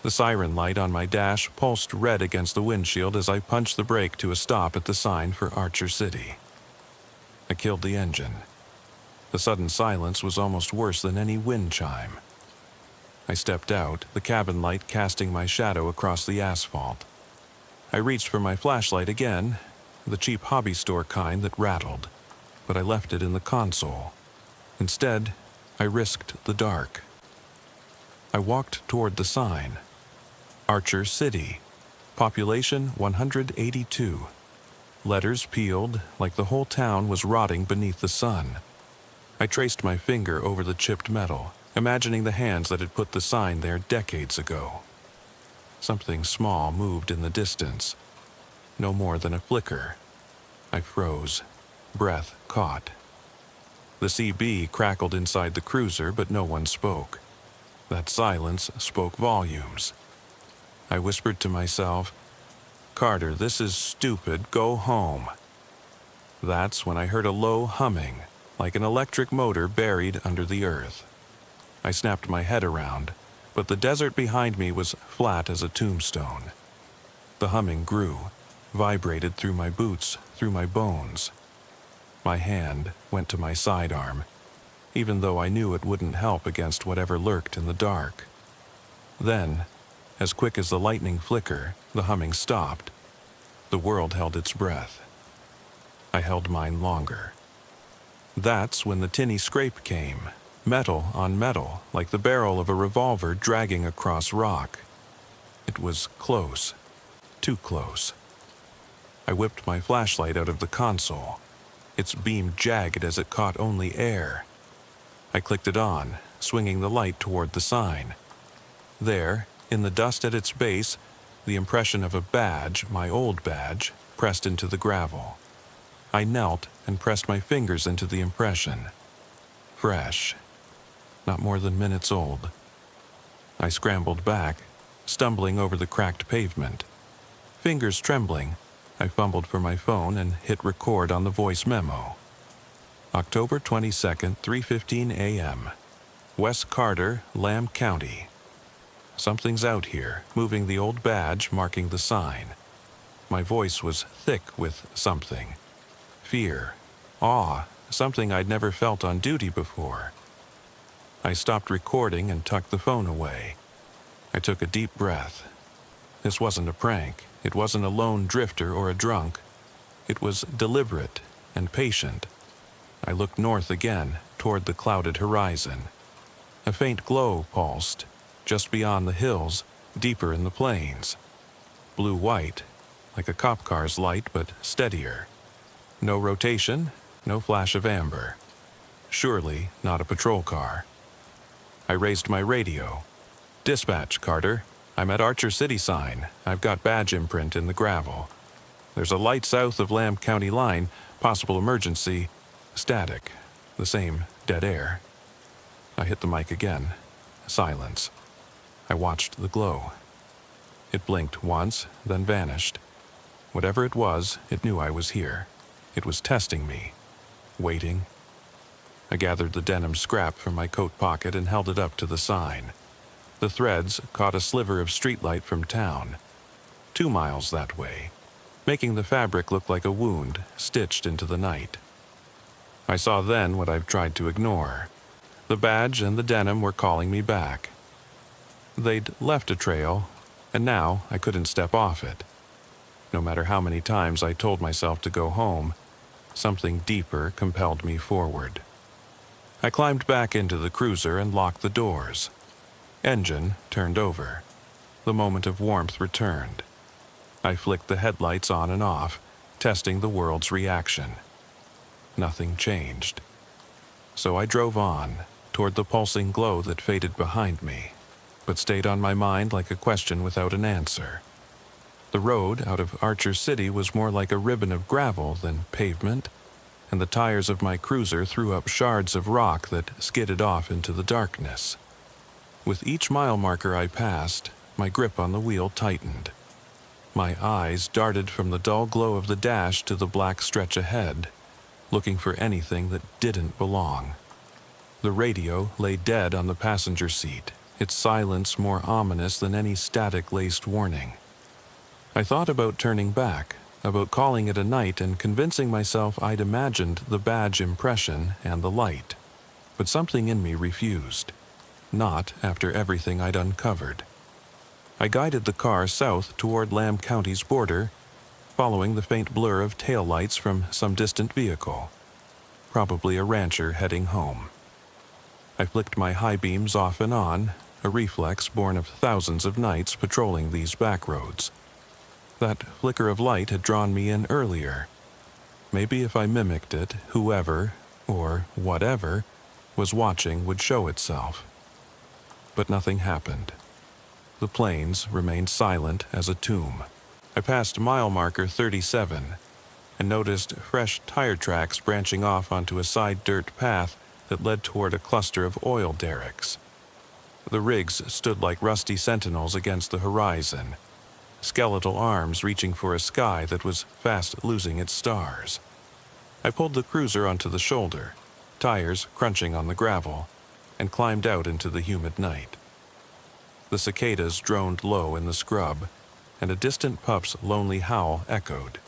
The siren light on my dash pulsed red against the windshield as I punched the brake to a stop at the sign for Archer City. I killed the engine. The sudden silence was almost worse than any wind chime. I stepped out, the cabin light casting my shadow across the asphalt. I reached for my flashlight again, the cheap hobby store kind that rattled, but I left it in the console. Instead, I risked the dark. I walked toward the sign. Archer City. Population 182. Letters peeled, like the whole town was rotting beneath the sun. I traced my finger over the chipped metal, imagining the hands that had put the sign there decades ago. Something small moved in the distance. No more than a flicker. I froze. Breath caught. The CB crackled inside the cruiser, but no one spoke. That silence spoke volumes. I whispered to myself, "Carter, this is stupid. Go home." That's when I heard a low humming, like an electric motor buried under the earth. I snapped my head around, but the desert behind me was flat as a tombstone. The humming grew, vibrated through my boots, through my bones. My hand went to my sidearm, even though I knew it wouldn't help against whatever lurked in the dark. Then, as quick as the lightning flicker, the humming stopped. The world held its breath. I held mine longer. That's when the tinny scrape came, metal on metal, like the barrel of a revolver dragging across rock. It was close, too close. I whipped my flashlight out of the console, its beam jagged as it caught only air. I clicked it on, swinging the light toward the sign. There, in the dust at its base, the impression of a badge, my old badge, pressed into the gravel. I knelt and pressed my fingers into the impression. Fresh. Not more than minutes old. I scrambled back, stumbling over the cracked pavement. Fingers trembling, I fumbled for my phone and hit record on the voice memo. October 22nd, 3:15 a.m. Wes Carter, Lamb County. Something's out here, moving the old badge marking the sign. My voice was thick with something. Fear, awe, something I'd never felt on duty before. I stopped recording and tucked the phone away. I took a deep breath. This wasn't a prank. It wasn't a lone drifter or a drunk. It was deliberate and patient. I looked north again, toward the clouded horizon. A faint glow pulsed, just beyond the hills, deeper in the plains. Blue-white, like a cop car's light, but steadier. No rotation, no flash of amber. Surely not a patrol car. I raised my radio. "Dispatch, Carter. I'm at Archer City sign. I've got badge imprint in the gravel. There's a light south of Lamb County line, possible emergency, static, the same dead air." I hit the mic again. Silence. I watched the glow. It blinked once, then vanished. Whatever it was, it knew I was here. It was testing me. Waiting. I gathered the denim scrap from my coat pocket and held it up to the sign. The threads caught a sliver of streetlight from town. 2 miles that way, making the fabric look like a wound stitched into the night. I saw then what I've tried to ignore. The badge and the denim were calling me back. They'd left a trail, and now I couldn't step off it. No matter how many times I told myself to go home, something deeper compelled me forward. I climbed back into the cruiser and locked the doors. Engine turned over. The moment of warmth returned. I flicked the headlights on and off, testing the world's reaction. Nothing changed. So I drove on, toward the pulsing glow that faded behind me, but stayed on my mind like a question without an answer. The road out of Archer City was more like a ribbon of gravel than pavement, and the tires of my cruiser threw up shards of rock that skidded off into the darkness. With each mile marker I passed, My grip on the wheel tightened. My eyes darted from the dull glow of the dash to the black stretch ahead, looking for anything that didn't belong. The radio lay dead on the passenger seat, its silence more ominous than any static-laced warning. I thought about turning back, about calling it a night and convincing myself I'd imagined the badge impression and the light. But something in me refused. Not after everything I'd uncovered. I guided the car south toward Lamb County's border, following the faint blur of taillights from some distant vehicle. Probably a rancher heading home. I flicked my high beams off and on, a reflex born of thousands of nights patrolling these back roads. That flicker of light had drawn me in earlier. Maybe if I mimicked it, whoever, or whatever, was watching would show itself. But nothing happened. The plains remained silent as a tomb. I passed mile marker 37 and noticed fresh tire tracks branching off onto a side dirt path that led toward a cluster of oil derricks. The rigs stood like rusty sentinels against the horizon, skeletal arms reaching for a sky that was fast losing its stars. I pulled the cruiser onto the shoulder, tires crunching on the gravel, and climbed out into the humid night. The cicadas droned low in the scrub, and a distant pup's lonely howl echoed.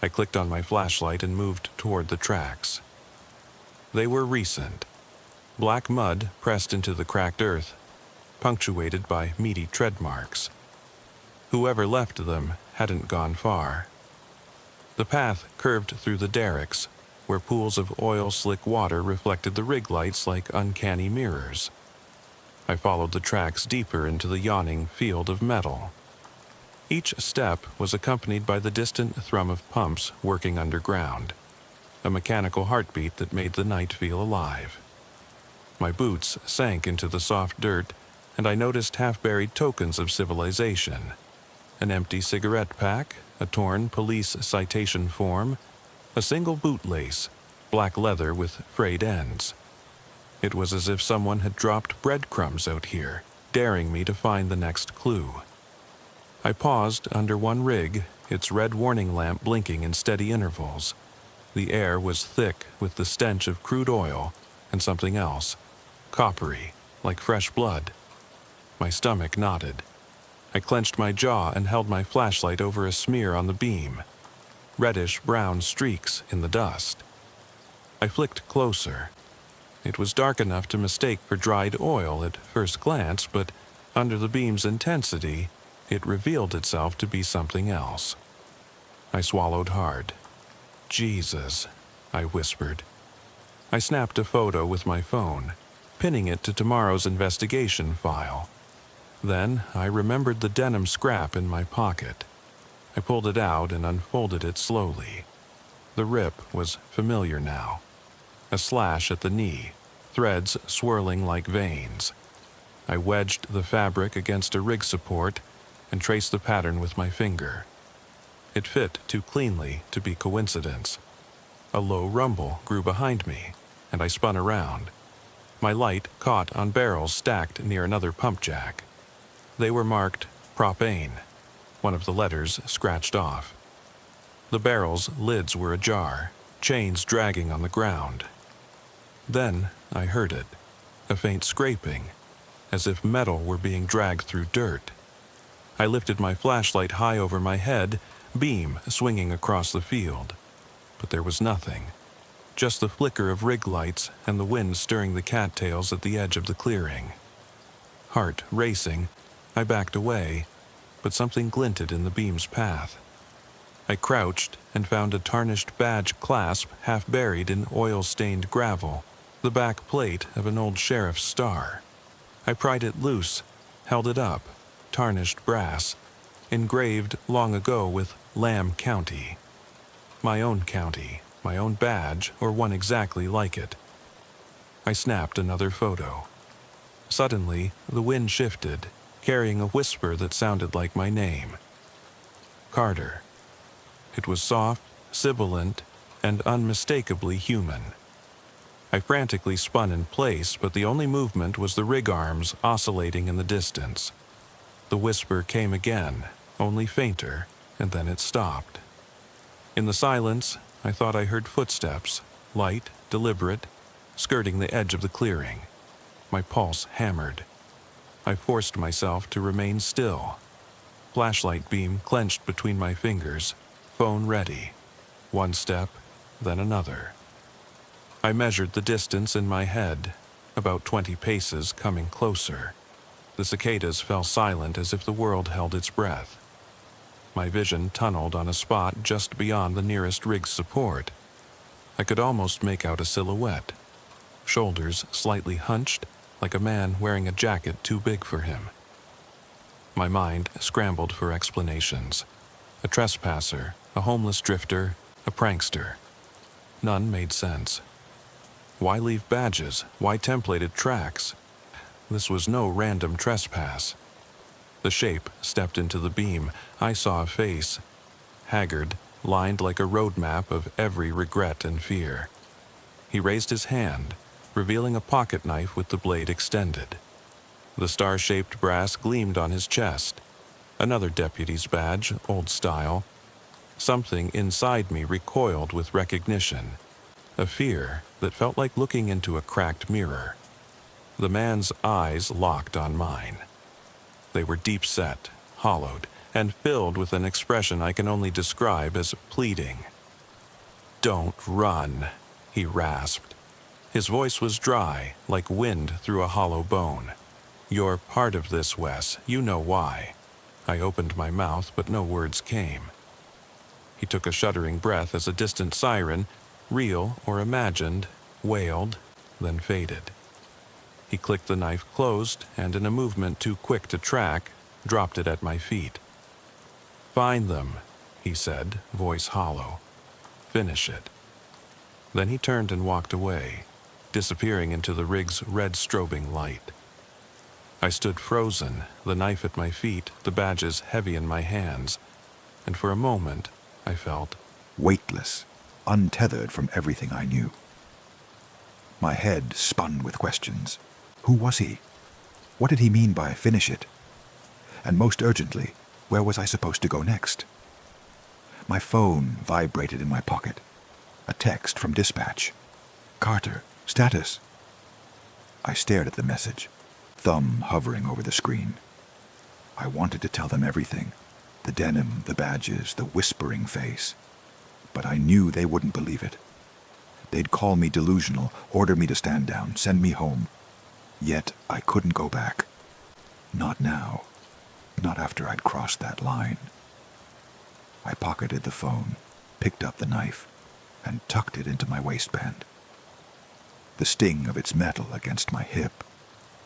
I clicked on my flashlight and moved toward the tracks. They were recent. Black mud pressed into the cracked earth, punctuated by meaty tread marks. Whoever left them hadn't gone far. The path curved through the derricks, where pools of oil-slick water reflected the rig lights like uncanny mirrors. I followed the tracks deeper into the yawning field of metal. Each step was accompanied by the distant thrum of pumps working underground, a mechanical heartbeat that made the night feel alive. My boots sank into the soft dirt, and I noticed half-buried tokens of civilization. An empty cigarette pack, a torn police citation form, a single bootlace, black leather with frayed ends. It was as if someone had dropped breadcrumbs out here, daring me to find the next clue. I paused under one rig, its red warning lamp blinking in steady intervals. The air was thick with the stench of crude oil and something else, coppery, like fresh blood. My stomach knotted. I clenched my jaw and held my flashlight over a smear on the beam, reddish-brown streaks in the dust. I flicked closer. It was dark enough to mistake for dried oil at first glance, but under the beam's intensity, it revealed itself to be something else. I swallowed hard. "Jesus," I whispered. I snapped a photo with my phone, pinning it to tomorrow's investigation file. Then I remembered the denim scrap in my pocket. I pulled it out and unfolded it slowly. The rip was familiar now. A slash at the knee, threads swirling like veins. I wedged the fabric against a rig support and traced the pattern with my finger. It fit too cleanly to be coincidence. A low rumble grew behind me, and I spun around. My light caught on barrels stacked near another pump jack. They were marked propane, one of the letters scratched off. The barrels' lids were ajar, chains dragging on the ground. Then I heard it, a faint scraping, as if metal were being dragged through dirt. I lifted my flashlight high over my head, beam swinging across the field. But there was nothing, just the flicker of rig lights and the wind stirring the cattails at the edge of the clearing. Heart racing, I backed away, but something glinted in the beam's path. I crouched and found a tarnished badge clasp half buried in oil-stained gravel, the back plate of an old sheriff's star. I pried it loose, held it up, tarnished brass, engraved long ago with Lamb County. My own county, my own badge, or one exactly like it. I snapped another photo. Suddenly, the wind shifted, carrying a whisper that sounded like my name. Carter. It was soft, sibilant, and unmistakably human. I frantically spun in place, but the only movement was the rig arms oscillating in the distance. The whisper came again, only fainter, and then it stopped. In the silence, I thought I heard footsteps, light, deliberate, skirting the edge of the clearing. My pulse hammered. I forced myself to remain still. Flashlight beam clenched between my fingers, phone ready. One step, then another. I measured the distance in my head, about 20 paces, coming closer. The cicadas fell silent as if the world held its breath. My vision tunneled on a spot just beyond the nearest rig's support. I could almost make out a silhouette. Shoulders slightly hunched, like a man wearing a jacket too big for him. My mind scrambled for explanations. A trespasser, a homeless drifter, a prankster. None made sense. Why leave badges? Why templated tracks? This was no random trespass. The shape stepped into the beam. I saw a face, haggard, lined like a road map of every regret and fear. He raised his hand, revealing a pocket knife with the blade extended. The star-shaped brass gleamed on his chest. Another deputy's badge, old style. Something inside me recoiled with recognition, a fear that felt like looking into a cracked mirror. The man's eyes locked on mine. They were deep-set, hollowed, and filled with an expression I can only describe as pleading. "Don't run," he rasped. His voice was dry, like wind through a hollow bone. "You're part of this, Wes. You know why." I opened my mouth, but no words came. He took a shuddering breath as a distant siren, real or imagined, wailed, then faded. He clicked the knife closed and, in a movement too quick to track, dropped it at my feet. "Find them," he said, voice hollow. "Finish it." Then he turned and walked away, disappearing into the rig's red strobing light. I stood frozen, the knife at my feet, the badges heavy in my hands, and for a moment I felt weightless, untethered from everything I knew. My head spun with questions. Who was he? What did he mean by finish it? And most urgently, where was I supposed to go next? My phone vibrated in my pocket. A text from dispatch. "Carter, status." I stared at the message, thumb hovering over the screen. I wanted to tell them everything. The denim, the badges, the whispering face. But I knew they wouldn't believe it. They'd call me delusional, order me to stand down, send me home. Yet I couldn't go back. Not now. Not after I'd crossed that line. I pocketed the phone, picked up the knife, and tucked it into my waistband. The sting of its metal against my hip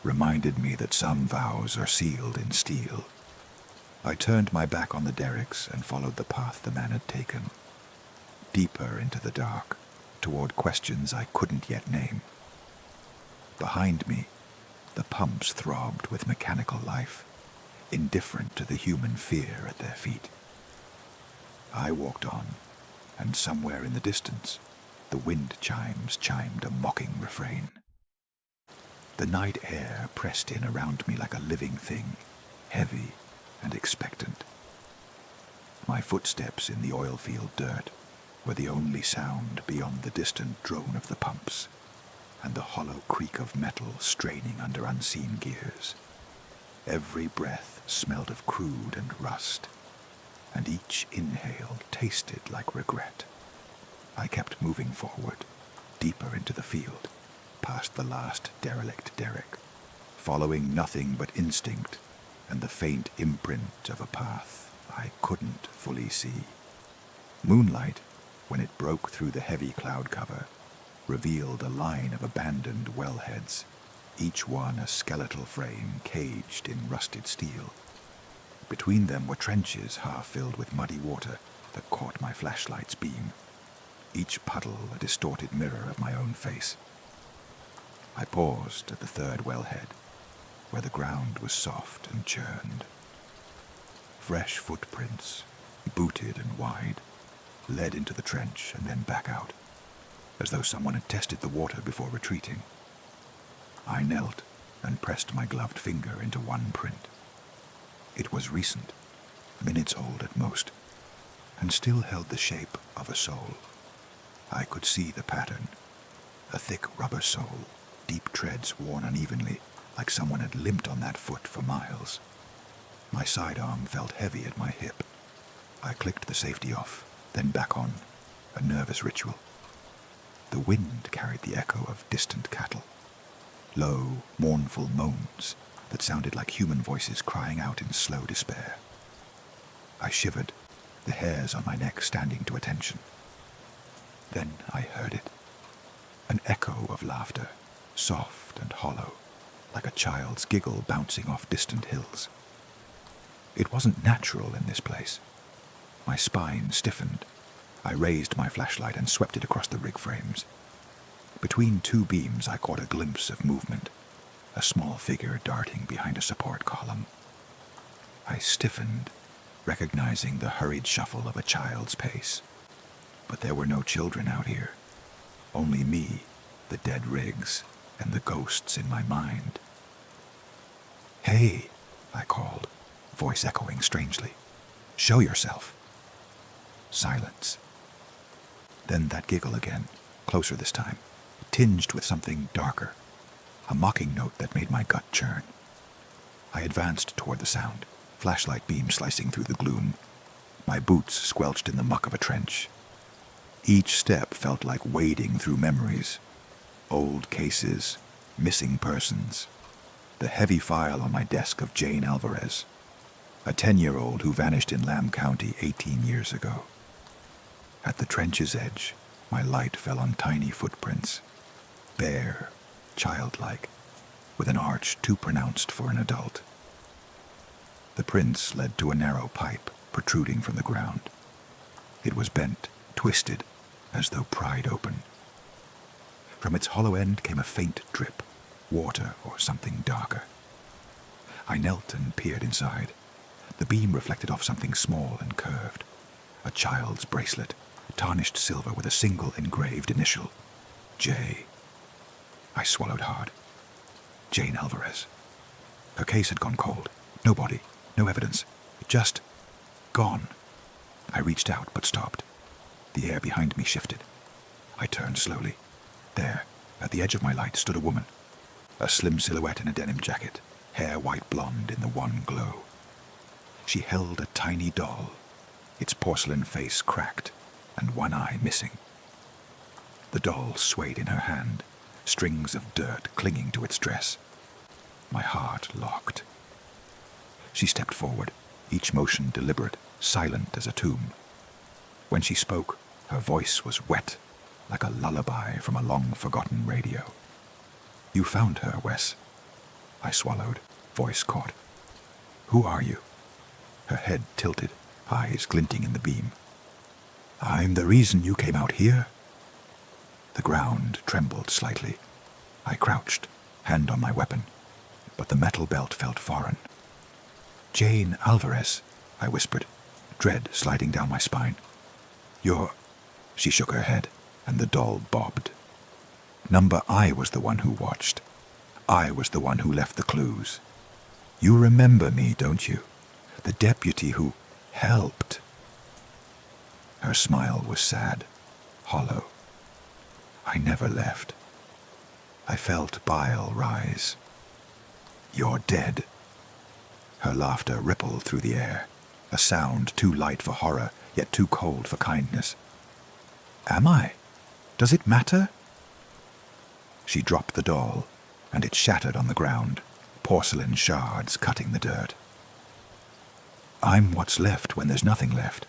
reminded me that some vows are sealed in steel. I turned my back on the derricks and followed the path the man had taken, deeper into the dark, toward questions I couldn't yet name. Behind me, the pumps throbbed with mechanical life, indifferent to the human fear at their feet. I walked on, and somewhere in the distance, the wind chimes chimed a mocking refrain. The night air pressed in around me like a living thing, heavy and expectant. My footsteps in the oil-field dirt were the only sound beyond the distant drone of the pumps and the hollow creak of metal straining under unseen gears. Every breath smelled of crude and rust, and each inhale tasted like regret. I kept moving forward, deeper into the field, past the last derelict derrick, following nothing but instinct and the faint imprint of a path I couldn't fully see. Moonlight, when it broke through the heavy cloud cover, revealed a line of abandoned wellheads, each one a skeletal frame caged in rusted steel. Between them were trenches half filled with muddy water that caught my flashlight's beam, each puddle a distorted mirror of my own face. I paused at the third wellhead, where the ground was soft and churned. Fresh footprints, booted and wide, led into the trench and then back out, as though someone had tested the water before retreating. I knelt and pressed my gloved finger into one print. It was recent, minutes old at most, and still held the shape of a sole. I could see the pattern, a thick rubber sole, deep treads worn unevenly, like someone had limped on that foot for miles. My sidearm felt heavy at my hip. I clicked the safety off, then back on, a nervous ritual. The wind carried the echo of distant cattle, low, mournful moans that sounded like human voices crying out in slow despair. I shivered, the hairs on my neck standing to attention. Then I heard it, an echo of laughter, soft and hollow, like a child's giggle bouncing off distant hills. It wasn't natural in this place. My spine stiffened. I raised my flashlight and swept it across the rig frames. Between two beams I caught a glimpse of movement, a small figure darting behind a support column. I stiffened, recognizing the hurried shuffle of a child's pace. But there were no children out here. Only me, the dead rigs, and the ghosts in my mind. "Hey," I called, voice echoing strangely. "Show yourself." Silence. Then that giggle again, closer this time, tinged with something darker, a mocking note that made my gut churn. I advanced toward the sound, flashlight beam slicing through the gloom. My boots squelched in the muck of a trench. Each step felt like wading through memories. Old cases, missing persons, the heavy file on my desk of Jane Alvarez, a 10-year-old who vanished in Lamb County 18 years ago. At the trench's edge, my light fell on tiny footprints, bare, childlike, with an arch too pronounced for an adult. The prints led to a narrow pipe protruding from the ground. It was bent, twisted, as though pried open. From its hollow end came a faint drip, water or something darker. I knelt and peered inside. The beam reflected off something small and curved, a child's bracelet, tarnished silver with a single engraved initial, J. I swallowed hard. Jane Alvarez. Her case had gone cold. No body, no evidence, just gone. I reached out but stopped. The air behind me shifted. I turned slowly. There, at the edge of my light, stood a woman, a slim silhouette in a denim jacket, hair white blonde in the one glow. She held a tiny doll, its porcelain face cracked and one eye missing. The doll swayed in her hand, strings of dirt clinging to its dress. My heart locked. She stepped forward, each motion deliberate, silent as a tomb. When she spoke, her voice was wet, like a lullaby from a long-forgotten radio. "You found her, Wes." I swallowed, voice caught. "Who are you?" Her head tilted, eyes glinting in the beam. "I'm the reason you came out here." The ground trembled slightly. I crouched, hand on my weapon, but the metal belt felt foreign. "Jane Alvarez," I whispered, dread sliding down my spine. "You're—" She shook her head, and the doll bobbed. Number I was the one who watched. I was the one who left the clues. "You remember me, don't you? The deputy who helped." Her smile was sad, hollow. "I never left." I felt bile rise. "You're dead." Her laughter rippled through the air, a sound too light for horror, yet too cold for kindness. "Am I? Does it matter?" She dropped the doll, and it shattered on the ground, porcelain shards cutting the dirt. "I'm what's left when there's nothing left."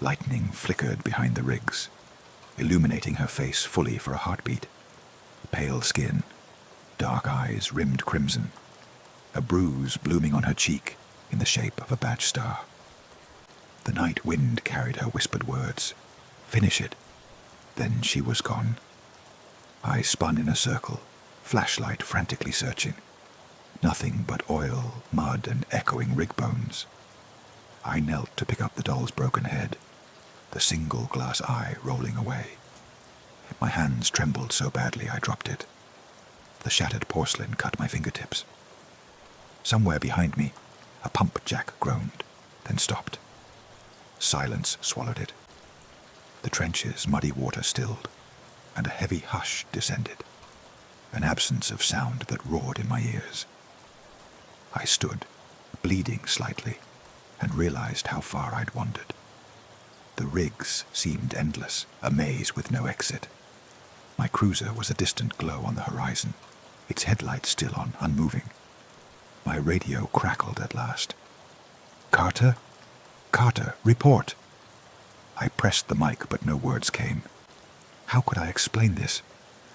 Lightning flickered behind the rigs, illuminating her face fully for a heartbeat. Pale skin, dark eyes rimmed crimson, a bruise blooming on her cheek in the shape of a badge star. The night wind carried her whispered words. "Finish it." Then she was gone. I spun in a circle, flashlight frantically searching. Nothing but oil, mud, and echoing rig bones. I knelt to pick up the doll's broken head, the single glass eye rolling away. My hands trembled so badly I dropped it. The shattered porcelain cut my fingertips. Somewhere behind me, A pump jack groaned, then stopped. Silence swallowed it. The trench's muddy water stilled, and a heavy hush descended, an absence of sound that roared in my ears. I stood, bleeding slightly, and realized how far I'd wandered. The rigs seemed endless, a maze with no exit. My cruiser was a distant glow on the horizon, its headlights still on, unmoving. My radio crackled at last. "Carter? Carter, report!" I pressed the mic, but no words came. How could I explain this?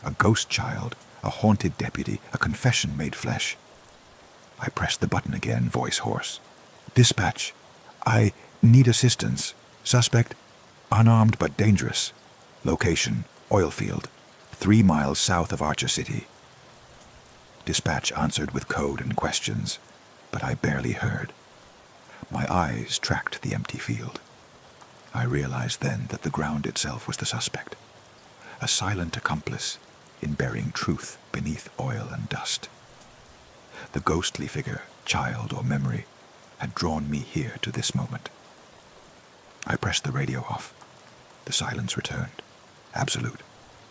A ghost child, a haunted deputy, a confession made flesh. I pressed the button again, voice hoarse. "Dispatch, I need assistance. Suspect, unarmed but dangerous. Location, oil field, 3 miles south of Archer City." Dispatch answered with code and questions, but I barely heard. My eyes tracked the empty field. I realized then that the ground itself was the suspect, a silent accomplice in burying truth beneath oil and dust. The ghostly figure, child or memory, had drawn me here to this moment. I pressed the radio off. The silence returned, absolute,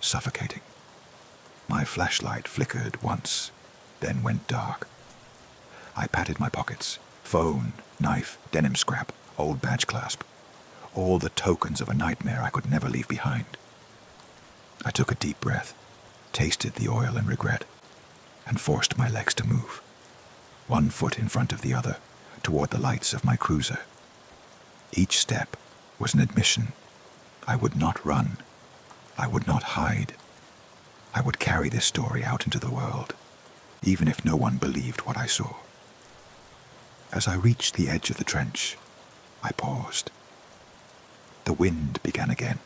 suffocating. My flashlight flickered once, then went dark. I patted my pockets, phone, knife, denim scrap, old badge clasp, all the tokens of a nightmare I could never leave behind. I took a deep breath, tasted the oil and regret, and forced my legs to move, one foot in front of the other, toward the lights of my cruiser. Each step was an admission. I would not run. I would not hide. I would carry this story out into the world, even if no one believed what I saw. As I reached the edge of the trench, I paused. The wind began again,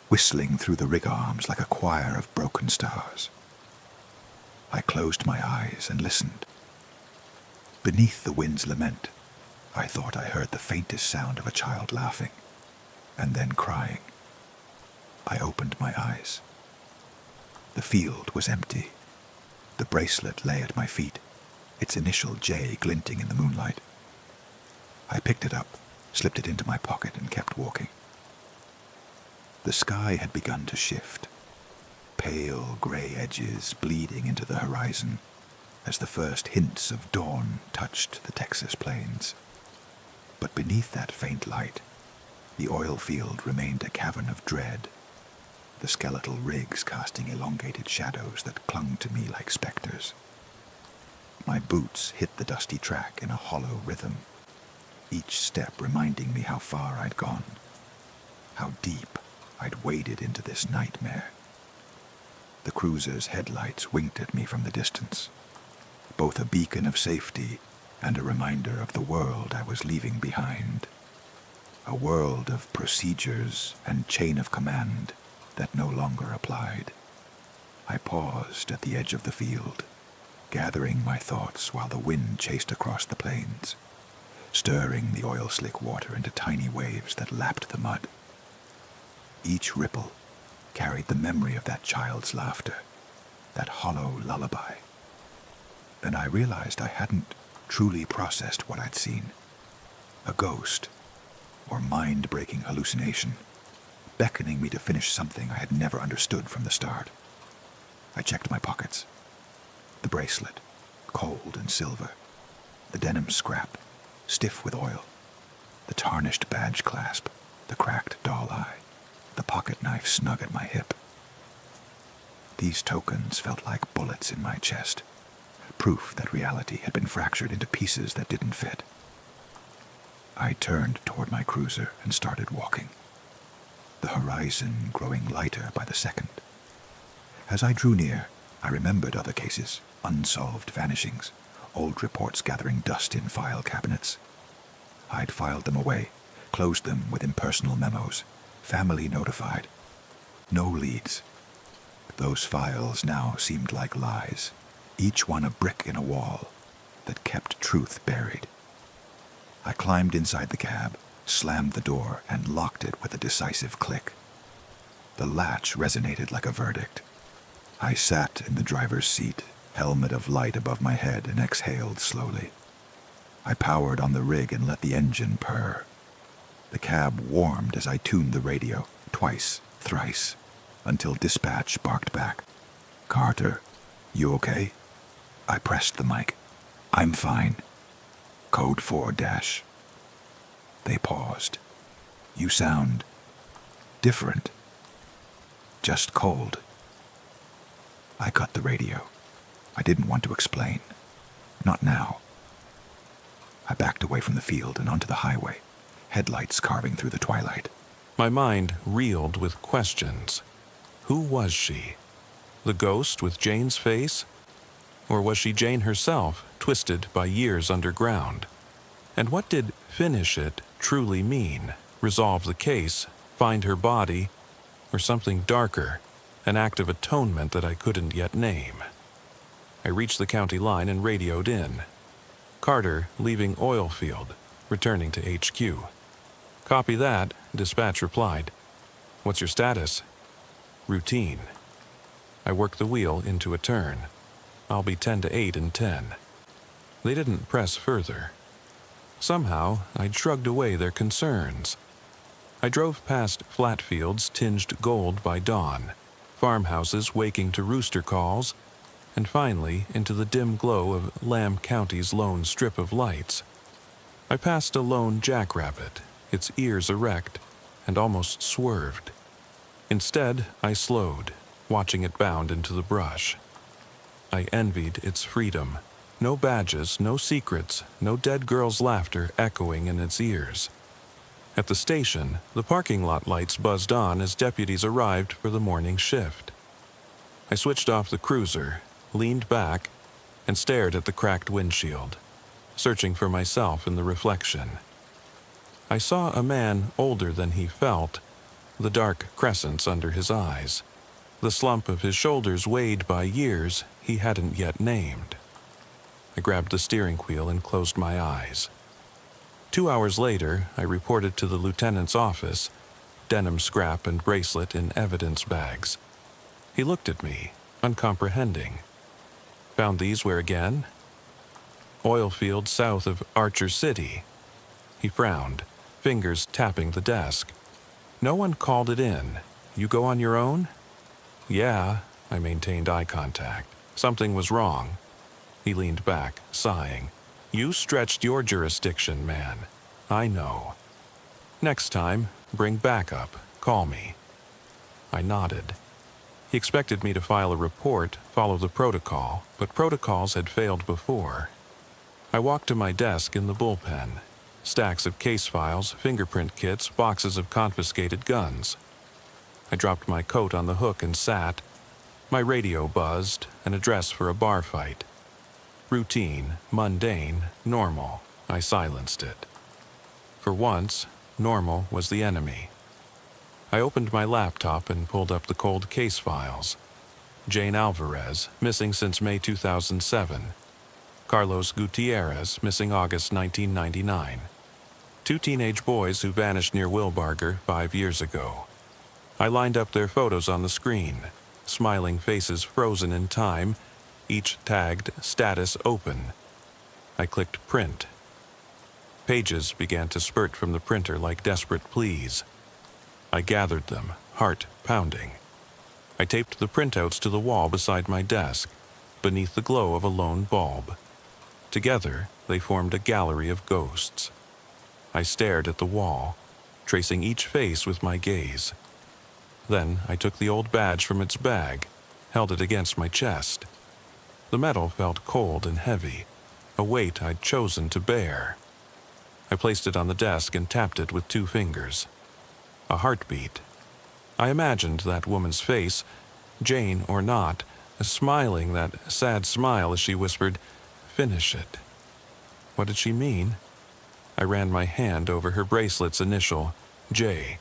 whistling through the rig arms like a choir of broken stars. I closed my eyes and listened. Beneath the wind's lament, I thought I heard the faintest sound of a child laughing, and then crying. I opened my eyes. The field was empty. The bracelet lay at my feet, its initial J glinting in the moonlight. I picked it up, slipped it into my pocket, and kept walking. The sky had begun to shift, pale gray edges bleeding into the horizon as the first hints of dawn touched the Texas plains. But beneath that faint light, the oil field remained a cavern of dread, the skeletal rigs casting elongated shadows that clung to me like specters. My boots hit the dusty track in a hollow rhythm, each step reminding me how far I'd gone, how deep I'd waded into this nightmare. The cruiser's headlights winked at me from the distance, both a beacon of safety and a reminder of the world I was leaving behind, a world of procedures and chain of command that no longer applied. I paused at the edge of the field, gathering my thoughts while the wind chased across the plains, stirring the oil-slick water into tiny waves that lapped the mud. Each ripple carried the memory of that child's laughter, that hollow lullaby. And I realized I hadn't truly processed what I'd seen. A ghost, or mind-breaking hallucination, beckoning me to finish something I had never understood from the start. I checked my pockets. The bracelet, cold and silver. The denim scrap, stiff with oil. The tarnished badge clasp, the cracked doll eye. The pocket knife snug at my hip. These tokens felt like bullets in my chest, proof that reality had been fractured into pieces that didn't fit. I turned toward my cruiser and started walking, the horizon growing lighter by the second. As I drew near, I remembered other cases, unsolved vanishings, old reports gathering dust in file cabinets. I'd filed them away, closed them with impersonal memos, family notified. No leads. Those files now seemed like lies, each one a brick in a wall that kept truth buried. I climbed inside the cab, slammed the door, and locked it with a decisive click. The latch resonated like a verdict. I sat in the driver's seat, helmet of light above my head, and exhaled slowly. I powered on the rig and let the engine purr. The cab warmed as I tuned the radio, twice, thrice, until dispatch barked back. "Carter, you okay?" I pressed the mic. "I'm fine. Code 4-." They paused. "You sound different. Just cold." I cut the radio. I didn't want to explain. Not now. I backed away from the field and onto the highway, headlights carving through the twilight. My mind reeled with questions. Who was she? The ghost with Jane's face? Or was she Jane herself, twisted by years underground? And what did finish it truly mean? Resolve the case, find her body, or something darker, an act of atonement that I couldn't yet name? I reached the county line and radioed in. Carter leaving oil field, returning to HQ. "Copy that," dispatch replied. "What's your status?" "Routine." I worked the wheel into a turn. "I'll be 10 to 8 in 10. They didn't press further. Somehow, I shrugged away their concerns. I drove past flat fields tinged gold by dawn, farmhouses waking to rooster calls, and finally into the dim glow of Lamb County's lone strip of lights. I passed a lone jackrabbit, its ears erect, and almost swerved. Instead, I slowed, watching it bound into the brush. I envied its freedom. No badges, no secrets, no dead girl's laughter echoing in its ears. At the station, the parking lot lights buzzed on as deputies arrived for the morning shift. I switched off the cruiser, leaned back, and stared at the cracked windshield, searching for myself in the reflection. I saw a man older than he felt, the dark crescents under his eyes, the slump of his shoulders weighed by years he hadn't yet named. I grabbed the steering wheel and closed my eyes. 2 hours later, I reported to the lieutenant's office, denim scrap and bracelet in evidence bags. He looked at me, uncomprehending. "Found these where again?" "Oil field south of Archer City." He frowned, fingers tapping the desk. "No one called it in. You go on your own?" "Yeah," I maintained eye contact. "Something was wrong." He leaned back, sighing. "You stretched your jurisdiction, man. I know. Next time, bring backup. Call me." I nodded. He expected me to file a report, follow the protocol, but protocols had failed before. I walked to my desk in the bullpen. Stacks of case files, fingerprint kits, boxes of confiscated guns. I dropped my coat on the hook and sat. My radio buzzed, an address for a bar fight. Routine, mundane, normal. I silenced it. For once, normal was the enemy. I opened my laptop and pulled up the cold case files. Jane Alvarez, missing since May 2007. Carlos Gutierrez, missing August 1999. 2 teenage boys who vanished near Wilbarger 5 years ago. I lined up their photos on the screen, smiling faces frozen in time, each tagged status open. I clicked print. Pages began to spurt from the printer like desperate pleas. I gathered them, heart pounding. I taped the printouts to the wall beside my desk, beneath the glow of a lone bulb. Together, they formed a gallery of ghosts. I stared at the wall, tracing each face with my gaze. Then I took the old badge from its bag, held it against my chest. The metal felt cold and heavy, a weight I'd chosen to bear. I placed it on the desk and tapped it with 2 fingers. A heartbeat. I imagined that woman's face, Jane or not, smiling that sad smile as she whispered, "Finish it." What did she mean? I ran my hand over her bracelet's initial, J.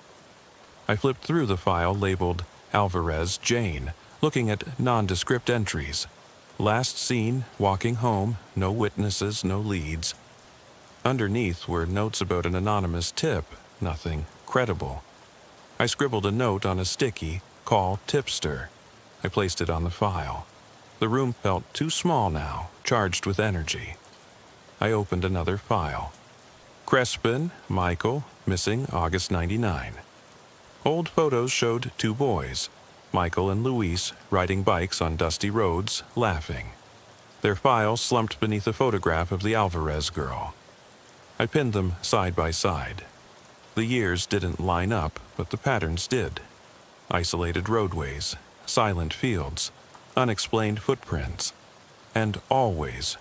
I flipped through the file labeled Alvarez Jane, looking at nondescript entries. Last seen, walking home, no witnesses, no leads. Underneath were notes about an anonymous tip, nothing credible. I scribbled a note on a sticky, "Call tipster." I placed it on the file. The room felt too small now, charged with energy. I opened another file. Crespin, Michael, missing August 99. Old photos showed two boys, Michael and Luis, riding bikes on dusty roads, laughing. Their file slumped beneath a photograph of the Alvarez girl. I pinned them side by side. The years didn't line up, but the patterns did. Isolated roadways, silent fields, unexplained footprints, and always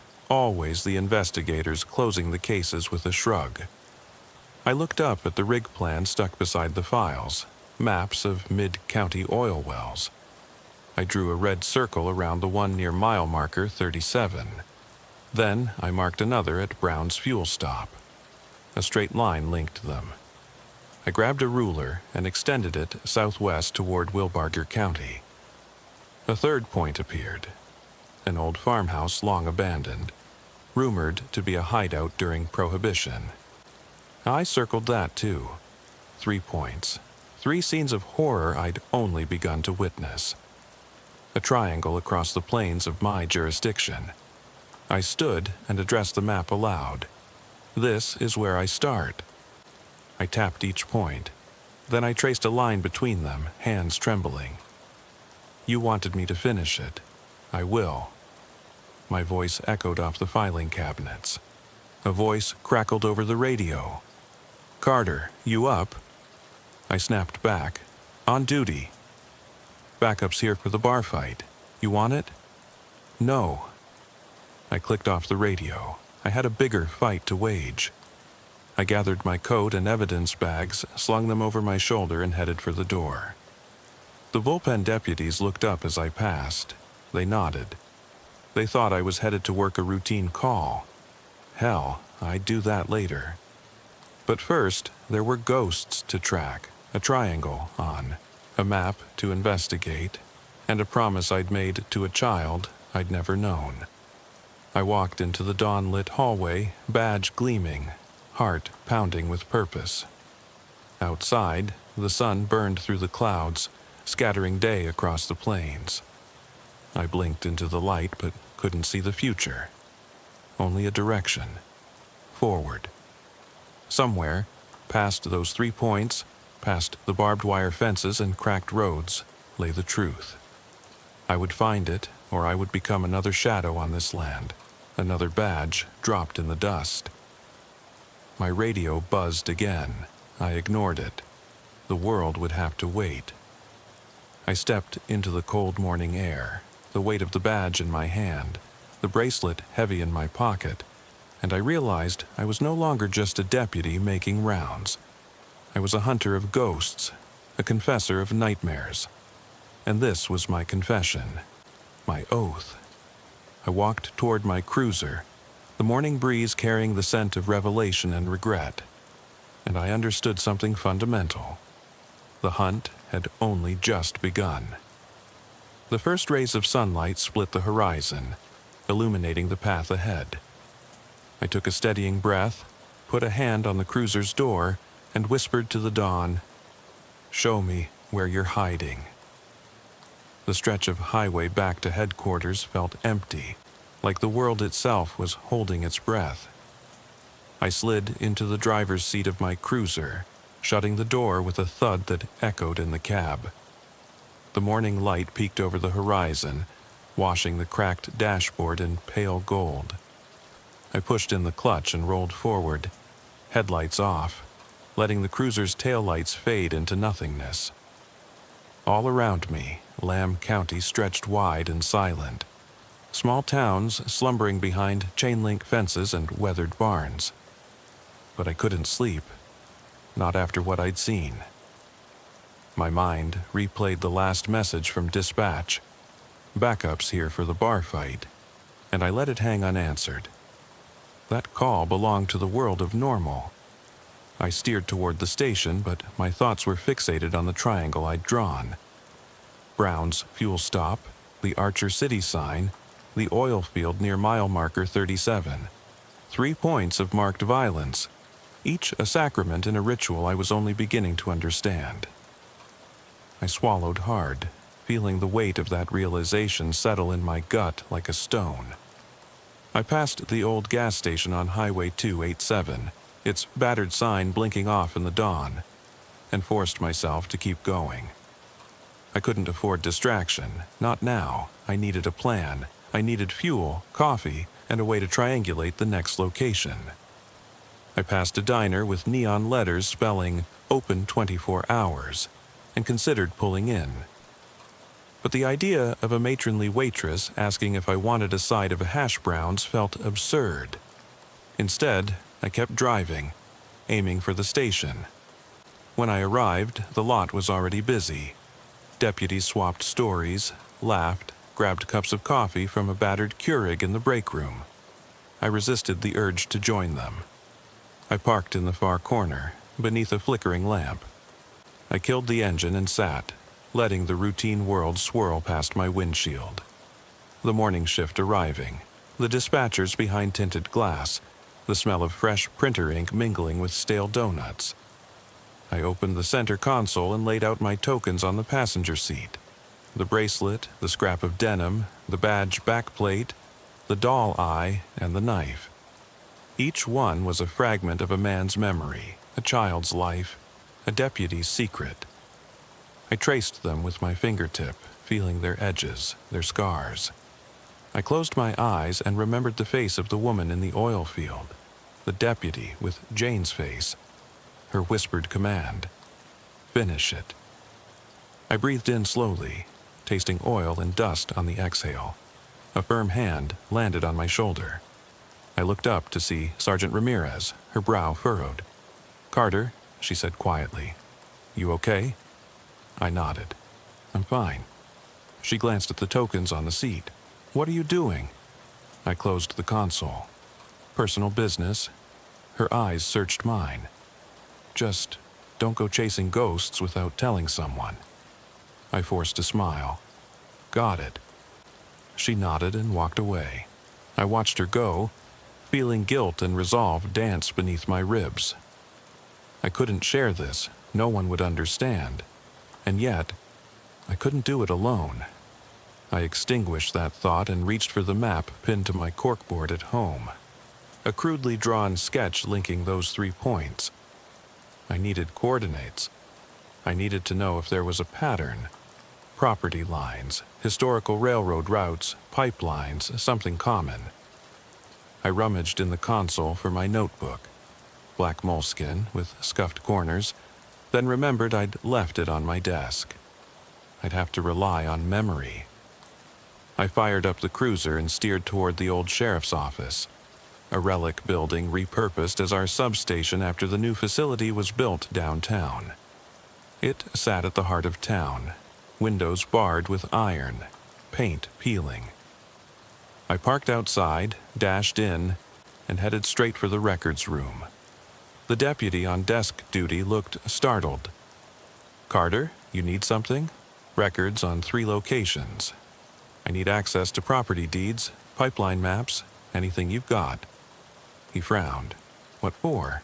the investigators closing the cases with a shrug. I looked up at the rig plan stuck beside the files, maps of mid-county oil wells. I drew a red circle around the one near mile marker 37. Then I marked another at Brown's fuel stop. A straight line linked them. I grabbed a ruler and extended it southwest toward Wilbarger County. A third point appeared. An old farmhouse long abandoned, rumored to be a hideout during Prohibition. I circled that too. 3 points. 3 scenes of horror I'd only begun to witness. A triangle across the plains of my jurisdiction. I stood and addressed the map aloud. This is where I start. I tapped each point. Then I traced a line between them, hands trembling. You wanted me to finish it. I will. My voice echoed off the filing cabinets. A voice crackled over the radio. Carter, you up? I snapped back. On duty. Backup's here for the bar fight. You want it? No. I clicked off the radio. I had a bigger fight to wage. I gathered my coat and evidence bags, slung them over my shoulder, and headed for the door. The bullpen deputies looked up as I passed. They nodded. They thought I was headed to work a routine call. Hell, I'd do that later. But first, there were ghosts to track, a triangle on, a map to investigate, and a promise I'd made to a child I'd never known. I walked into the dawn-lit hallway, badge gleaming, heart pounding with purpose. Outside, the sun burned through the clouds, scattering day across the plains. I blinked into the light but couldn't see the future. Only a direction. Forward. Somewhere, past those 3 points, past the barbed wire fences and cracked roads, lay the truth. I would find it, or I would become another shadow on this land, another badge dropped in the dust. My radio buzzed again. I ignored it. The world would have to wait. I stepped into the cold morning air, the weight of the badge in my hand, the bracelet heavy in my pocket, and I realized I was no longer just a deputy making rounds. I was a hunter of ghosts, a confessor of nightmares. And this was my confession, my oath. I walked toward my cruiser, the morning breeze carrying the scent of revelation and regret. And I understood something fundamental. The hunt had only just begun. The first rays of sunlight split the horizon, illuminating the path ahead. I took a steadying breath, put a hand on the cruiser's door, and whispered to the dawn, "Show me where you're hiding." The stretch of highway back to headquarters felt empty, like the world itself was holding its breath. I slid into the driver's seat of my cruiser, shutting the door with a thud that echoed in the cab. The morning light peeked over the horizon, washing the cracked dashboard in pale gold. I pushed in the clutch and rolled forward, headlights off, letting the cruiser's taillights fade into nothingness. All around me, Lamb County stretched wide and silent. Small towns slumbering behind chain-link fences and weathered barns. But I couldn't sleep, not after what I'd seen. My mind replayed the last message from dispatch. Backup's here for the bar fight, and I let it hang unanswered. That call belonged to the world of normal. I steered toward the station, but my thoughts were fixated on the triangle I'd drawn. Brown's fuel stop, the Archer City sign, the oil field near mile marker 37. 3 points of marked violence, each a sacrament in a ritual I was only beginning to understand. I swallowed hard, feeling the weight of that realization settle in my gut like a stone. I passed the old gas station on Highway 287, its battered sign blinking off in the dawn, and forced myself to keep going. I couldn't afford distraction, not now. I needed a plan. I needed fuel, coffee, and a way to triangulate the next location. I passed a diner with neon letters spelling "Open 24 hours" and considered pulling in. But the idea of a matronly waitress asking if I wanted a side of hash browns felt absurd. Instead, I kept driving, aiming for the station. When I arrived, the lot was already busy. Deputies swapped stories, laughed, grabbed cups of coffee from a battered Keurig in the break room. I resisted the urge to join them. I parked in the far corner, beneath a flickering lamp. I killed the engine and sat, letting the routine world swirl past my windshield. The morning shift arriving, the dispatchers behind tinted glass, the smell of fresh printer ink mingling with stale donuts. I opened the center console and laid out my tokens on the passenger seat. The bracelet, the scrap of denim, the badge backplate, the doll eye, and the knife. Each one was a fragment of a man's memory, a child's life, a deputy's secret. I traced them with my fingertip, feeling their edges, their scars. I closed my eyes and remembered the face of the woman in the oil field, the deputy with Jane's face, her whispered command, "Finish it." I breathed in slowly, tasting oil and dust on the exhale. A firm hand landed on my shoulder. I looked up to see Sergeant Ramirez, her brow furrowed. "Carter," she said quietly, "you okay?" I nodded. "I'm fine." She glanced at the tokens on the seat. "What are you doing?" I closed the console. "Personal business." Her eyes searched mine. "Just don't go chasing ghosts without telling someone." I forced a smile. "Got it." She nodded and walked away. I watched her go, feeling guilt and resolve dance beneath my ribs. I couldn't share this. No one would understand. And yet, I couldn't do it alone. I extinguished that thought and reached for the map pinned to my corkboard at home. A crudely drawn sketch linking those 3 points. I needed coordinates. I needed to know if there was a pattern. Property lines, historical railroad routes, pipelines, something common. I rummaged in the console for my notebook. Black moleskin with scuffed corners, then remembered I'd left it on my desk. I'd have to rely on memory. I fired up the cruiser and steered toward the old sheriff's office, a relic building repurposed as our substation after the new facility was built downtown. It sat at the heart of town, windows barred with iron, paint peeling. I parked outside, dashed in, and headed straight for the records room. The deputy on desk duty looked startled. "Carter, you need something?" "Records on 3 locations. I need access to property deeds, pipeline maps, anything you've got." He frowned. "What for?"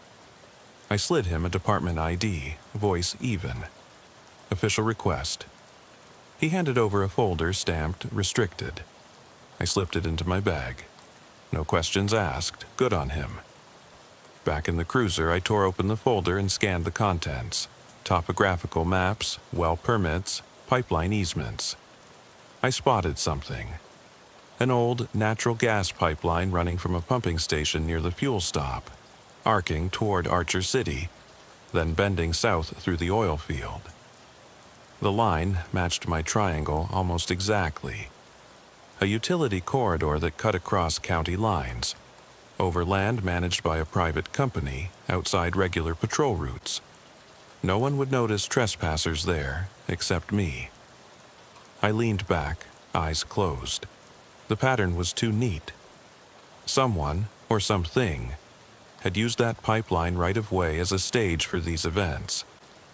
I slid him a department ID, voice even. "Official request." He handed over a folder stamped restricted. I slipped it into my bag. No questions asked. Good on him. Back in the cruiser, I tore open the folder and scanned the contents. Topographical maps, well permits, pipeline easements. I spotted something. An old natural gas pipeline running from a pumping station near the fuel stop, arcing toward Archer City, then bending south through the oil field. The line matched my triangle almost exactly. A utility corridor that cut across county lines, over land managed by a private company outside regular patrol routes. No one would notice trespassers there except me. I leaned back, eyes closed. The pattern was too neat. Someone, or something, had used that pipeline right-of-way as a stage for these events.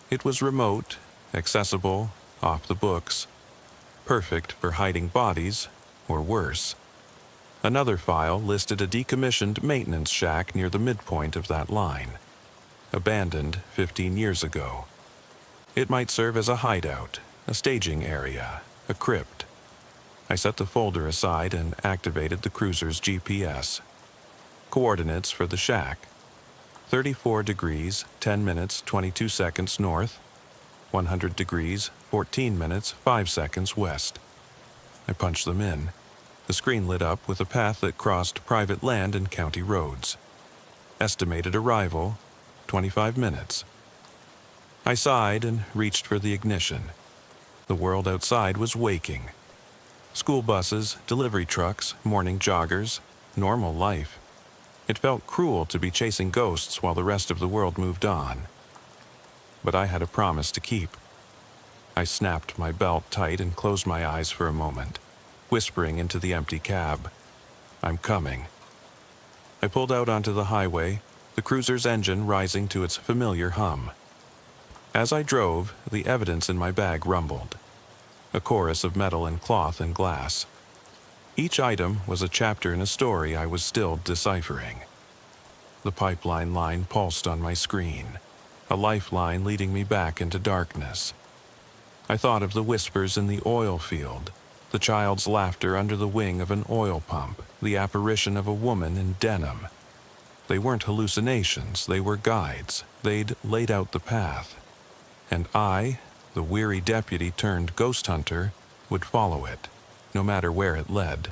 It was remote, accessible, off the books, perfect for hiding bodies, or worse. Another file listed a decommissioned maintenance shack near the midpoint of that line, abandoned 15 years ago. It might serve as a hideout, a staging area, a crypt. I set the folder aside and activated the cruiser's GPS. Coordinates for the shack: 34 degrees, 10 minutes, 22 seconds north, 100 degrees, 14 minutes, 5 seconds west. I punched them in. The screen lit up with a path that crossed private land and county roads. Estimated arrival, 25 minutes. I sighed and reached for the ignition. The world outside was waking. School buses, delivery trucks, morning joggers, normal life. It felt cruel to be chasing ghosts while the rest of the world moved on. But I had a promise to keep. I snapped my belt tight and closed my eyes for a moment, whispering into the empty cab, "I'm coming." I pulled out onto the highway, the cruiser's engine rising to its familiar hum. As I drove, the evidence in my bag rumbled. A chorus of metal and cloth and glass. Each item was a chapter in a story I was still deciphering. The pipeline line pulsed on my screen, a lifeline leading me back into darkness. I thought of the whispers in the oil field, the child's laughter under the wing of an oil pump, the apparition of a woman in denim. They weren't hallucinations, they were guides. They'd laid out the path. And I, the weary deputy turned ghost hunter, would follow it, no matter where it led.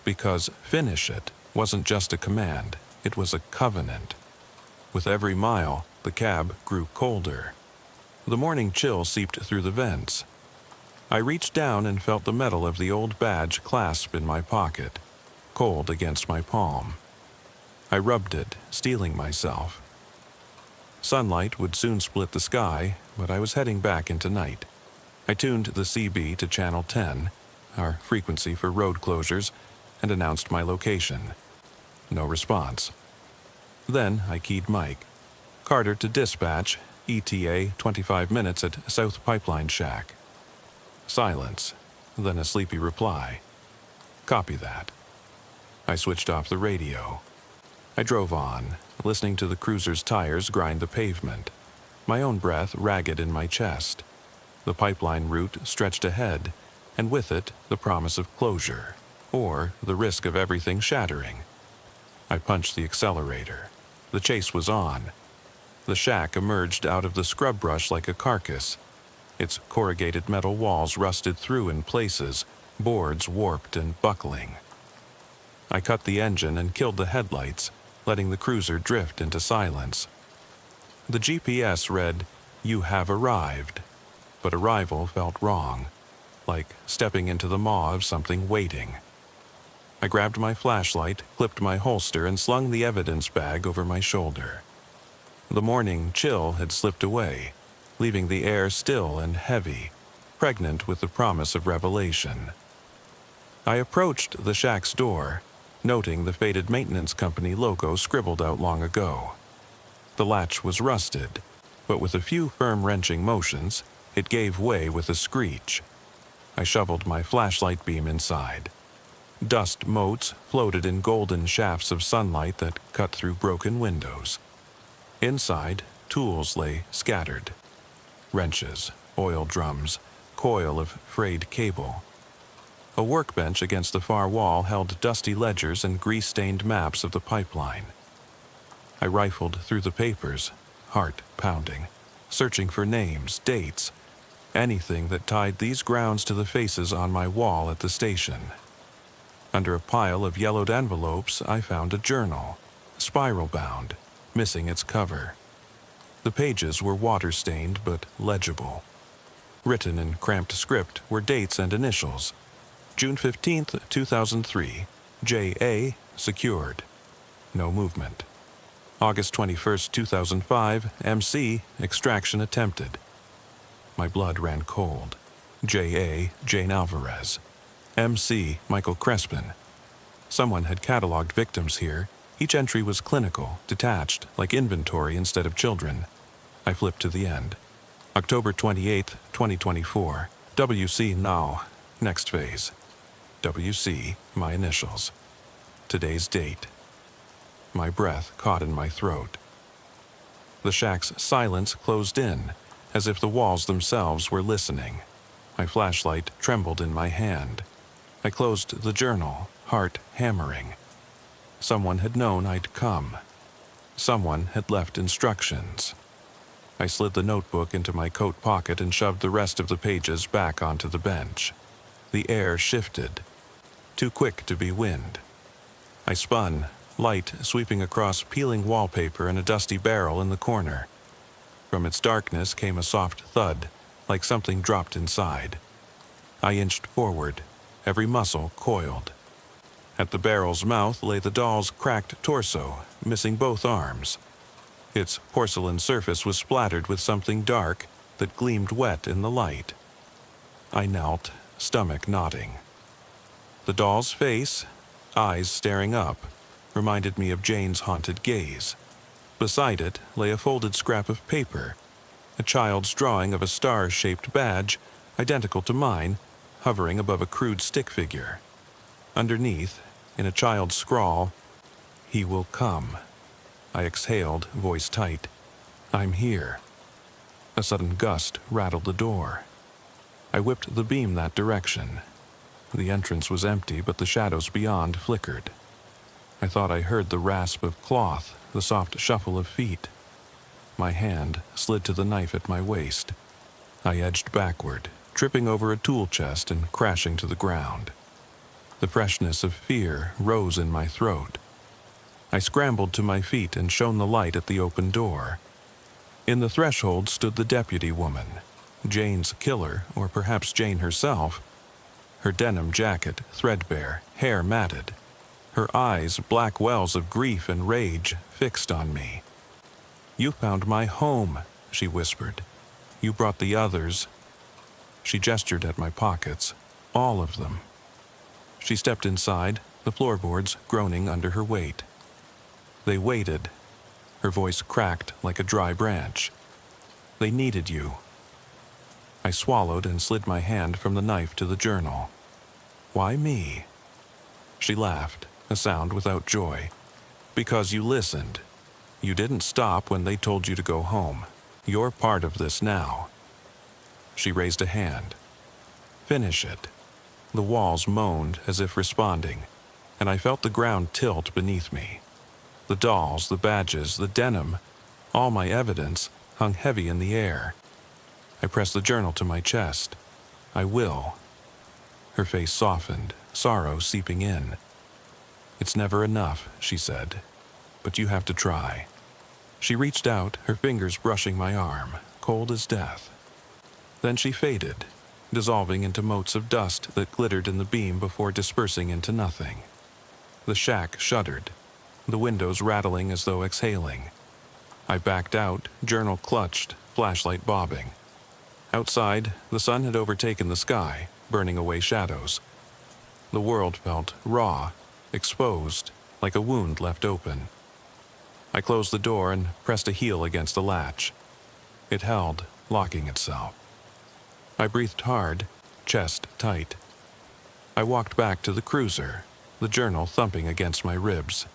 Because finish it wasn't just a command, it was a covenant. With every mile, the cab grew colder. The morning chill seeped through the vents. I reached down and felt the metal of the old badge clasp in my pocket, cold against my palm. I rubbed it, steeling myself. Sunlight would soon split the sky, but I was heading back into night. I tuned the CB to channel 10, our frequency for road closures, and announced my location. No response. Then I keyed Mike. Carter to dispatch, ETA 25 minutes at South Pipeline Shack. Silence, then a sleepy reply. Copy that. I switched off the radio. I drove on, listening to the cruiser's tires grind the pavement, my own breath ragged in my chest. The pipeline route stretched ahead, and with it the promise of closure, or the risk of everything shattering. I punched the accelerator. The chase was on. The shack emerged out of the scrub brush like a carcass. Its corrugated metal walls rusted through in places, boards warped and buckling. I cut the engine and killed the headlights, letting the cruiser drift into silence. The GPS read, "You have arrived," but arrival felt wrong, like stepping into the maw of something waiting. I grabbed my flashlight, clipped my holster, and slung the evidence bag over my shoulder. The morning chill had slipped away, leaving the air still and heavy, pregnant with the promise of revelation. I approached the shack's door, noting the faded maintenance company logo scribbled out long ago. The latch was rusted, but with a few firm wrenching motions, it gave way with a screech. I shoveled my flashlight beam inside. Dust motes floated in golden shafts of sunlight that cut through broken windows. Inside, tools lay scattered. Wrenches, oil drums, coil of frayed cable. A workbench against the far wall held dusty ledgers and grease-stained maps of the pipeline. I rifled through the papers, heart pounding, searching for names, dates, anything that tied these grounds to the faces on my wall at the station. Under a pile of yellowed envelopes, I found a journal, spiral-bound, missing its cover. The pages were water-stained but legible. Written in cramped script were dates and initials. June 15th, 2003, J.A. secured. No movement. August 21st, 2005, M.C. extraction attempted. My blood ran cold. J.A. Jane Alvarez. M.C. Michael Crespin. Someone had cataloged victims here. Each entry was clinical, detached, like inventory instead of children. I flipped to the end. October 28th, 2024. W.C. now. Next phase. W.C. my initials. Today's date. My breath caught in my throat. The shack's silence closed in, as if the walls themselves were listening. My flashlight trembled in my hand. I closed the journal, heart hammering. Someone had known I'd come. Someone had left instructions. I slid the notebook into my coat pocket and shoved the rest of the pages back onto the bench. The air shifted, too quick to be wind. I spun, light sweeping across peeling wallpaper and a dusty barrel in the corner. From its darkness came a soft thud, like something dropped inside. I inched forward, every muscle coiled. At the barrel's mouth lay the doll's cracked torso, missing both arms. Its porcelain surface was splattered with something dark that gleamed wet in the light. I knelt, stomach knotting. The doll's face, eyes staring up, reminded me of Jane's haunted gaze. Beside it lay a folded scrap of paper, a child's drawing of a star-shaped badge, identical to mine, hovering above a crude stick figure. Underneath, in a child's scrawl, "He will come." I exhaled, voice tight. "I'm here." A sudden gust rattled the door. I whipped the beam that direction. The entrance was empty, but the shadows beyond flickered. I thought I heard the rasp of cloth, the soft shuffle of feet. My hand slid to the knife at my waist. I edged backward, tripping over a tool chest and crashing to the ground. The freshness of fear rose in my throat. I scrambled to my feet and shone the light at the open door. In the threshold stood the deputy woman, Jane's killer, or perhaps Jane herself. Her denim jacket threadbare, hair matted. Her eyes, black wells of grief and rage, fixed on me. "You found my home," she whispered. "You brought the others." She gestured at my pockets, all of them. She stepped inside, the floorboards groaning under her weight. "They waited." Her voice cracked like a dry branch. "They needed you." I swallowed and slid my hand from the knife to the journal. "Why me?" She laughed, a sound without joy. "Because you listened. You didn't stop when they told you to go home. You're part of this now." She raised a hand. "Finish it." The walls moaned as if responding, and I felt the ground tilt beneath me. The dolls, the badges, the denim, all my evidence, hung heavy in the air. I pressed the journal to my chest. "I will." Her face softened, sorrow seeping in. "It's never enough," she said, "but you have to try." She reached out, her fingers brushing my arm, cold as death. Then she faded, dissolving into motes of dust that glittered in the beam before dispersing into nothing. The shack shuddered, the windows rattling as though exhaling. I backed out, journal clutched, flashlight bobbing. Outside, the sun had overtaken the sky, burning away shadows. The world felt raw, exposed, like a wound left open. I closed the door and pressed a heel against the latch. It held, locking itself. I breathed hard, chest tight. I walked back to the cruiser, the journal thumping against my ribs.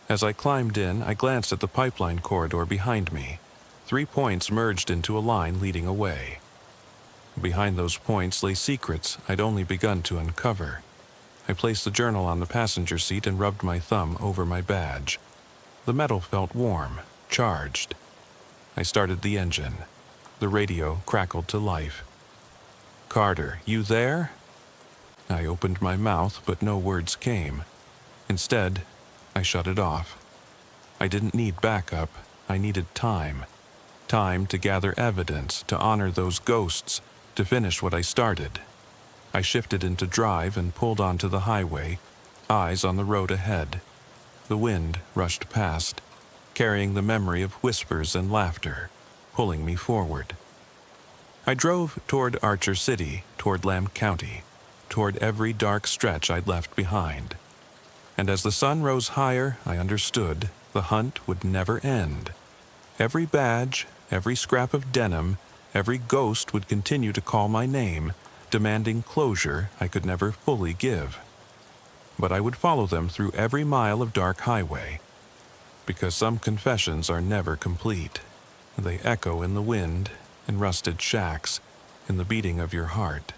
As I climbed in, I glanced at the pipeline corridor behind me. 3 points merged into a line leading away. Behind those points lay secrets I'd only begun to uncover. I placed the journal on the passenger seat and rubbed my thumb over my badge. The metal felt warm, charged. I started the engine. The radio crackled to life. "Carter, you there?" I opened my mouth, but no words came. Instead, I shut it off. I didn't need backup. I needed time. Time to gather evidence, to honor those ghosts, to finish what I started. I shifted into drive and pulled onto the highway, eyes on the road ahead. The wind rushed past, carrying the memory of whispers and laughter, pulling me forward. I drove toward Archer City, toward Lamb County, toward every dark stretch I'd left behind. And as the sun rose higher, I understood the hunt would never end. Every badge, every scrap of denim, every ghost would continue to call my name, demanding closure I could never fully give. But I would follow them through every mile of dark highway, because some confessions are never complete. They echo in the wind, in rusted shacks, in the beating of your heart.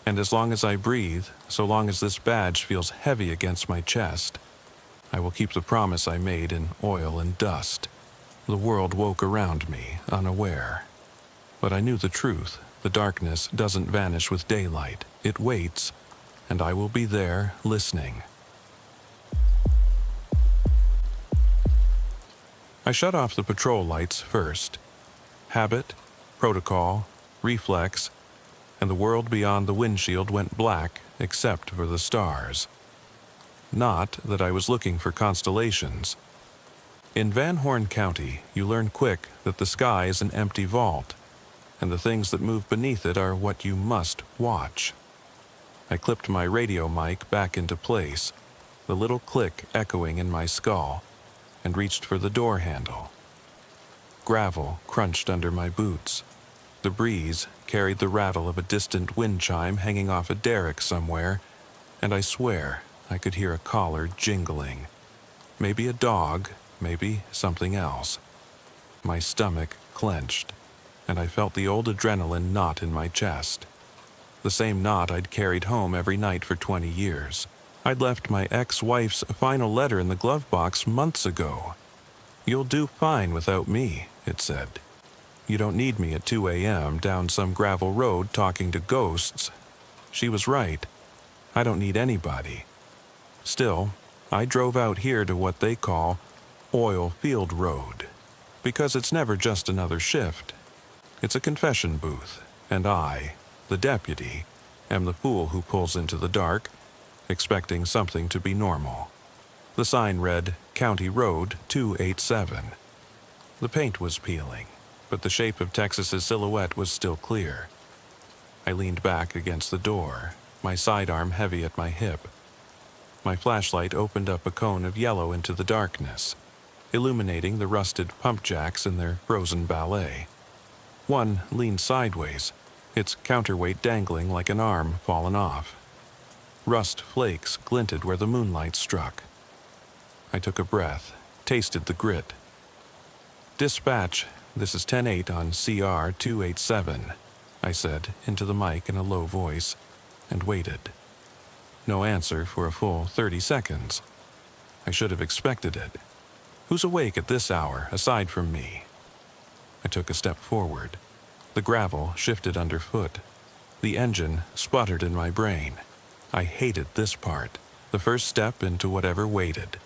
And as long as I breathe, so long as this badge feels heavy against my chest, I will keep the promise I made in oil and dust. The world woke around me, unaware. But I knew the truth. The darkness doesn't vanish with daylight. It waits, and I will be there, listening. I shut off the patrol lights first. Habit, protocol, reflex, and the world beyond the windshield went black except for the stars. Not that I was looking for constellations. In Van Horn County, you learn quick that the sky is an empty vault, and the things that move beneath it are what you must watch. I clipped my radio mic back into place, the little click echoing in my skull, and reached for the door handle. Gravel crunched under my boots. The breeze carried the rattle of a distant wind chime hanging off a derrick somewhere, and I swear I could hear a collar jingling. Maybe a dog, maybe something else. My stomach clenched, and I felt the old adrenaline knot in my chest. The same knot I'd carried home every night for 20 years. I'd left my ex-wife's final letter in the glove box months ago. "You'll do fine without me," it said. "You don't need me at 2 a.m. down some gravel road talking to ghosts." She was right. I don't need anybody. Still, I drove out here to what they call Oil Field Road, because it's never just another shift. It's a confession booth, and I, the deputy, am the fool who pulls into the dark, expecting something to be normal. The sign read County Road 287. The paint was peeling, but the shape of Texas's silhouette was still clear. I leaned back against the door, my sidearm heavy at my hip. My flashlight opened up a cone of yellow into the darkness, illuminating the rusted pump jacks in their frozen ballet. One leaned sideways, its counterweight dangling like an arm fallen off. Rust flakes glinted where the moonlight struck. I took a breath, tasted the grit. "Dispatch, this is 10-8 on CR 287, I said into the mic in a low voice, and waited. No answer for a full 30 seconds. I should have expected it. Who's awake at this hour, aside from me? I took a step forward. The gravel shifted underfoot. The engine sputtered in my brain. I hated this part, the first step into whatever waited.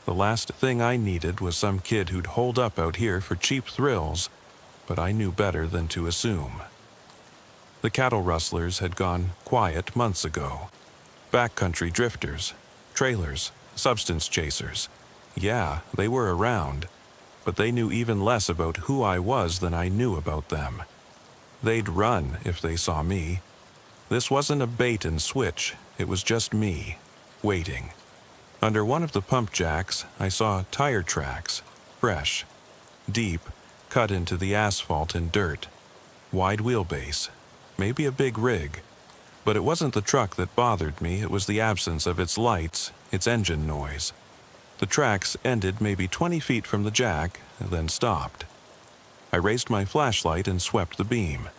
The last thing I needed was some kid who'd hold up out here for cheap thrills, but I knew better than to assume. The cattle rustlers had gone quiet months ago. Backcountry drifters, trailers, substance chasers. Yeah, they were around, but they knew even less about who I was than I knew about them. They'd run if they saw me. This wasn't a bait and switch, it was just me, waiting. Under one of the pump jacks, I saw tire tracks, fresh, deep, cut into the asphalt and dirt. Wide wheelbase, maybe a big rig. But it wasn't the truck that bothered me, it was the absence of its lights, its engine noise. The tracks ended maybe 20 feet from the jack, then stopped. I raised my flashlight and swept the beam.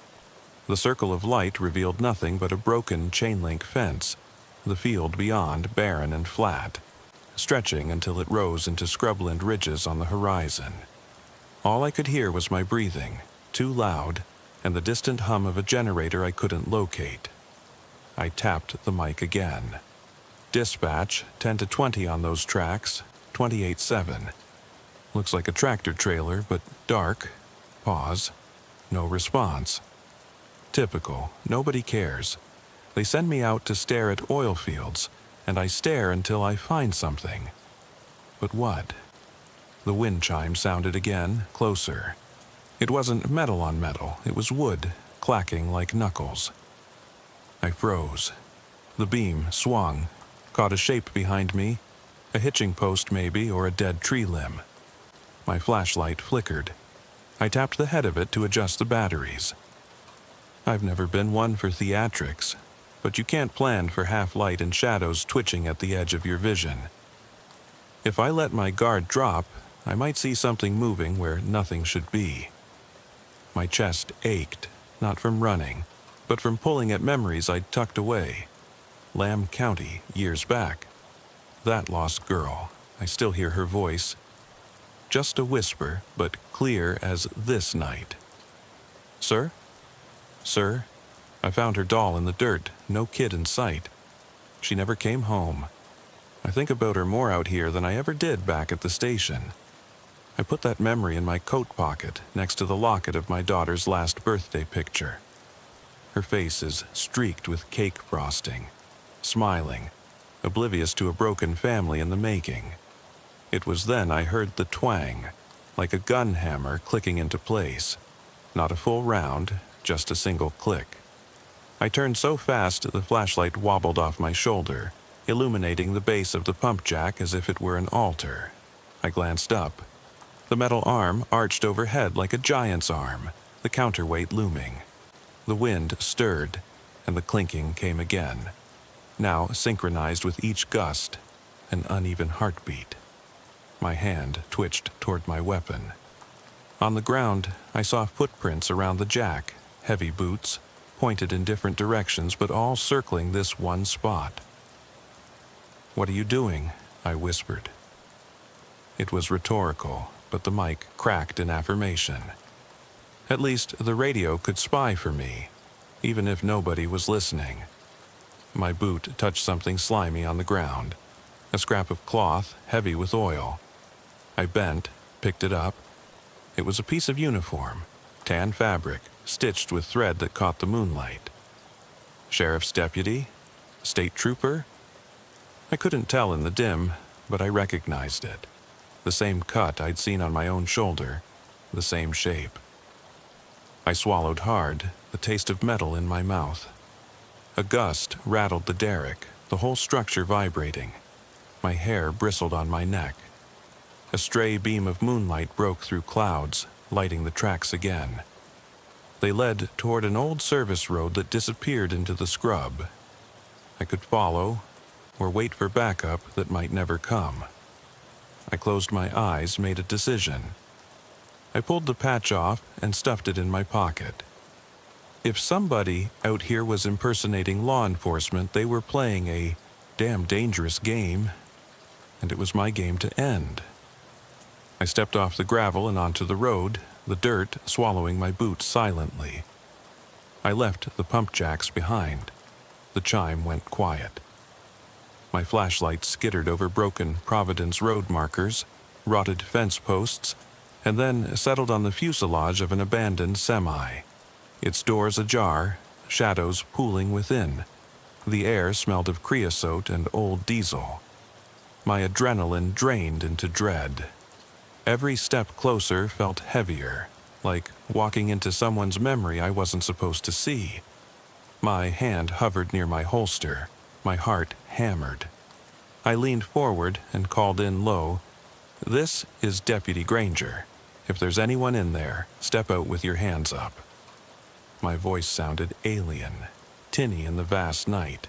The circle of light revealed nothing but a broken chain-link fence, the field beyond barren and flat, stretching until it rose into scrubland ridges on the horizon. All I could hear was my breathing, too loud, and the distant hum of a generator I couldn't locate. I tapped the mic again. Dispatch, 10 to 20 on those tracks, 28-7. Looks like a tractor trailer, but dark. Pause. No response. Typical. Nobody cares. They send me out to stare at oil fields, and I stare until I find something. But what? The wind chime sounded again, closer. It wasn't metal on metal, it was wood, clacking like knuckles. I froze. The beam swung, caught a shape behind me, a hitching post maybe, or a dead tree limb. My flashlight flickered. I tapped the head of it to adjust the batteries. I've never been one for theatrics, but you can't plan for half-light and shadows twitching at the edge of your vision. If I let my guard drop, I might see something moving where nothing should be. My chest ached, not from running, but from pulling at memories I'd tucked away. Lamb County, years back. That lost girl. I still hear her voice. Just a whisper, but clear as this night. Sir? Sir? I found her doll in the dirt, no kid in sight. She never came home. I think about her more out here than I ever did back at the station. I put that memory in my coat pocket next to the locket of my daughter's last birthday picture. Her face is streaked with cake frosting, smiling, oblivious to a broken family in the making. It was then I heard the twang, like a gun hammer clicking into place. Not a full round, just a single click. I turned so fast the flashlight wobbled off my shoulder, illuminating the base of the pump jack as if it were an altar. I glanced up. The metal arm arched overhead like a giant's arm, the counterweight looming. The wind stirred, and the clinking came again, now synchronized with each gust, an uneven heartbeat. My hand twitched toward my weapon. On the ground, I saw footprints around the jack, heavy boots, pointed in different directions but all circling this one spot. "What are you doing?" I whispered. It was rhetorical, but the mic cracked in affirmation. At least the radio could spy for me, even if nobody was listening. My boot touched something slimy on the ground, a scrap of cloth heavy with oil. I bent, picked it up. It was a piece of uniform, tan fabric, stitched with thread that caught the moonlight. Sheriff's deputy? State trooper? I couldn't tell in the dim, but I recognized it. The same cut I'd seen on my own shoulder, the same shape. I swallowed hard, the taste of metal in my mouth. A gust rattled the derrick, the whole structure vibrating. My hair bristled on my neck. A stray beam of moonlight broke through clouds, lighting the tracks again. They led toward an old service road that disappeared into the scrub. I could follow, or wait for backup that might never come. I closed my eyes, made a decision. I pulled the patch off and stuffed it in my pocket. If somebody out here was impersonating law enforcement, they were playing a damn dangerous game, and it was my game to end. I stepped off the gravel and onto the road, the dirt swallowing my boots silently. I left the pump jacks behind. The chime went quiet. My flashlight skittered over broken Providence road markers, rotted fence posts, and then settled on the fuselage of an abandoned semi. Its doors ajar, shadows pooling within. The air smelled of creosote and old diesel. My adrenaline drained into dread. Every step closer felt heavier, like walking into someone's memory I wasn't supposed to see. My hand hovered near my holster, my heart hammered. I leaned forward and called in low, "This is Deputy Granger. If there's anyone in there, step out with your hands up." My voice sounded alien, tinny in the vast night.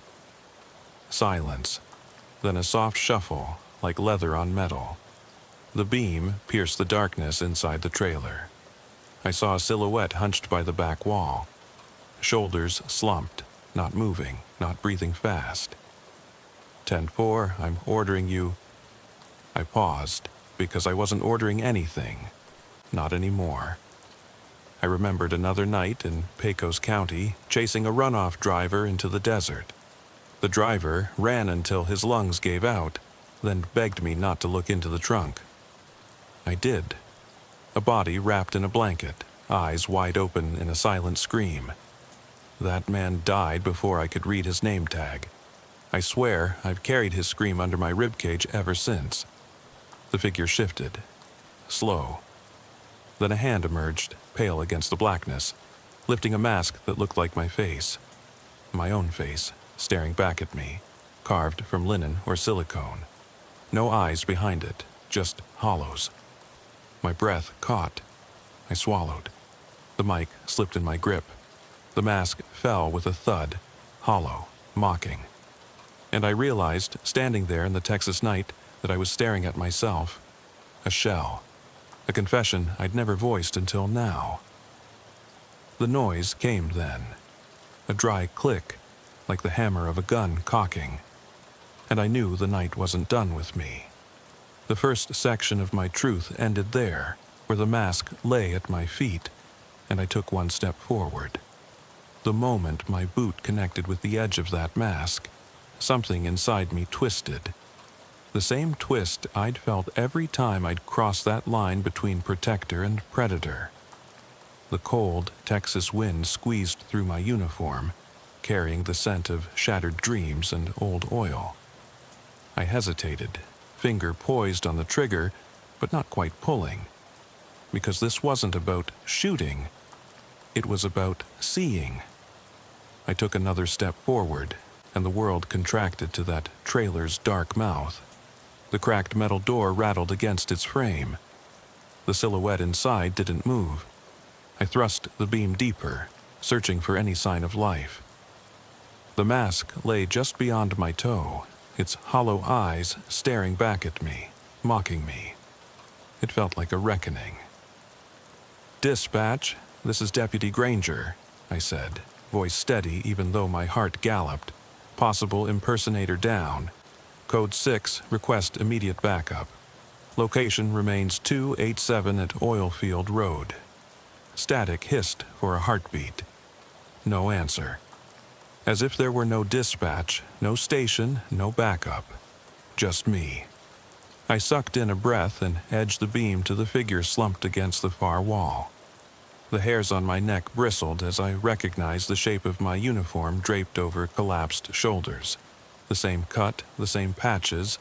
Silence, then a soft shuffle, like leather on metal. The beam pierced the darkness inside the trailer. I saw a silhouette hunched by the back wall. Shoulders slumped, not moving, not breathing fast. 10-4, I'm ordering you. I paused, because I wasn't ordering anything. Not anymore. I remembered another night in Pecos County, chasing a runoff driver into the desert. The driver ran until his lungs gave out, then begged me not to look into the trunk. I did. A body wrapped in a blanket, eyes wide open in a silent scream. That man died before I could read his name tag. I swear I've carried his scream under my ribcage ever since. The figure shifted. Slow. Then a hand emerged, pale against the blackness, lifting a mask that looked like my face. My own face, staring back at me, carved from linen or silicone. No eyes behind it, just hollows. My breath caught. I swallowed. The mic slipped in my grip. The mask fell with a thud, hollow, mocking. And I realized, standing there in the Texas night, that I was staring at myself. A shell. A confession I'd never voiced until now. The noise came then. a dry click, like the hammer of a gun cocking. And I knew the night wasn't done with me. The first section of my truth ended there, where the mask lay at my feet, and I took one step forward. The moment my boot connected with the edge of that mask, something inside me twisted. The same twist I'd felt every time I'd crossed that line between protector and predator. The cold Texas wind squeezed through my uniform, carrying the scent of shattered dreams and old oil. I hesitated, finger poised on the trigger, but not quite pulling. Because this wasn't about shooting, it was about seeing. I took another step forward, and the world contracted to that trailer's dark mouth. The cracked metal door rattled against its frame. The silhouette inside didn't move. I thrust the beam deeper, searching for any sign of life. The mask lay just beyond my toe, its hollow eyes staring back at me, mocking me. It felt like a reckoning. "Dispatch, this is Deputy Granger," I said, voice steady even though my heart galloped. "Possible impersonator down. Code 6, request immediate backup. Location remains 287 at Oilfield Road." Static hissed for a heartbeat. No answer. As if there were no dispatch, no station, no backup. Just me. I sucked in a breath and edged the beam to the figure slumped against the far wall. The hairs on my neck bristled as I recognized the shape of my uniform draped over collapsed shoulders. The same cut, the same patches,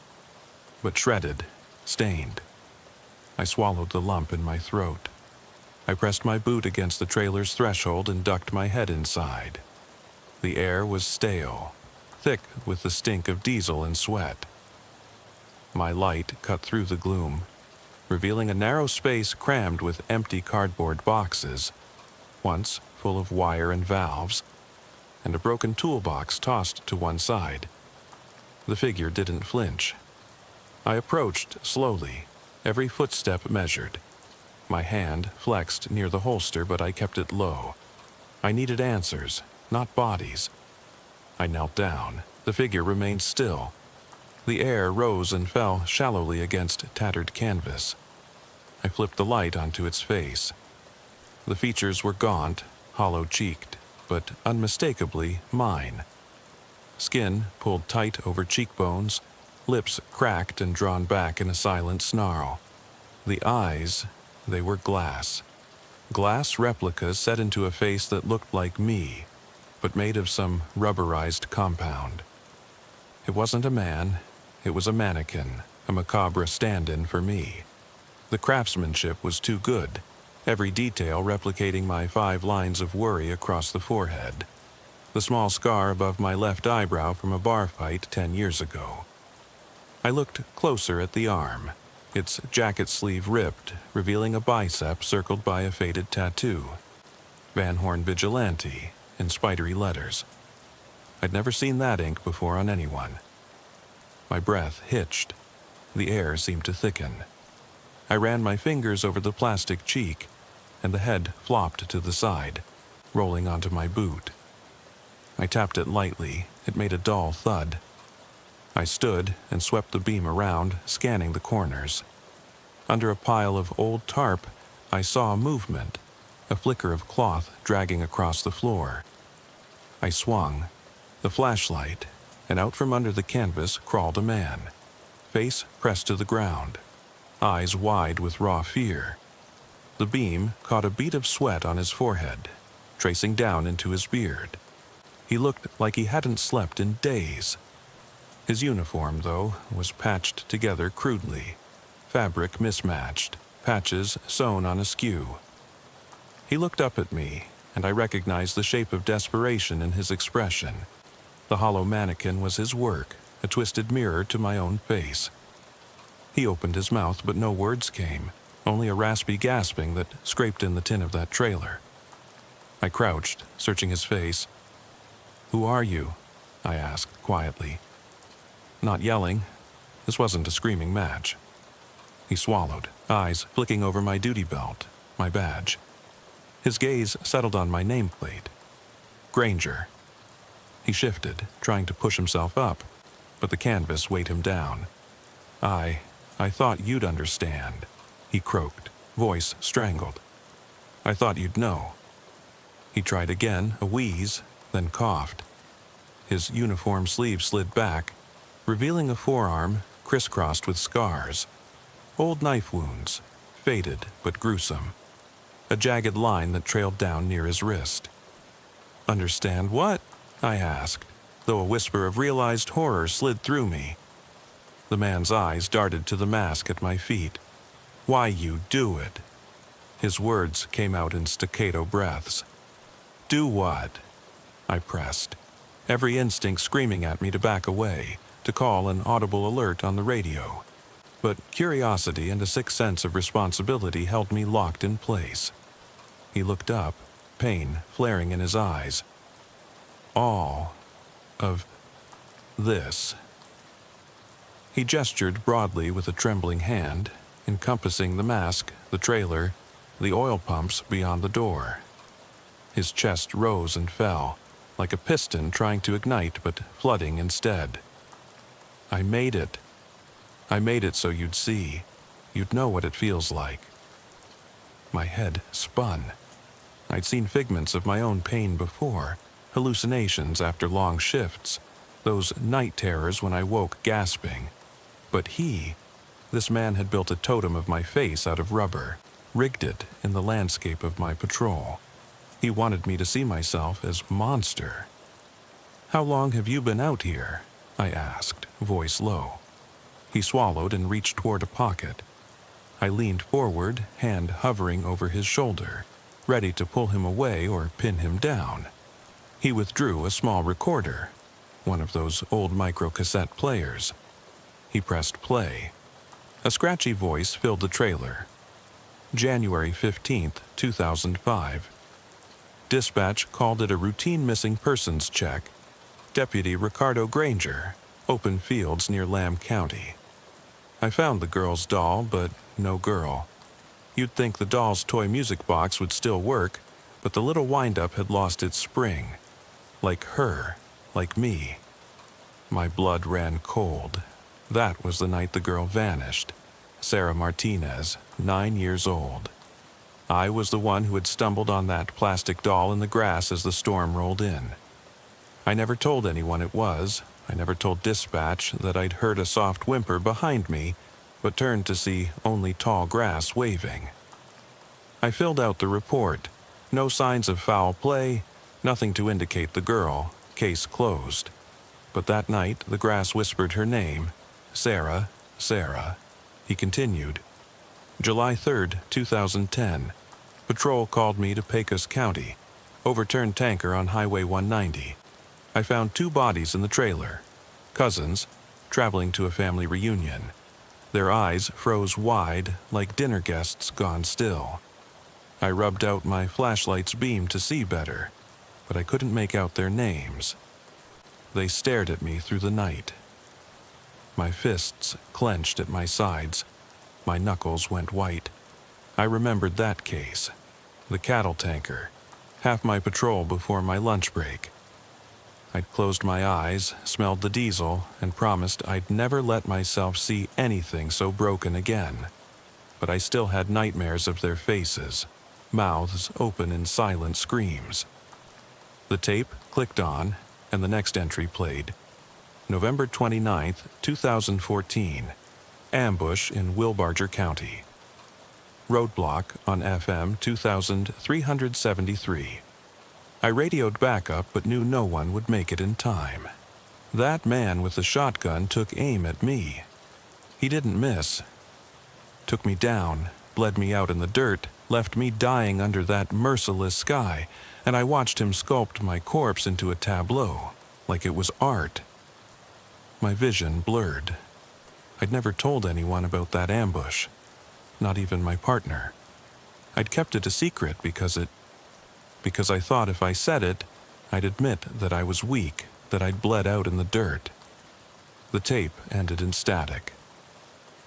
but shredded, stained. I swallowed the lump in my throat. I pressed my boot against the trailer's threshold and ducked my head inside. The air was stale, thick with the stink of diesel and sweat. My light cut through the gloom, revealing a narrow space crammed with empty cardboard boxes, once full of wire and valves, and a broken toolbox tossed to one side. The figure didn't flinch. I approached slowly, every footstep measured. My hand flexed near the holster, but I kept it low. I needed answers, not bodies. I knelt down. The figure remained still. The air rose and fell shallowly against tattered canvas. I flipped the light onto its face. The features were gaunt, hollow-cheeked, but unmistakably mine. Skin pulled tight over cheekbones, lips cracked and drawn back in a silent snarl. The eyes, they were glass. Glass replicas set into a face that looked like me, but made of some rubberized compound. It wasn't a man, it was a mannequin, a macabre stand-in for me. The craftsmanship was too good, every detail replicating my 5 lines of worry across the forehead. The small scar above my left eyebrow from a bar fight 10 years ago. I looked closer at the arm, its jacket sleeve ripped, revealing a bicep circled by a faded tattoo. Van Horn Vigilante, in spidery letters. I'd never seen that ink before on anyone. My breath hitched. The air seemed to thicken. I ran my fingers over the plastic cheek, and the head flopped to the side, rolling onto my boot. I tapped it lightly. It made a dull thud. I stood and swept the beam around, scanning the corners. Under a pile of old tarp, I saw movement, a flicker of cloth dragging across the floor. I swung, the flashlight, and out from under the canvas crawled a man, face pressed to the ground, eyes wide with raw fear. The beam caught a bead of sweat on his forehead, tracing down into his beard. He looked like he hadn't slept in days. His uniform, though, was patched together crudely, fabric mismatched, patches sewn on askew. He looked up at me, and I recognized the shape of desperation in his expression. The hollow mannequin was his work, a twisted mirror to my own face. He opened his mouth, but no words came, only a raspy gasping that scraped in the tin of that trailer. I crouched, searching his face. "Who are you?" I asked quietly. Not yelling. This wasn't a screaming match. He swallowed, eyes flicking over my duty belt, my badge. His gaze settled on my nameplate. Granger, He shifted, trying to push himself up, but the canvas weighed him down. I thought you'd understand," he croaked, voice strangled. "I thought you'd know." He tried again, a wheeze, then coughed. His uniform sleeve slid back, revealing a forearm crisscrossed with scars. Old knife wounds, faded but gruesome. A jagged line that trailed down near his wrist. "Understand what?" I asked, though a whisper of realized horror slid through me. The man's eyes darted to the mask at my feet. "Why you do it?" His words came out in staccato breaths. "Do what?" I pressed, every instinct screaming at me to back away, to call an audible alert on the radio. But curiosity and a sick sense of responsibility held me locked in place. He looked up, pain flaring in his eyes. "All of this." He gestured broadly with a trembling hand, encompassing the mask, the trailer, the oil pumps beyond the door. His chest rose and fell, like a piston trying to ignite but flooding instead. "I made it. I made it so you'd see. You'd know what it feels like." My head spun. I'd seen figments of my own pain before, hallucinations after long shifts, those night terrors when I woke gasping. But this man had built a totem of my face out of rubber, rigged it in the landscape of my patrol. He wanted me to see myself as monster. "How long have you been out here?" I asked, voice low. He swallowed and reached toward a pocket. I leaned forward, hand hovering over his shoulder, ready to pull him away or pin him down. He withdrew a small recorder, one of those old microcassette players. He pressed play. A scratchy voice filled the trailer. January 15th, 2005. Dispatch called it a routine missing persons check. Deputy Ricardo Granger, open fields near Lamb County. I found the girl's doll, but no girl. You'd think the doll's toy music box would still work, but the little wind-up had lost its spring. Like her, like me. My blood ran cold. That was the night the girl vanished. Sarah Martinez, 9 years old. I was the one who had stumbled on that plastic doll in the grass as the storm rolled in. I never told anyone it was. I never told dispatch that I'd heard a soft whimper behind me, but turned to see only tall grass waving. I filled out the report. No signs of foul play, nothing to indicate the girl, case closed. But that night, the grass whispered her name, Sarah, Sarah. He continued. July 3rd, 2010. Patrol called me to Pecos County. Overturned tanker on Highway 190. I found 2 bodies in the trailer. Cousins, traveling to a family reunion. Their eyes froze wide like dinner guests gone still. I rubbed out my flashlight's beam to see better, but I couldn't make out their names. They stared at me through the night. My fists clenched at my sides. My knuckles went white. I remembered that case. The cattle tanker. Half my patrol before my lunch break. I'd closed my eyes, smelled the diesel, and promised I'd never let myself see anything so broken again. But I still had nightmares of their faces, mouths open in silent screams. The tape clicked on, and the next entry played. November 29th, 2014. Ambush in Wilbarger County. Roadblock on FM 2373. I radioed backup but knew no one would make it in time. That man with the shotgun took aim at me. He didn't miss. Took me down, bled me out in the dirt, left me dying under that merciless sky, and I watched him sculpt my corpse into a tableau, like it was art. My vision blurred. I'd never told anyone about that ambush, not even my partner. I'd kept it a secret because I thought if I said it, I'd admit that I was weak, that I'd bled out in the dirt. The tape ended in static.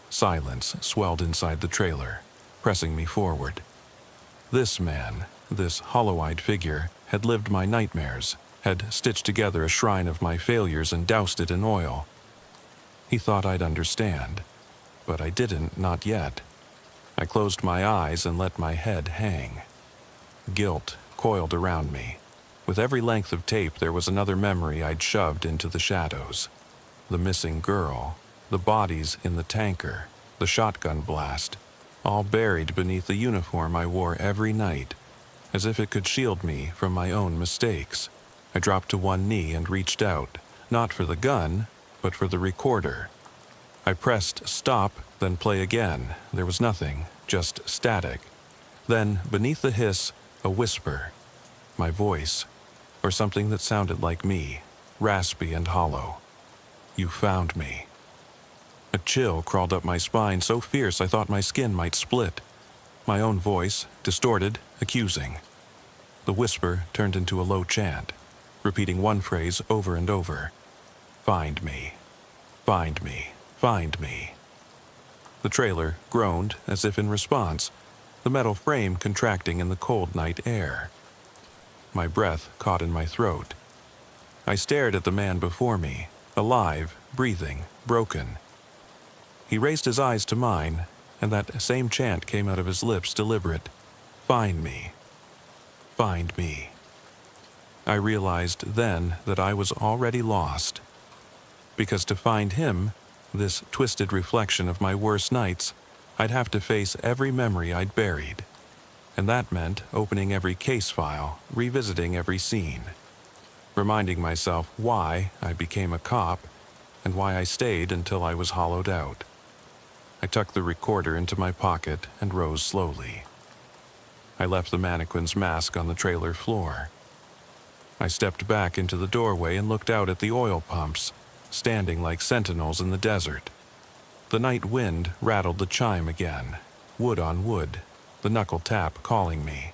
Silence swelled inside the trailer, pressing me forward. This man, this hollow-eyed figure, had lived my nightmares, had stitched together a shrine of my failures and doused it in oil. He thought I'd understand, but I didn't, not yet. I closed my eyes and let my head hang. Guilt coiled around me. With every length of tape, there was another memory I'd shoved into the shadows. The missing girl, the bodies in the tanker, the shotgun blast, all buried beneath the uniform I wore every night, as if it could shield me from my own mistakes. I dropped to one knee and reached out, not for the gun, but for the recorder. I pressed stop, then play again. There was nothing, just static. Then, beneath the hiss, a whisper. My voice, or something that sounded like me, raspy and hollow. You found me. A chill crawled up my spine, so fierce I thought my skin might split. My own voice, distorted, accusing. The whisper turned into a low chant, repeating one phrase over and over. Find me. Find me. Find me. The trailer groaned as if in response, the metal frame contracting in the cold night air. My breath caught in my throat. I stared at the man before me, alive, breathing, broken. He raised his eyes to mine, and that same chant came out of his lips, deliberate. Find me. Find me. I realized then that I was already lost. Because to find him, this twisted reflection of my worst nights, I'd have to face every memory I'd buried. And that meant opening every case file, revisiting every scene, reminding myself why I became a cop and why I stayed until I was hollowed out. I tucked the recorder into my pocket and rose slowly. I left the mannequin's mask on the trailer floor. I stepped back into the doorway and looked out at the oil pumps, standing like sentinels in the desert. The night wind rattled the chime again, wood on wood, the knuckle tap calling me.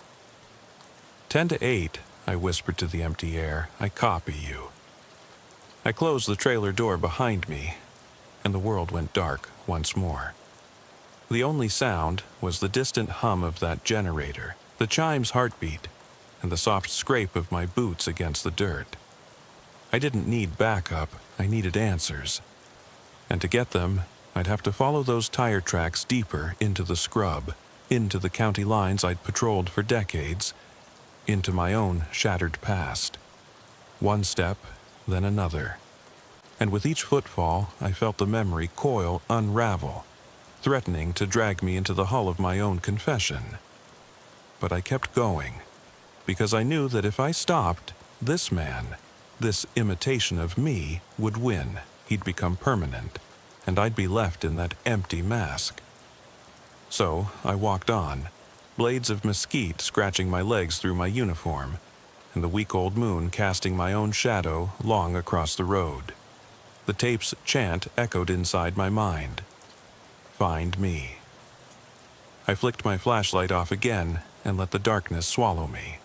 10 to 8, I whispered to the empty air, I copy you. I closed the trailer door behind me, and the world went dark once more. The only sound was the distant hum of that generator, the chime's heartbeat, and the soft scrape of my boots against the dirt. I didn't need backup, I needed answers. And to get them, I'd have to follow those tire tracks deeper into the scrub, into the county lines I'd patrolled for decades, into my own shattered past. One step, then another. And with each footfall, I felt the memory coil unravel, threatening to drag me into the hull of my own confession. But I kept going, because I knew that if I stopped, this man, this imitation of me, would win. He'd become permanent, and I'd be left in that empty mask. So I walked on, blades of mesquite scratching my legs through my uniform, and the week-old moon casting my own shadow long across the road. The tape's chant echoed inside my mind. Find me. I flicked my flashlight off again and let the darkness swallow me.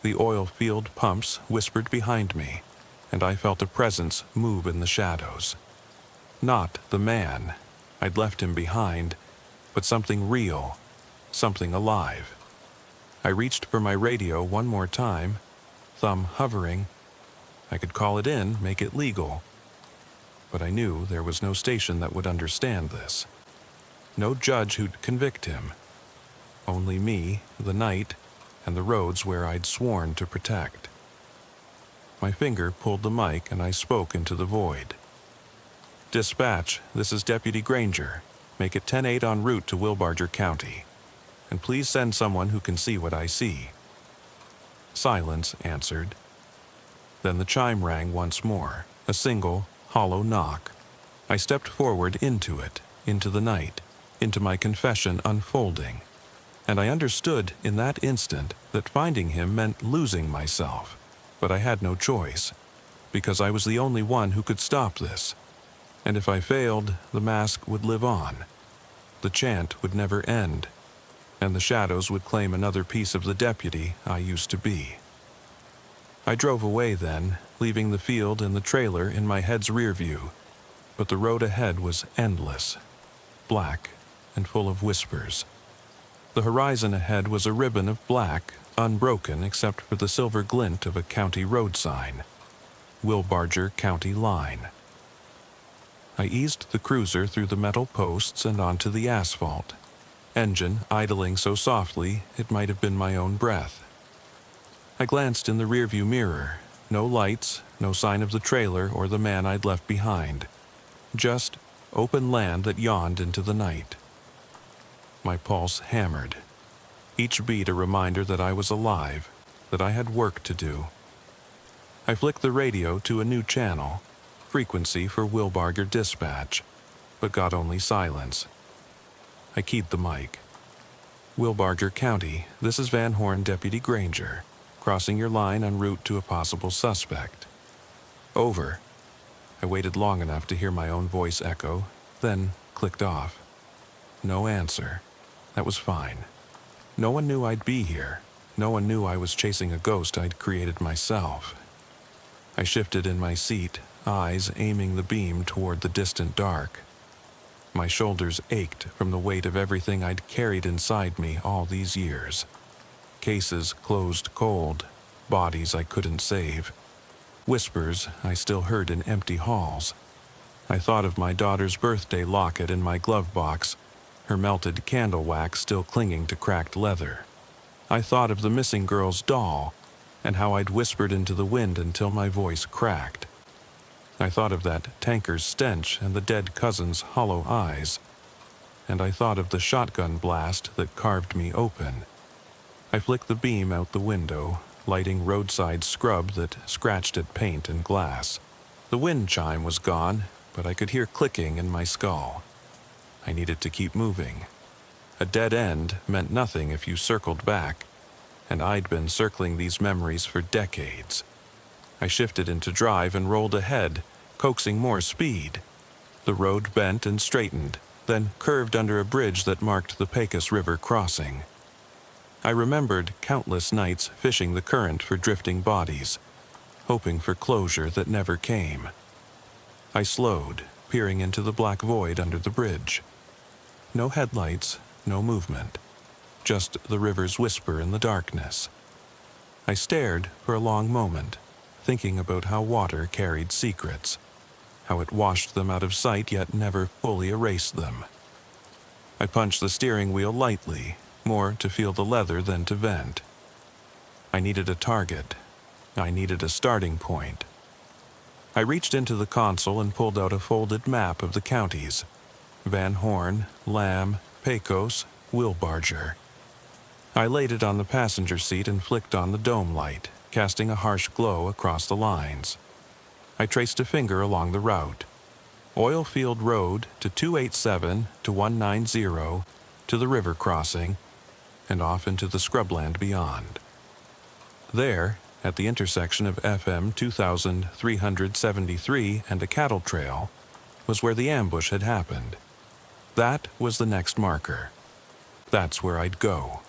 The oil field pumps whispered behind me, and I felt a presence move in the shadows. Not the man. I'd left him behind, but something real, something alive. I reached for my radio one more time, thumb hovering. I could call it in, make it legal. But I knew there was no station that would understand this. No judge who'd convict him. Only me, the night, and the roads where I'd sworn to protect. My finger pulled the mic and I spoke into the void. Dispatch, this is Deputy Granger. Make it 10-8 en route to Wilbarger County. And please send someone who can see what I see. Silence answered. Then the chime rang once more, a single, hollow knock. I stepped forward into it, into the night, into my confession unfolding. And I understood in that instant that finding him meant losing myself. But I had no choice, because I was the only one who could stop this. And if I failed, the mask would live on. The chant would never end, and the shadows would claim another piece of the deputy I used to be. I drove away then, leaving the field and the trailer in my head's rear view, but the road ahead was endless, black and full of whispers. The horizon ahead was a ribbon of black, unbroken except for the silver glint of a county road sign. Wilbarger County Line. I eased the cruiser through the metal posts and onto the asphalt, engine idling so softly it might have been my own breath. I glanced in the rearview mirror. No lights, no sign of the trailer or the man I'd left behind. Just open land that yawned into the night. My pulse hammered. Each beat a reminder that I was alive, that I had work to do. I flicked the radio to a new channel, frequency for Wilbarger Dispatch, but got only silence. I keyed the mic. Wilbarger County, this is Van Horn Deputy Granger, crossing your line en route to a possible suspect. Over. I waited long enough to hear my own voice echo, then clicked off. No answer. That was fine. No one knew I'd be here. No one knew I was chasing a ghost I'd created myself. I shifted in my seat, eyes aiming the beam toward the distant dark. My shoulders ached from the weight of everything I'd carried inside me all these years. Cases closed cold, bodies I couldn't save, whispers I still heard in empty halls. I thought of my daughter's birthday locket in my glove box, her melted candle wax still clinging to cracked leather. I thought of the missing girl's doll, and how I'd whispered into the wind until my voice cracked. I thought of that tanker's stench and the dead cousin's hollow eyes, and I thought of the shotgun blast that carved me open. I flicked the beam out the window, lighting roadside scrub that scratched at paint and glass. The wind chime was gone, but I could hear clicking in my skull. I needed to keep moving. A dead end meant nothing if you circled back, and I'd been circling these memories for decades. I shifted into drive and rolled ahead, coaxing more speed. The road bent and straightened, then curved under a bridge that marked the Pecos River crossing. I remembered countless nights fishing the current for drifting bodies, hoping for closure that never came. I slowed, peering into the black void under the bridge. No headlights, no movement, just the river's whisper in the darkness. I stared for a long moment, thinking about how water carried secrets, how it washed them out of sight yet never fully erased them. I punched the steering wheel lightly, more to feel the leather than to vent. I needed a target. I needed a starting point. I reached into the console and pulled out a folded map of the counties: Van Horn, Lamb, Pecos, Wilbarger. I laid it on the passenger seat and flicked on the dome light, casting a harsh glow across the lines. I traced a finger along the route. Oilfield Road to 287 to 190 to the river crossing, and off into the scrubland beyond. There, at the intersection of FM 2373 and a cattle trail, was where the ambush had happened. That was the next marker. That's where I'd go.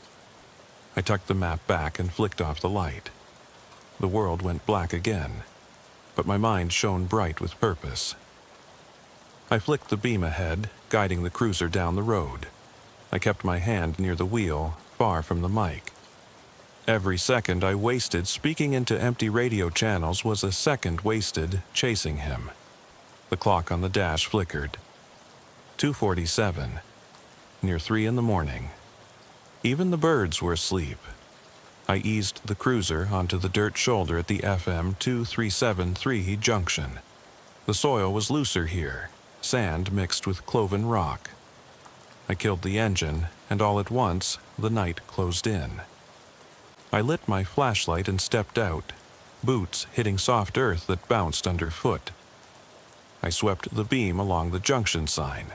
I tucked the map back and flicked off the light. The world went black again, but my mind shone bright with purpose. I flicked the beam ahead, guiding the cruiser down the road. I kept my hand near the wheel, far from the mic. Every second I wasted speaking into empty radio channels was a second wasted chasing him. The clock on the dash flickered. 2:47, near 3 in the morning. Even the birds were asleep. I eased the cruiser onto the dirt shoulder at the FM 2373 junction. The soil was looser here, sand mixed with cloven rock. I killed the engine, and all at once, the night closed in. I lit my flashlight and stepped out, boots hitting soft earth that bounced underfoot. I swept the beam along the junction sign.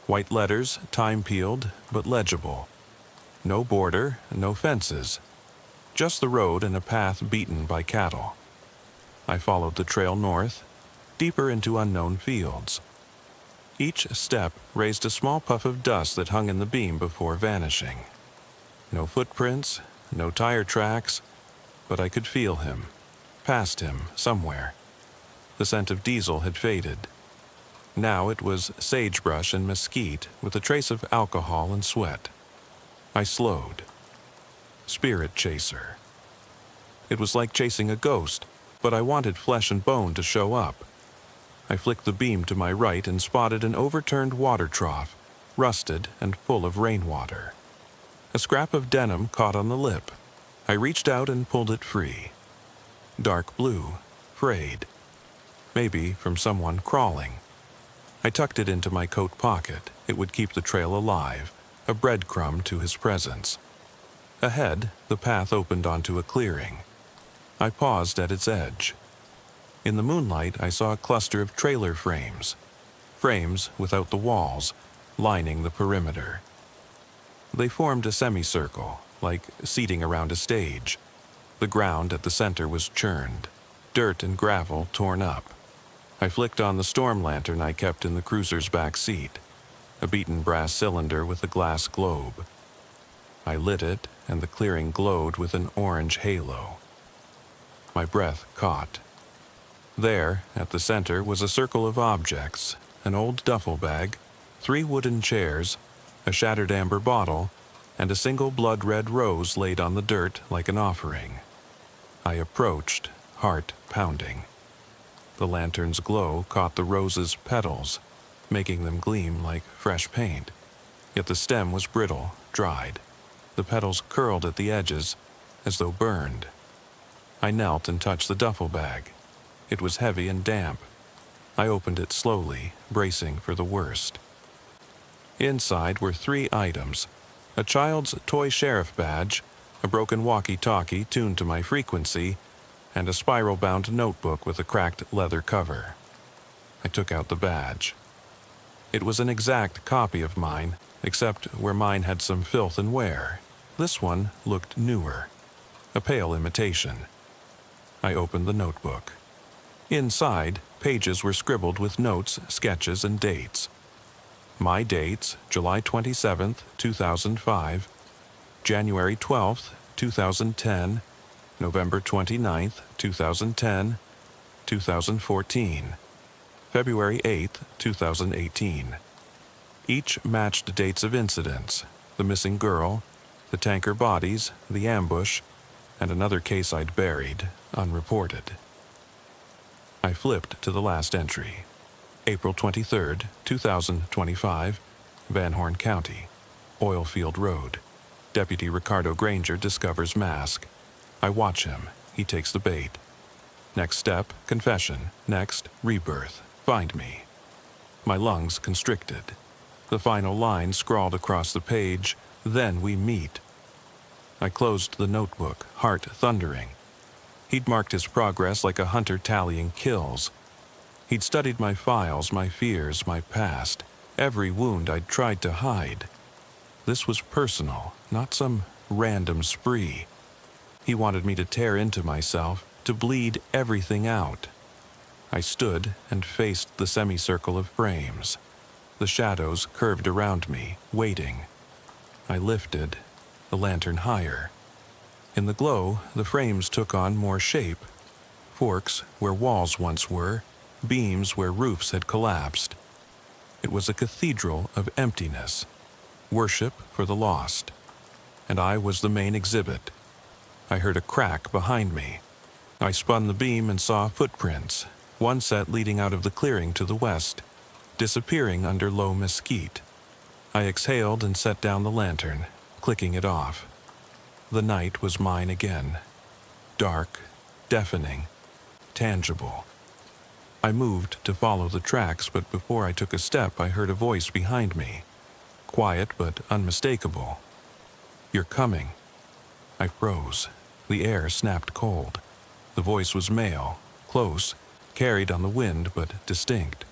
White letters, time-peeled, but legible. No border, no fences. Just the road and a path beaten by cattle. I followed the trail north, deeper into unknown fields. Each step raised a small puff of dust that hung in the beam before vanishing. No footprints, no tire tracks, but I could feel him, past him, somewhere. The scent of diesel had faded. Now it was sagebrush and mesquite with a trace of alcohol and sweat. I slowed. Spirit chaser. It was like chasing a ghost, but I wanted flesh and bone to show up. I flicked the beam to my right and spotted an overturned water trough, rusted and full of rainwater. A scrap of denim caught on the lip. I reached out and pulled it free. Dark blue, frayed. Maybe from someone crawling. I tucked it into my coat pocket. It would keep the trail alive, a breadcrumb to his presence. Ahead, the path opened onto a clearing. I paused at its edge. In the moonlight, I saw a cluster of trailer frames without the walls, lining the perimeter. They formed a semicircle, like seating around a stage. The ground at the center was churned, dirt and gravel torn up. I flicked on the storm lantern I kept in the cruiser's back seat, a beaten brass cylinder with a glass globe. I lit it, and the clearing glowed with an orange halo. My breath caught. There, at the center, was a circle of objects, an old duffel bag, 3 wooden chairs, a shattered amber bottle, and a single blood-red rose laid on the dirt like an offering. I approached, heart pounding. The lantern's glow caught the rose's petals, making them gleam like fresh paint. Yet the stem was brittle, dried. The petals curled at the edges, as though burned. I knelt and touched the duffel bag. It was heavy and damp. I opened it slowly, bracing for the worst. Inside were 3 items: a child's toy sheriff badge, a broken walkie-talkie tuned to my frequency, and a spiral-bound notebook with a cracked leather cover. I took out the badge. It was an exact copy of mine, except where mine had some filth and wear. This one looked newer, a pale imitation. I opened the notebook. Inside, pages were scribbled with notes, sketches, and dates. My dates: July 27th, 2005, January 12th, 2010, November 29th, 2010, 2014, February 8th, 2018. Each matched dates of incidents: the missing girl, the tanker bodies, the ambush, and another case I'd buried, unreported. I flipped to the last entry. April 23rd, 2025, Van Horn County, Oilfield Road. Deputy Ricardo Granger discovers mask. I watch him. He takes the bait. Next step, confession. Next, rebirth. Find me. My lungs constricted. The final line scrawled across the page: then we meet. I closed the notebook, heart thundering. He'd marked his progress like a hunter tallying kills. He'd studied my files, my fears, my past, every wound I'd tried to hide. This was personal, not some random spree. He wanted me to tear into myself, to bleed everything out. I stood and faced the semicircle of frames. The shadows curved around me, waiting. I lifted the lantern higher. In the glow, the frames took on more shape. Forks where walls once were, beams where roofs had collapsed. It was a cathedral of emptiness, worship for the lost. And I was the main exhibit. I heard a crack behind me. I spun the beam and saw footprints, one set leading out of the clearing to the west, disappearing under low mesquite. I exhaled and set down the lantern, clicking it off. The night was mine again. Dark, deafening, tangible. I moved to follow the tracks, but before I took a step, I heard a voice behind me. Quiet but unmistakable. "You're coming." I froze. The air snapped cold. The voice was male, close, carried on the wind but distinct.